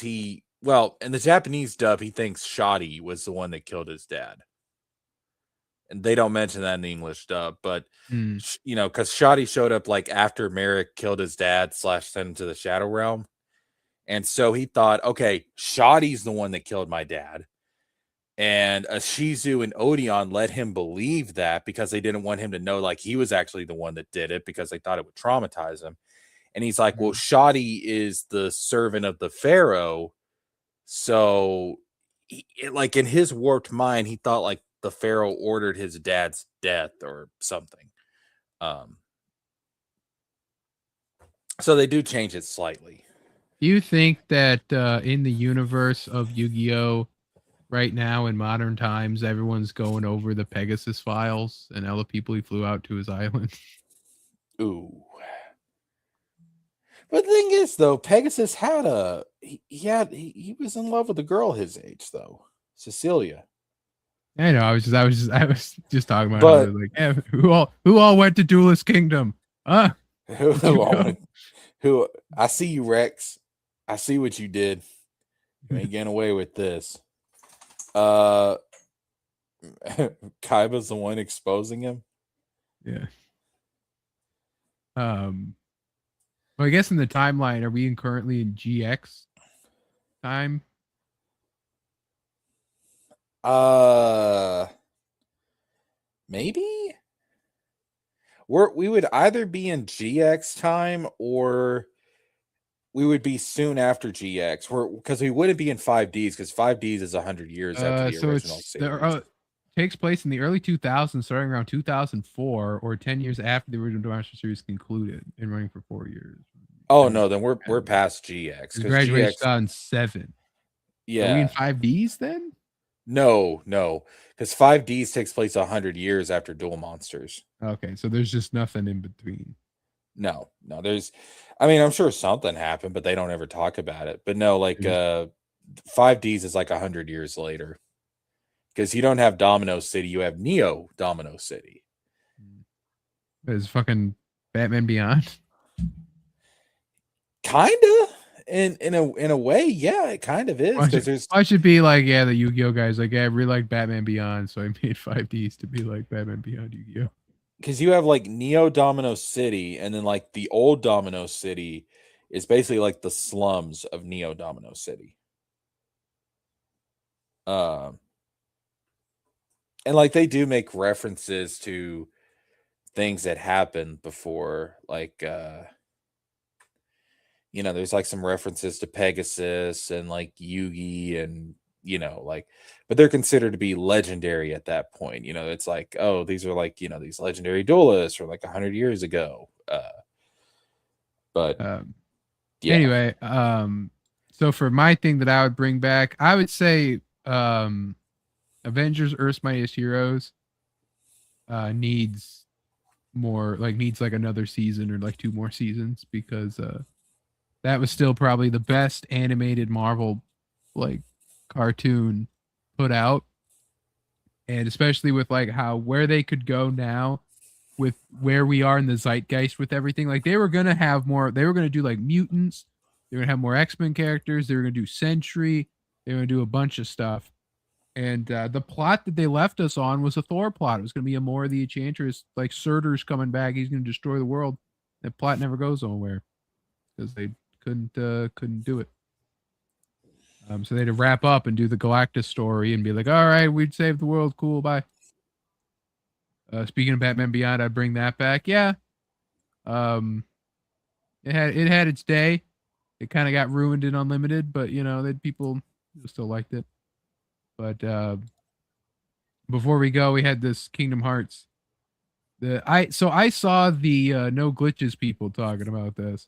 in the Japanese dub, he thinks Shoddy was the one that killed his dad. And they don't mention that in the English dub, but because Shoddy showed up like after Merrick killed his dad / sent him to the Shadow Realm, And so he thought, okay, Shoddy's the one that killed my dad. And Shizu and Odeon let him believe that because they didn't want him to know like he was actually the one that did it because they thought it would traumatize him. And he's like, well, Shoddy is the servant of the Pharaoh. So like in his warped mind, he thought like the Pharaoh ordered his dad's death or something. So they do change it slightly. Do you think that in the universe of Yu-Gi-Oh! Right now in modern times, everyone's going over the Pegasus files and all the people he flew out to his island? Ooh. But the thing is, though, Pegasus had he was in love with a girl his age, though, Cecilia. I know. I was just talking about how, like, yeah, who all went to Duelist Kingdom? Huh? Who? I see you, Rex. I see what you did. You ain't getting away with this. Kaiba's the one exposing him. Yeah. Well, I guess in the timeline, are we currently in GX time? Maybe we would either be in GX time or we would be soon after GX, because we wouldn't be in 5Ds because 5Ds is 100 years after the original series. Takes place in the early 2000s, starting around 2004, or 10 years after the original Master Series concluded and running for 4 years. Oh no, then we're past GX. We graduated 2007. Yeah. Are we in 5Ds then? No, because 5Ds takes place 100 years after Duel Monsters. Okay, so there's just nothing in between. No, there's, I mean, I'm sure something happened, but they don't ever talk about it. But no, like 5Ds is like 100 years later. Because you don't have Domino City, you have Neo Domino City. Is fucking Batman Beyond? Kinda. In a way, yeah, it kind of is. I should be like, yeah, the Yu-Gi-Oh guys, like, yeah, I really like Batman Beyond, so I made 5Ds to be like Batman Beyond Yu-Gi-Oh. Because you have like Neo Domino City, and then like the old Domino City is basically like the slums of Neo Domino City. And like they do make references to things that happened before, like there's like some references to Pegasus and like Yugi and like, but they're considered to be legendary at that point. It's like, oh, these are like, these legendary duelists from like 100 years ago. But yeah. Anyway, so for my thing that I would bring back, I would say Avengers Earth's Mightiest Heroes needs like another season or like 2 more seasons, because that was still probably the best animated Marvel like cartoon put out. And especially with like where they could go now with where we are in the zeitgeist with everything. Like they were going to do like mutants. They were going to have more X-Men characters. They were going to do Sentry. They were going to do a bunch of stuff. And the plot that they left us on was a Thor plot. It was going to be a more of the Enchantress, like Surtur's coming back. He's going to destroy the world. That plot never goes nowhere because they couldn't do it. So they had to wrap up and do the Galactus story and be like, all right, we'd save the world. Cool. Bye. Speaking of Batman Beyond, I'd bring that back. Yeah. It had its day. It kind of got ruined in Unlimited, but people still liked it. But before we go, we had this Kingdom Hearts. I saw the No Glitches people talking about this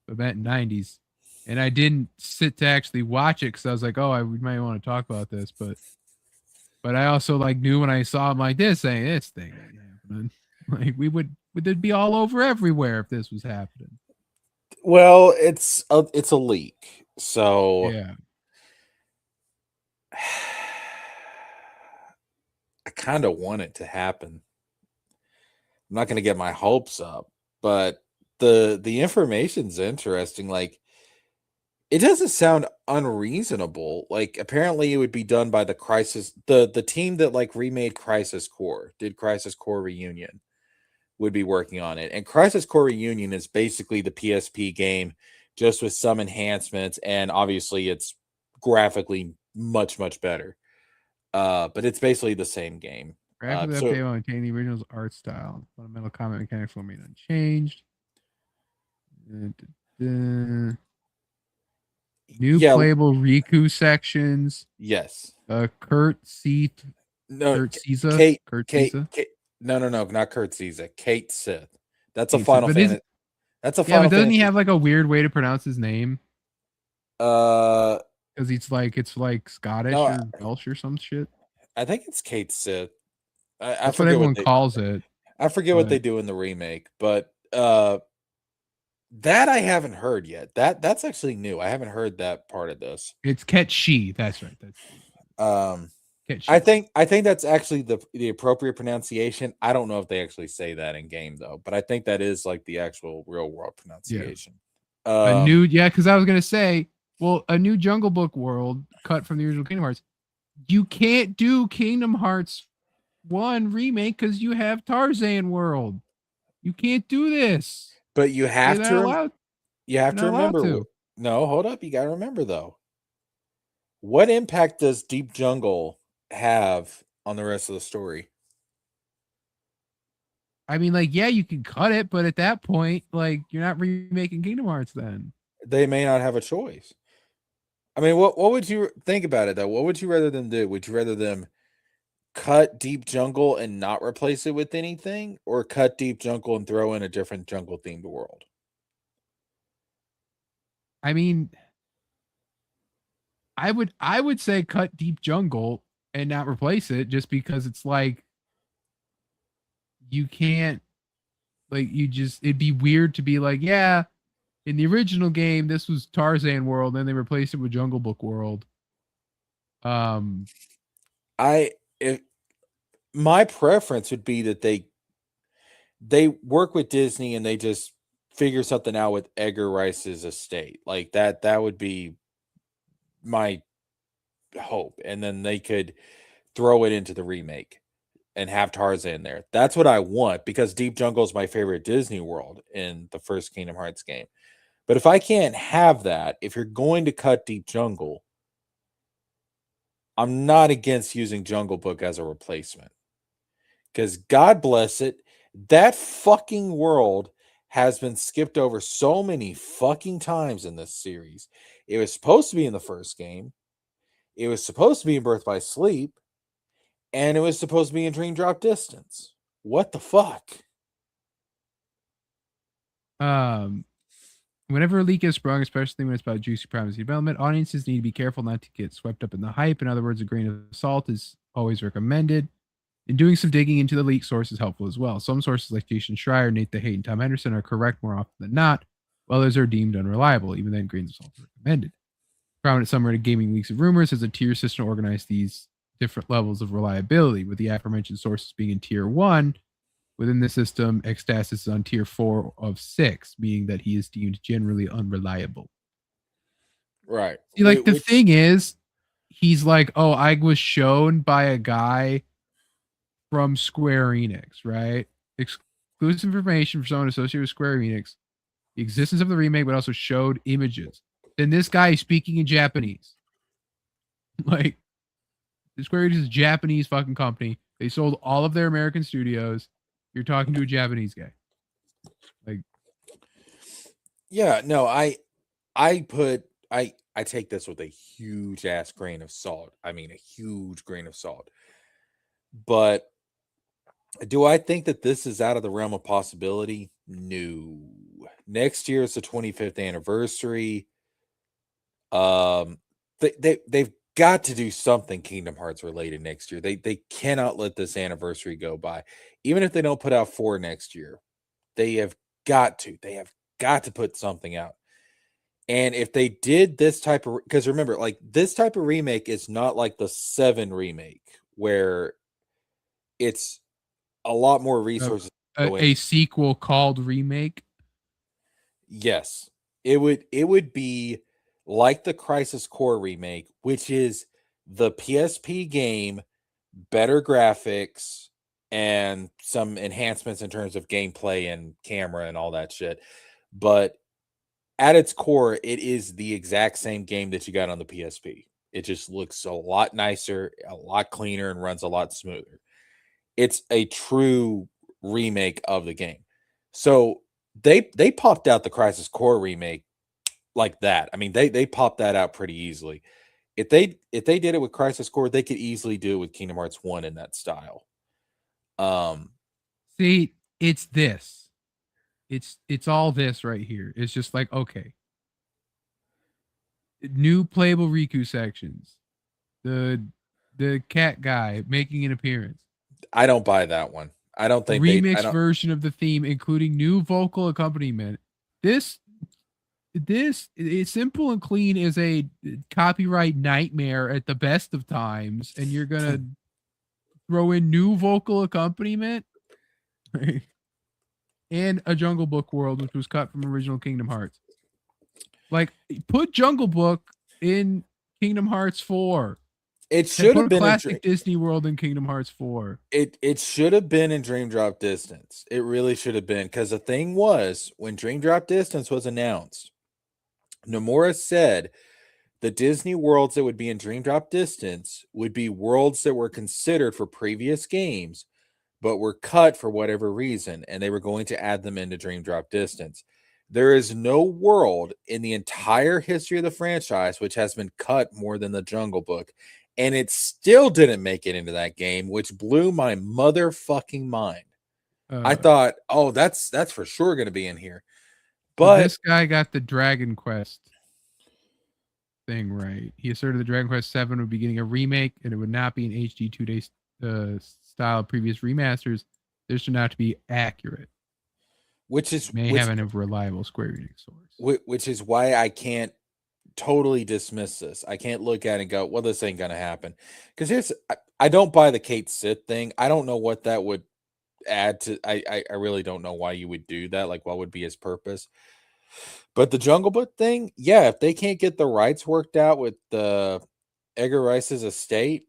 event in '90s, and I didn't sit to actually watch it because I was like, oh, we might want to talk about this, but I also like knew when I saw them like this thing ain't happening. Like it'd be all over everywhere if this was happening. Well, it's a leak, so yeah. I kind of want it to happen. I'm not going to get my hopes up, but the information's interesting. Like, it doesn't sound unreasonable. Like, apparently it would be done by the team that like remade Crisis Core, did Crisis Core Reunion, would be working on it. And Crisis Core Reunion is basically the PSP game just with some enhancements, and obviously it's graphically much better. But it's basically the same game. Graphically update while maintaining the original's art style. Fundamental combat mechanics will remain unchanged. New playable Riku sections. Yes. Kurt Sith. No, Kurt Caesar. Kate. No, not Kurt Caesar. Kate Sith. That's a Final Fantasy. That's a Final Fantasy. Doesn't he have like a weird way to pronounce his name? Because it's like Scottish or Welsh or some shit. I think it's Kate Sith. That's what everyone calls it. I forget what they do in the remake, but that I haven't heard yet. That's actually new. I haven't heard that part of this. It's Ketshi. That's right. Ketshi. I think that's actually the appropriate pronunciation. I don't know if they actually say that in game though, but I think that is like the actual real world pronunciation. Yeah. Because I was gonna say, well, a new Jungle Book world cut from the original Kingdom Hearts. You can't do Kingdom Hearts 1 remake because you have Tarzan World. You can't do this. But you have to. You have to remember. To. No, hold up. You got to remember though. What impact does Deep Jungle have on the rest of the story? I mean, like, yeah, you can cut it, but at that point, like, you're not remaking Kingdom Hearts then. They may not have a choice. I mean, what would you think about it though? What would you rather them do? Would you rather them cut Deep Jungle and not replace it with anything, or cut Deep Jungle and throw in a different jungle themed world? I mean, I would say cut Deep Jungle and not replace it, just because it's like you can't, like, it'd be weird to be like, yeah, in the original game this was Tarzan World, then they replaced it with Jungle Book World. My preference would be that they work with Disney and they just figure something out with Edgar Rice's estate. Like that would be my hope. And then they could throw it into the remake and have Tarzan there. That's what I want, because Deep Jungle is my favorite Disney world in the first Kingdom Hearts game. But if I can't have that, if you're going to cut Deep Jungle, I'm not against using Jungle Book as a replacement. Because God bless it, that fucking world has been skipped over so many fucking times in this series. It was supposed to be in the first game. It was supposed to be in Birth by Sleep. And it was supposed to be in Dream Drop Distance. What the fuck? Whenever a leak is sprung, especially when it's about juicy privacy development, audiences need to be careful not to get swept up in the hype. In other words, a grain of salt is always recommended. And doing some digging into the leak source is helpful as well. Some sources like Jason Schreier, Nate the Hate, and Tom Henderson are correct more often than not, while others are deemed unreliable. Even then, grains of salt are recommended. Prominent summary of Gaming Leaks of Rumors has a tier system to organize these different levels of reliability, with the aforementioned sources being in tier 1. Within the system, Extasis is on tier 4 of 6, meaning that he is deemed generally unreliable. Right. See, like, the thing is, he's like, oh, I was shown by a guy from Square Enix, right? Exclusive information for someone associated with Square Enix. The existence of the remake, but also showed images. Then this guy is speaking in Japanese. Like, Square Enix is a Japanese fucking company. They sold all of their American studios. You're talking to a Japanese guy. Like, yeah, no, I take this with a huge ass grain of salt. I mean, a huge grain of salt. But do I think that this is out of the realm of possibility? No. Next year is the 25th anniversary. They've got to do something Kingdom Hearts related next year. They cannot let this anniversary go by. Even if they don't put out 4 next year, they have got to. They have got to put something out. And if they did this type of, because remember, like, this type of remake is not like the 7 remake where it's a lot more resources. A sequel called remake. Yes, it would be like the Crisis Core remake, which is the PSP game, better graphics, and some enhancements in terms of gameplay and camera and all that shit. But at its core, it is the exact same game that you got on the PSP. It just looks a lot nicer, a lot cleaner, and runs a lot smoother. It's a true remake of the game. So they popped out the Crisis Core remake like that. I mean, they popped that out pretty easily. If they did it with Crisis Core, they could easily do it with Kingdom Hearts 1 in that style. See, it's this. It's all this right here. It's just like, okay. New playable Riku sections. The cat guy making an appearance. I don't buy that one. I don't think remixed version of the theme, including new vocal accompaniment. This it's simple and clean is a copyright nightmare at the best of times, and you're gonna throw in new vocal accompaniment and a Jungle Book world, which was cut from original Kingdom Hearts. Like, put Jungle Book in Kingdom Hearts 4. It should have been classic Disney World in Kingdom Hearts 4. It should have been in Dream Drop Distance. It really should have been, because the thing was, when Dream Drop Distance was announced, Nomura said the Disney worlds that would be in Dream Drop Distance would be worlds that were considered for previous games, but were cut for whatever reason, and they were going to add them into Dream Drop Distance. There is no world in the entire history of the franchise which has been cut more than the Jungle Book. And it still didn't make it into that game, which blew my motherfucking mind. I thought, oh, that's for sure going to be in here. But this guy got the Dragon Quest thing right. He asserted the Dragon Quest 7 would be getting a remake, and it would not be an HD 2D style of previous remasters. This turned out to be accurate. Which is have a reliable Square Enix source. Which is why I can't totally dismiss this. I can't look at it and go, well, this ain't gonna happen. Because I don't buy the Kate Sith thing. I don't know what that would add to. I really don't know why you would do that. Like, what would be his purpose? But the Jungle Book thing, yeah, if they can't get the rights worked out with the Edgar Rice's estate,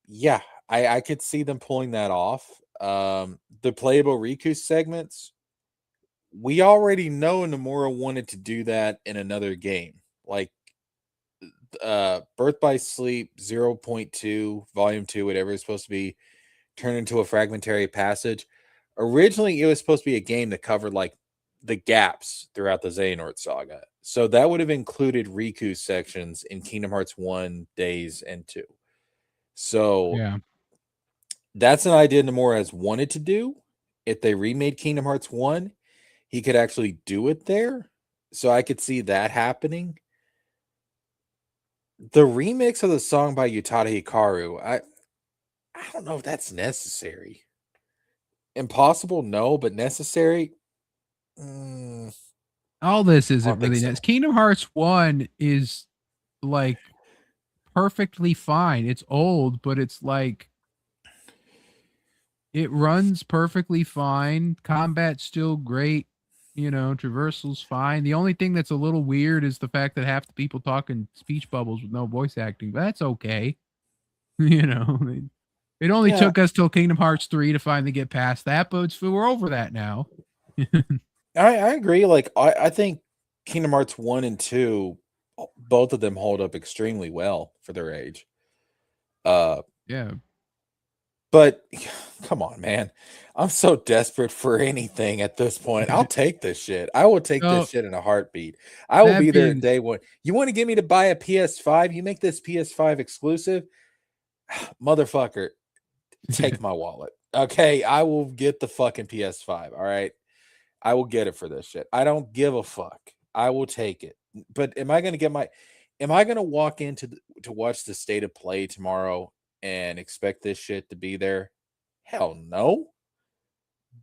yeah, I could see them pulling that off. The playable Riku segments, we already know Nomura wanted to do that in another game. Like, Birth by Sleep 0.2 volume 2, whatever it's supposed to be, turned into a fragmentary passage. Originally it was supposed to be a game that covered like the gaps throughout the Xehanort saga, so that would have included Riku sections in Kingdom Hearts 1 Days and 2. So yeah, that's an idea Nomura has wanted to do. If they remade Kingdom Hearts 1, he could actually do it there, so I could see that happening. The remix of the song by Utada Hikaru, I don't know if that's necessary. Impossible, no, but necessary. All this isn't really necessary. Kingdom Hearts 1 is like perfectly fine. It's old, but it's like it runs perfectly fine. Combat's still great. Traversal's fine. The only thing that's a little weird is the fact that half the people talk in speech bubbles with no voice acting, but that's okay. It only took us till Kingdom Hearts 3 to finally get past that, but we're over that now. I agree. Like, I think Kingdom Hearts 1 and 2, both of them hold up extremely well for their age. Yeah. But come on, man. I'm so desperate for anything at this point. I'll take this shit. I will take this shit in a heartbeat. I will be there in day one. You want to get me to buy a PS5? You make this PS5 exclusive? Motherfucker, take my wallet. Okay, I will get the fucking PS5. All right. I will get it for this shit. I don't give a fuck. I will take it. But am I going to walk in to watch the State of Play tomorrow and expect this shit to be there? Hell no.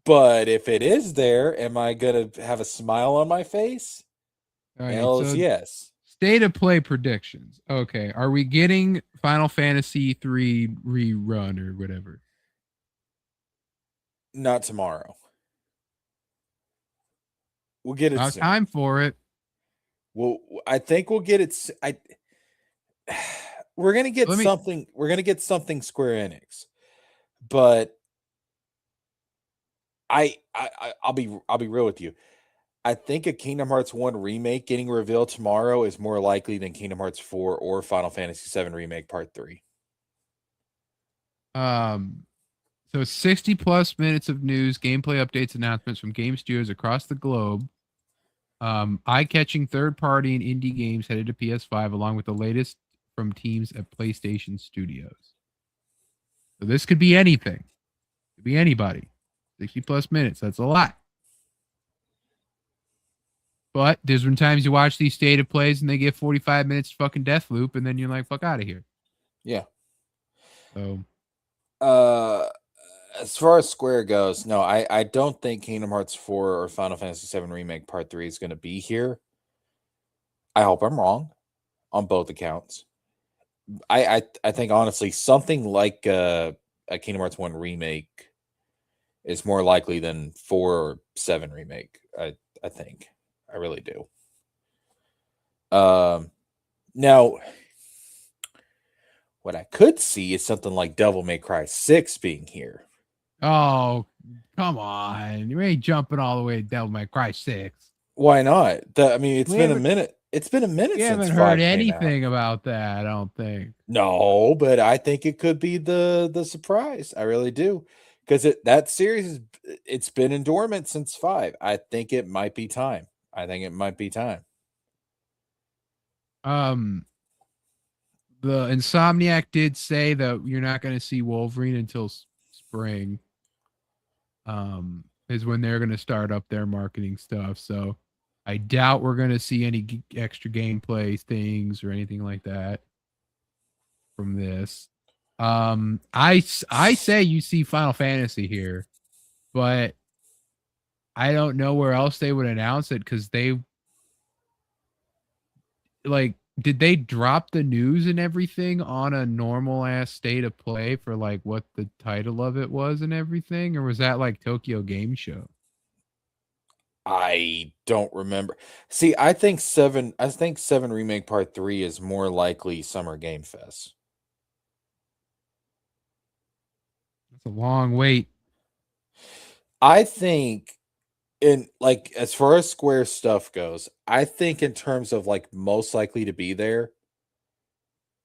But if it is there, am I gonna have a smile on my face? Right, Hell yes. State of Play predictions. Okay, are we getting Final Fantasy 3 rerun or whatever? Not tomorrow. We'll get it soon. Time for it. Well, I think we'll get it. We're gonna get something. We're gonna get something Square Enix, but I'll be real with you. I think a Kingdom Hearts 1 remake getting revealed tomorrow is more likely than Kingdom Hearts 4 or Final Fantasy 7 Remake Part 3. So 60 plus minutes of news, gameplay updates, announcements from game studios across the globe. Eye-catching third-party and indie games headed to PS5, along with the latest from teams at PlayStation Studios. So this could be anything. It could be anybody. 60 plus minutes. That's a lot. But there's been times you watch these state of plays and they get 45 minutes fucking death loop, and then you're like, fuck out of here. Yeah. So as far as Square goes, no, I don't think Kingdom Hearts 4 or Final Fantasy 7 Remake Part 3 is going to be here. I hope I'm wrong on both accounts. I think honestly something like a Kingdom Hearts 1 remake is more likely than 4 or 7 remake. I think. I really do. Now what I could see is something like Devil May Cry 6 being here. Oh, come on. You ain't jumping all the way to Devil May Cry 6. Why not? It's been a minute. It's been a minute since 5 haven't heard came anything out. about that, I don't think. No, but I think it could be the surprise. I really do. Because that series it's been in dormant since 5. I think it might be time. The Insomniac did say that you're not going to see Wolverine until spring. Is when they're going to start up their marketing stuff. So I doubt we're going to see any extra gameplay things or anything like that from this. I say you see Final Fantasy here, but I don't know where else they would announce it, because they did they drop the news and everything on a normal ass state of play for like what the title of it was and everything, or was that like Tokyo Game Show? I don't remember. See, I think 7 Remake Part 3 is more likely Summer Game Fest. That's a long wait. I think as far as Square stuff goes, I think in terms of like most likely to be there,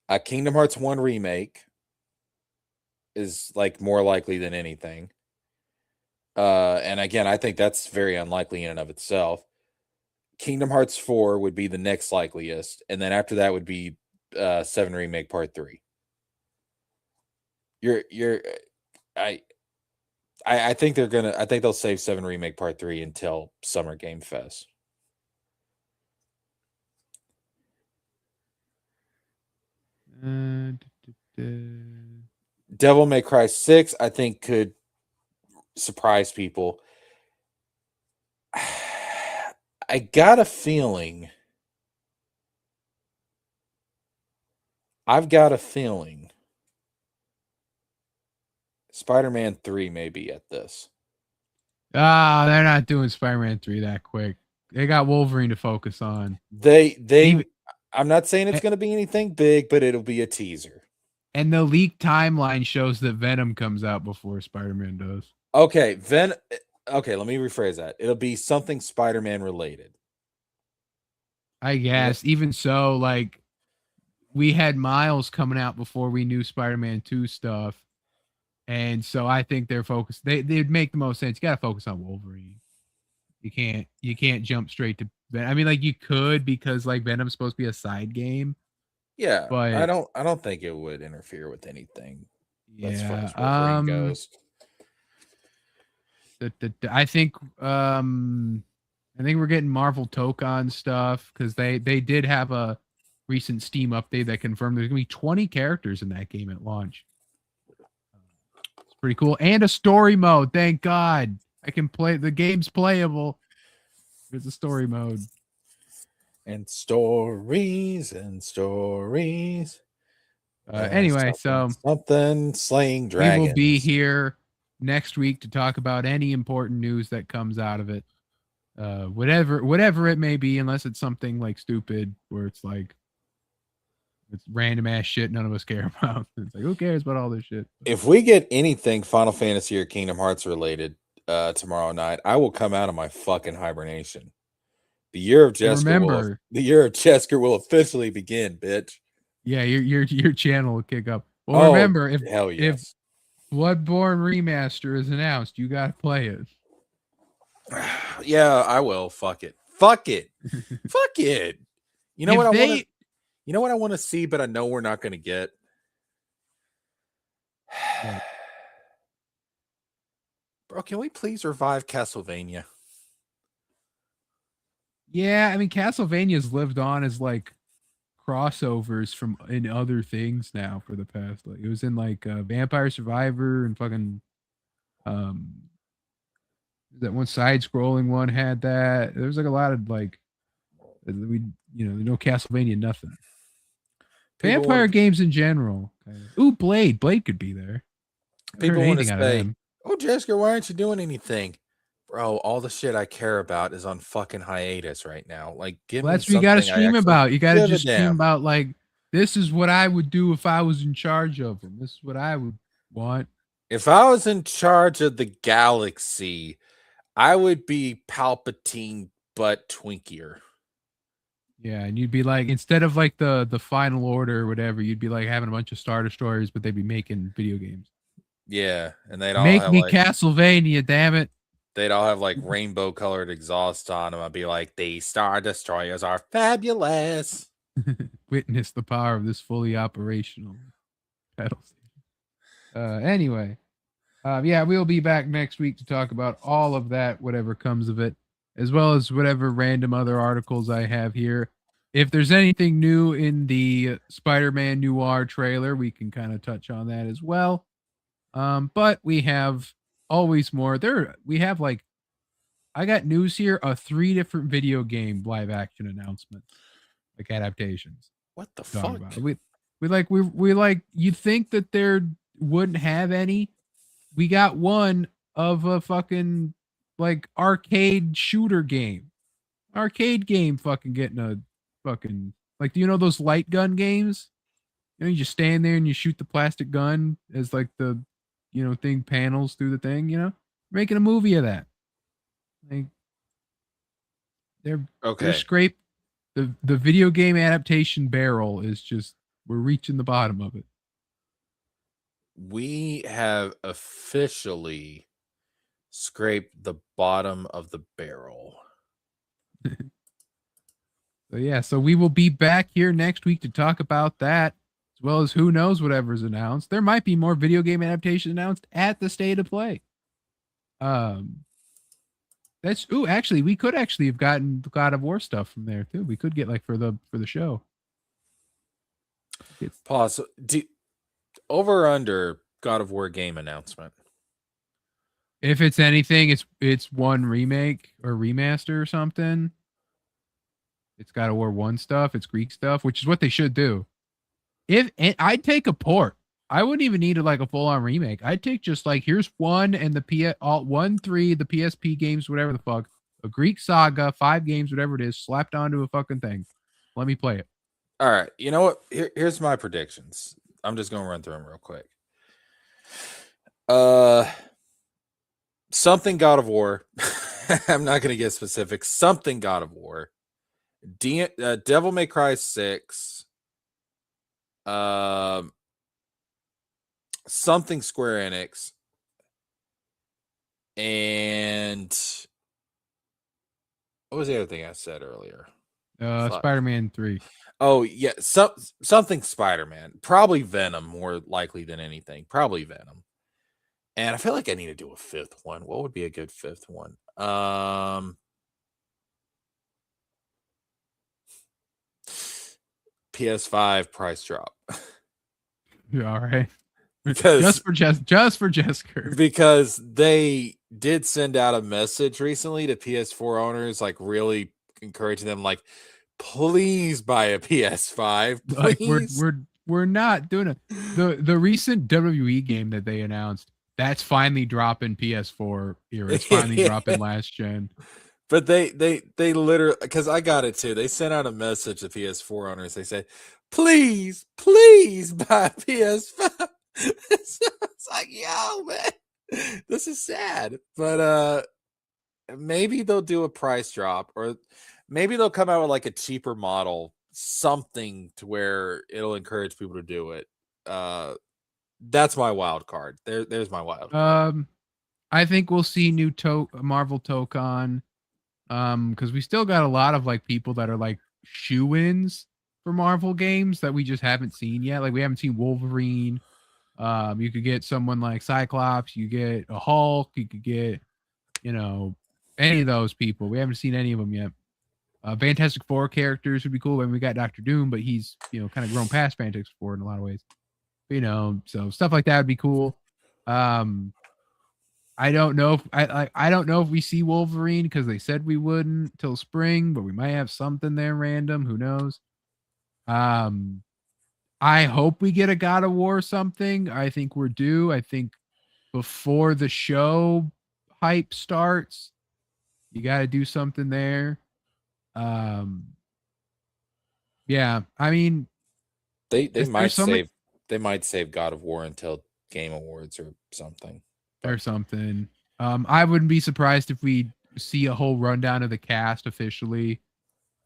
a Kingdom Hearts 1 remake is like more likely than anything. And again, I think that's very unlikely in and of itself. Kingdom Hearts 4 would be the next likeliest, and then after that would be 7 Remake Part 3. I think they'll save 7 Remake Part 3 until Summer Game Fest. Devil May Cry 6, I think, could surprise people. I've got a feeling Spider-Man 3 may be at this. They're not doing Spider-Man 3 that quick. They got Wolverine to focus on. I'm not saying it's going to be anything big, but it'll be a teaser. And the leaked timeline shows that Venom comes out before Spider-Man does. Okay, let me rephrase that. It'll be something Spider-Man related. I guess. Even so, like, we had Miles coming out before we knew Spider-Man 2 stuff. And so I think they're focused. They'd make the most sense. You got to focus on Wolverine. You can't jump straight to Venom. I mean, like, you could, because like Venom's supposed to be a side game. Yeah, but I don't think it would interfere with anything. Yeah, as far as Wolverine goes. I think we're getting Marvel Tokon stuff, because they did have a recent Steam update that confirmed there's gonna be 20 characters in that game at launch. It's pretty cool, and a story mode. Thank God, I can play the game's playable. There's a story mode. And stories. Anyway, something slaying dragons. We will be here next week to talk about any important news that comes out of it. Whatever it may be, unless it's something like stupid where it's like it's random ass shit none of us care about. It's like, who cares about all this shit? If we get anything Final Fantasy or Kingdom Hearts related tomorrow night, I will come out of my fucking hibernation. The year of And Jesker will officially begin, bitch. Yeah, your channel will kick up. Well, Oh, remember hell if yes. Bloodborne Remaster is announced, you gotta play it. Yeah, I will. Fuck it. Fuck it. Fuck it. You know what I want? You know what I want to see, but I know we're not going to get. What? Bro, can we please revive Castlevania? Yeah, I mean Castlevania's lived on as like crossovers from in other things now for the past. Like it was in like Vampire Survivor and fucking that one side scrolling one had that. There was like a lot of like no Castlevania nothing. Vampire games in general. Ooh, Blade. Blade could be there. People want to say, "Oh, Jessica, why aren't you doing anything?" Bro, all the shit I care about is on fucking hiatus right now. Like, give me that's something what you got to stream about. You got to just stream damn. about like, this is what I would do if I was in charge of them. This is what I would want. If I was in charge of the galaxy, I would be Palpatine but twinkier. Yeah, and you'd be like, instead of like the Final Order or whatever, you'd be like having a bunch of Star Destroyers, but they'd be making video games. Yeah, and they'd all make have me like, Castlevania, damn it. They'd all have like rainbow colored exhaust on them. I'd be like, these Star Destroyers are fabulous. Witness the power of this fully operational pedal station. Anyway, yeah, we'll be back next week to talk about all of that, whatever comes of it, as well as whatever random other articles I have here. If there's anything new in the Spider-Man Noir trailer, we can kind of touch on that as well. But we have always more. We have like, I got news here, 3 different video game live action announcements, like adaptations. What the fuck? We like, you'd think that there wouldn't have any. We got one of a fucking like arcade shooter game. Arcade game fucking getting a fucking, like, do you know those light gun games? You know, you just stand there and you shoot the plastic gun as like the, thing panels through the thing, making a movie of that. Like, they're scrape the video game adaptation barrel is just, we're reaching the bottom of it. We have officially scraped the bottom of the barrel. So we will be back here next week to talk about that, as well as who knows whatever's announced. There might be more video game adaptations announced at the State of Play. Actually, we could actually have gotten God of War stuff from there too. We could get like for the show. Pause. Over or under God of War game announcement? If it's anything, it's one remake or remaster or something. It's God of War 1 stuff. It's Greek stuff, which is what they should do. I'd take a port. I wouldn't even need like a full-on remake. I'd take just like, here's 1 and the 1, 3, the PSP games, whatever the fuck, a Greek saga, 5 games, whatever it is, slapped onto a fucking thing. Let me play it. All right. You know what? Here's my predictions. I'm just going to run through them real quick. Something God of War. I'm not going to get specific. Something God of War. Devil May Cry 6. Something Square Enix. And what was the other thing I said earlier? Spider-Man 3. Oh, yeah. Something Spider-Man. Probably Venom, more likely than anything. Probably Venom. And I feel like I need to do a 5th one. What would be a good 5th one? PS5 price drop. Yeah, all right. Because just for Jesker. Because they did send out a message recently to PS4 owners, like really encouraging them, like, please buy a PS5. Please. Like we're not doing it. The recent WWE game that they announced, that's finally dropping PS4 era. It's finally dropping last gen. But they literally, because I got it too. They sent out a message to PS4 owners. They said, please buy a PS5. It's like, yo, man, this is sad. But maybe they'll do a price drop, or maybe they'll come out with like a cheaper model, something to where it'll encourage people to do it. That's my wild card. There's my wild card. I think we'll see new Marvel Tokon. Because we still got a lot of like people that are like shoe-ins for Marvel games that we just haven't seen yet. Like we haven't seen Wolverine. You could get someone like Cyclops, you get a Hulk, you could get, any of those people. We haven't seen any of them yet. Fantastic Four characters would be cool. And we got Doctor Doom, but he's, kind of grown past Fantastic Four in a lot of ways. So stuff like that would be cool. I don't know if I don't know if we see Wolverine because they said we wouldn't till spring, but we might have something there random. Who knows? I hope we get a God of War something. I think we're due. I think before the show hype starts, you got to do something there. Yeah, I mean, they might save God of War until Game Awards or something. Or something. I wouldn't be surprised if we see a whole rundown of the cast officially.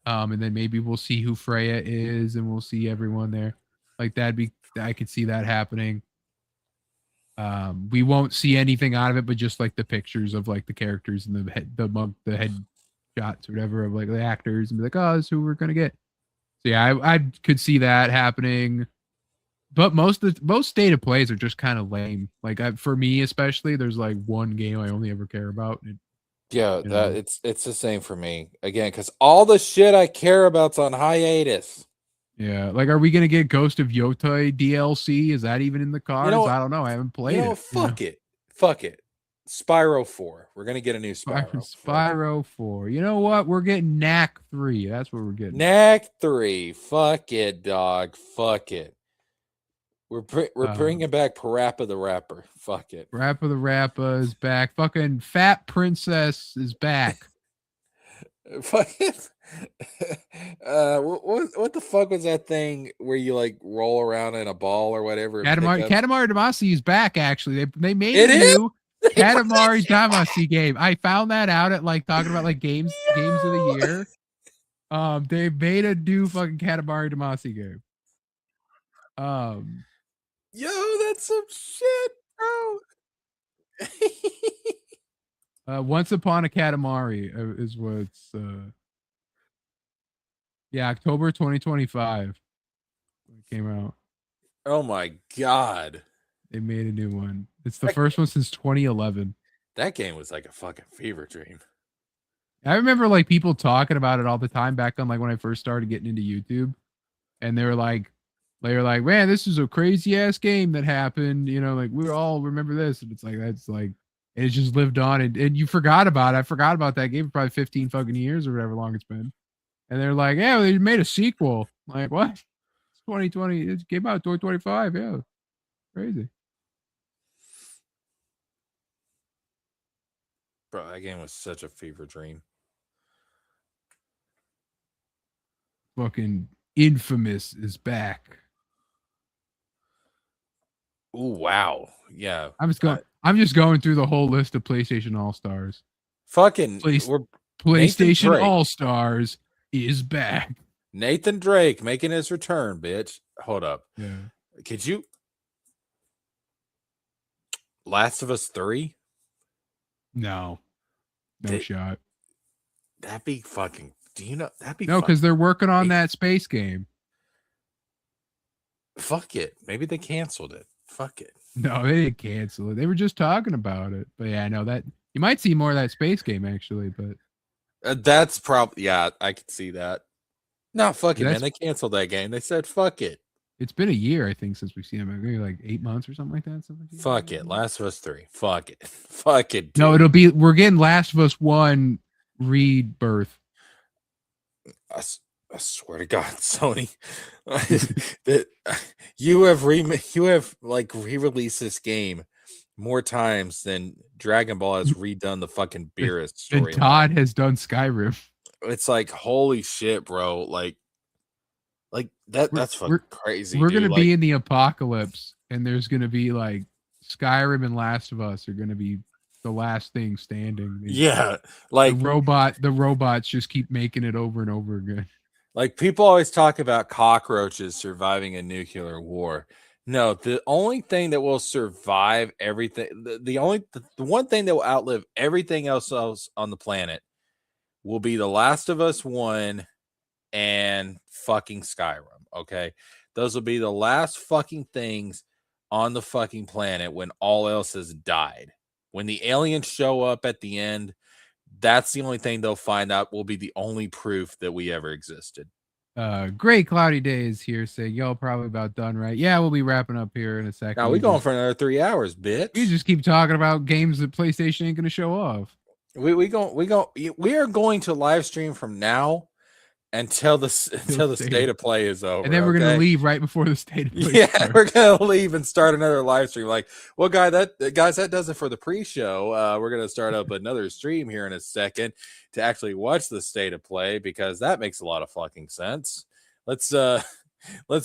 And then maybe we'll see who Freya is and we'll see everyone there. Like I could see that happening. We won't see anything out of it, but just like the pictures of like the characters and the head shots or whatever of like the actors and be like, oh, this is who we're gonna get. So yeah, I could see that happening. But most state of plays are just kind of lame. Like for me, especially, there's like one game I only ever care about. It's the same for me again because all the shit I care about's on hiatus. Yeah, like are we gonna get Ghost of Yotei DLC? Is that even in the cards? I don't know. I haven't played it. Fuck it. Spyro 4. We're gonna get a new Spyro 4. You know what? We're getting Knack 3. That's what we're getting. Knack 3. Fuck it, dog. Fuck it. We're bringing back Parappa the Rapper. Fuck it. Parappa the Rapper is back. Fucking Fat Princess is back. Fucking. What the fuck was that thing where you like roll around in a ball or whatever? Katamari Damacy is back. Actually, they made a new Katamari Damacy game. I found that out at like talking about like games of the year. They made a new fucking Katamari Damacy game. Yo, that's some shit, bro. Once Upon a Katamari is what's October 2025 it came out. Oh my god. They made a new one. It's the first one since 2011. That game was like a fucking fever dream. I remember like people talking about it all the time back on like when I first started getting into YouTube, and they were like, man, this is a crazy ass game that happened. Like we all remember this, and it's like that's like it just lived on, and you forgot about it. I forgot about that game for probably 15 fucking years or whatever long it's been. And they're like, yeah, they made a sequel. I'm like, what? It's 2020. It came out 2025. Yeah, crazy. Bro, that game was such a fever dream. Fucking Infamous is back. Oh wow, yeah. I'm just going through the whole list of PlayStation All Stars. Fucking PlayStation All Stars is back. Nathan Drake making his return, bitch. Hold up. Yeah. Could you? Last of Us 3? No shot. That'd be fucking. Do you know? That'd be no, because they're working on that space game. Fuck it. Maybe they canceled it. Fuck it. No, they didn't cancel it. They were just talking about it. But yeah, I know that you might see more of that space game actually. But that's probably I could see that. No, fuck it, man. They canceled that game. They said fuck it. It's been a year, I think, since we've seen it. Maybe like 8 months or something like that. Fuck it. Last of Us 3. Fuck it. Fuck it. Dude. No, we're getting Last of Us 1 Rebirth. I swear to God, Sony, that you have re-released this game more times than Dragon Ball has redone the fucking Beerus story. And Todd has done Skyrim. It's like holy shit, bro. Like that's fucking crazy. We're gonna be in the apocalypse, and there's gonna be like Skyrim and Last of Us are gonna be the last thing standing. Yeah, the robots just keep making it over and over again. Like people always talk about cockroaches surviving a nuclear war. No, the only thing that will survive everything, the one thing that will outlive everything else on the planet will be The Last of Us 1 and fucking Skyrim. Okay. Those will be the last fucking things on the fucking planet when all else has died. When the aliens show up at the end, that's the only thing they'll find out will be the only proof that we ever existed. Great cloudy days here. Saying y'all probably about done, right? Yeah, we'll be wrapping up here in a second. Now we're going for another 3 hours, bitch. You just keep talking about games that PlayStation ain't gonna show off. We are going to live stream from now until the state of play is over, and then we're gonna leave right before the state of play. Yeah, we're gonna leave and start another live stream. Like, well, guys, that does it for the pre-show. We're gonna start up another stream here in a second to actually watch the state of play because that makes a lot of fucking sense. Let's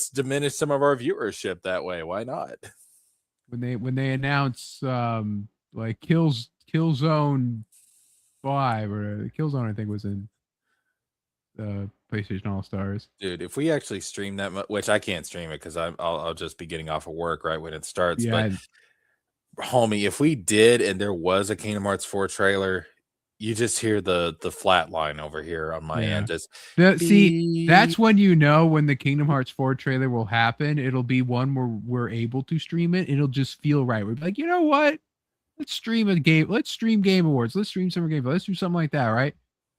diminish some of our viewership that way. Why not? When they announce like Killzone 5 or Killzone, I think was in PlayStation All Stars. Dude, if we actually stream that, which I can't stream it because I'll just be getting off of work right when it starts. Yeah. But homie, if we did and there was a Kingdom Hearts 4 trailer, you just hear the flat line over here on my end. Just see, that's when you know when the Kingdom Hearts 4 trailer will happen. It'll be one where we're able to stream it. It'll just feel right. We're like, you know what? Let's stream a game. Let's stream Game Awards. Let's stream Summer Game. Let's do something like that, right?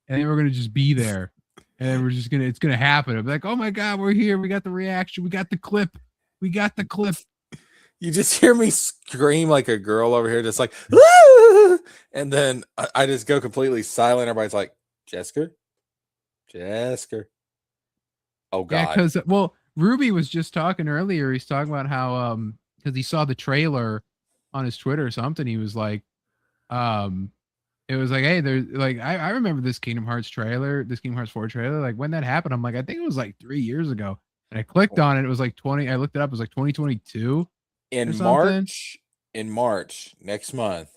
And then we're gonna just be there. And then it's gonna happen. I'm like, oh my god, we're here. We got the reaction. We got the clip. You just hear me scream like a girl over here, just like, ah! And then I just go completely silent. Everybody's like, Jessica. Oh god. Yeah, because Ruby was just talking earlier. He's talking about how because he saw the trailer on his Twitter or something. He was like, it was like, hey, there's like I remember this Kingdom Hearts 4 trailer. Like when that happened, I'm like, I think it was like 3 years ago. And I clicked on it. It was like I looked it up. It was like 2022. In March next month,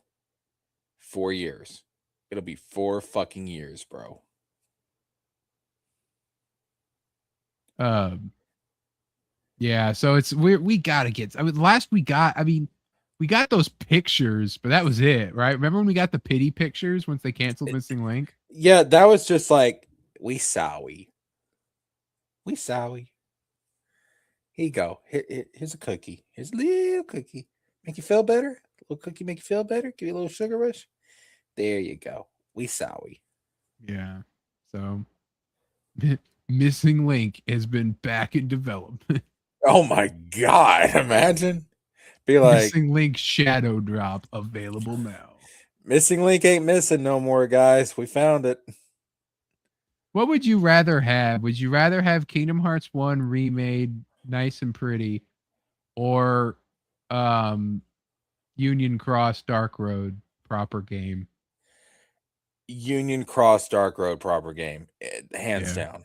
4 years. It'll be 4 fucking years, bro. Yeah. So we gotta get. We got those pictures, but that was it, right? Remember when we got the pity pictures once they canceled Missing Link? Yeah, that was just like, we sorry. Here you go. Here's a cookie. Here's a little cookie. Make you feel better? A little cookie make you feel better? Give you a little sugar rush? There you go. We sorry. Yeah. So Missing Link has been back in development. Oh my god, imagine. Be like, Missing Link Shadow Drop available now. Missing Link ain't missing no more, guys. We found it. What would you rather have? Would you rather have Kingdom Hearts 1 remade nice and pretty, or Union Cross Dark Road proper game? Union Cross Dark Road proper game. Hands down.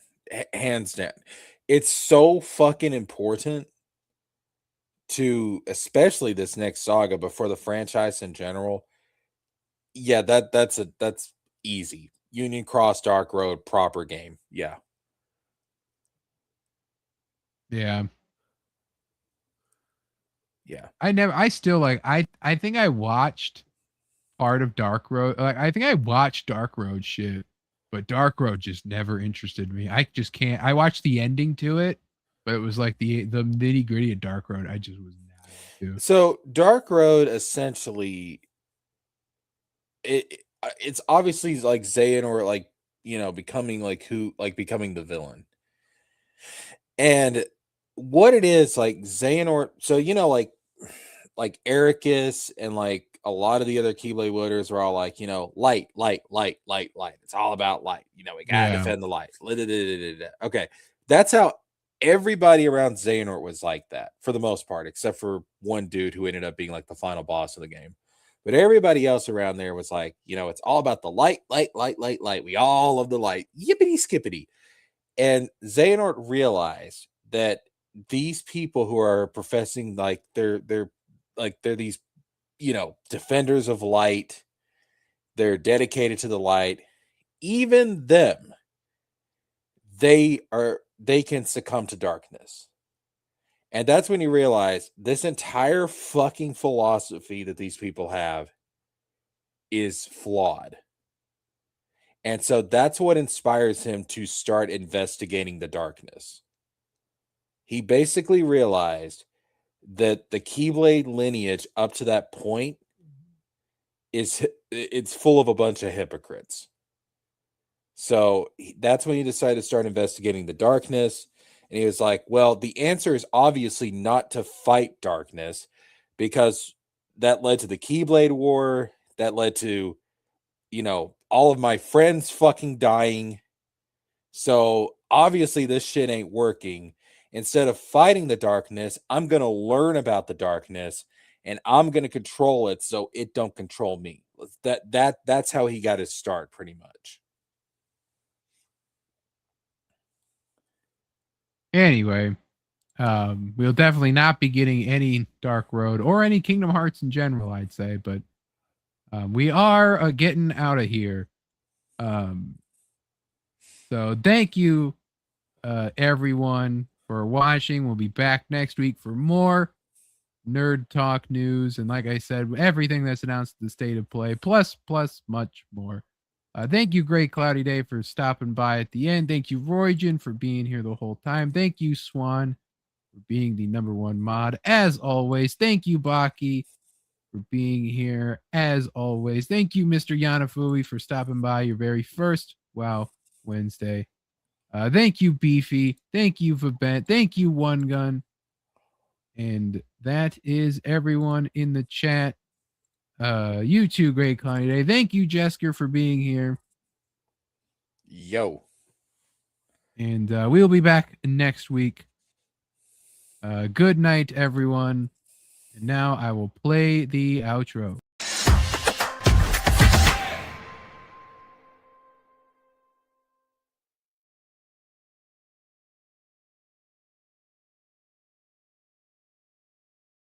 Hands down. It's so fucking important to especially this next saga, but for the franchise in general. Yeah, that's easy. Union Cross Dark Road proper game. Yeah. Yeah. Yeah. I think I watched part of Dark Road. Like I think I watched Dark Road shit, but Dark Road just never interested me. I just can't. I watched the ending to it, but it was like the nitty-gritty of Dark Road I just was not into. So Dark Road essentially it's obviously like Xehanort, like, you know, becoming the villain. And what it is, like Xehanort, so you know, like Ericus and like a lot of the other Keyblade wielders were all like, you know, light. It's all about light. You know, we gotta defend the light. Okay. That's how everybody around Xehanort was like that for the most part, except for one dude who ended up being like the final boss of the game. But everybody else around there was like, you know, it's all about the light. We all love the light. Yippity skippity. And Xehanort realized that these people who are professing like they're these, you know, defenders of light, they're dedicated to the light. Even them, they can succumb to darkness. And that's when you realize this entire fucking philosophy that these people have is flawed. And so that's what inspires him to start investigating the darkness. He basically realized that the Keyblade lineage up to that point it's full of a bunch of hypocrites. So that's when he decided to start investigating the darkness. And he was like, well, the answer is obviously not to fight darkness, because that led to the Keyblade War. That led to, all of my friends fucking dying. So obviously this shit ain't working. Instead of fighting the darkness, I'm going to learn about the darkness and I'm going to control it so it don't control me. That's how he got his start, pretty much. Anyway, we'll definitely not be getting any Dark Road or any Kingdom Hearts in general, I'd say, but we are getting out of here. So thank you, everyone, for watching. We'll be back next week for more Nerd Talk news. And like I said, everything that's announced at the State of Play, plus much more. Thank you, Great Cloudy Day, for stopping by at the end. Thank you, Roygen, for being here the whole time. Thank you, Swan, for being the #1 mod, as always. Thank you, Baki, for being here, as always. Thank you, Mr. Yanafui, for stopping by your very first WoW Wednesday. Thank you, Beefy. Thank you, Vabent. Thank you, One Gun. And that is everyone in the chat. You too, Great Cloudy Day. Thank you, Jesker, for being here. Yo. And we'll be back next week. Good night, everyone. And now I will play the outro.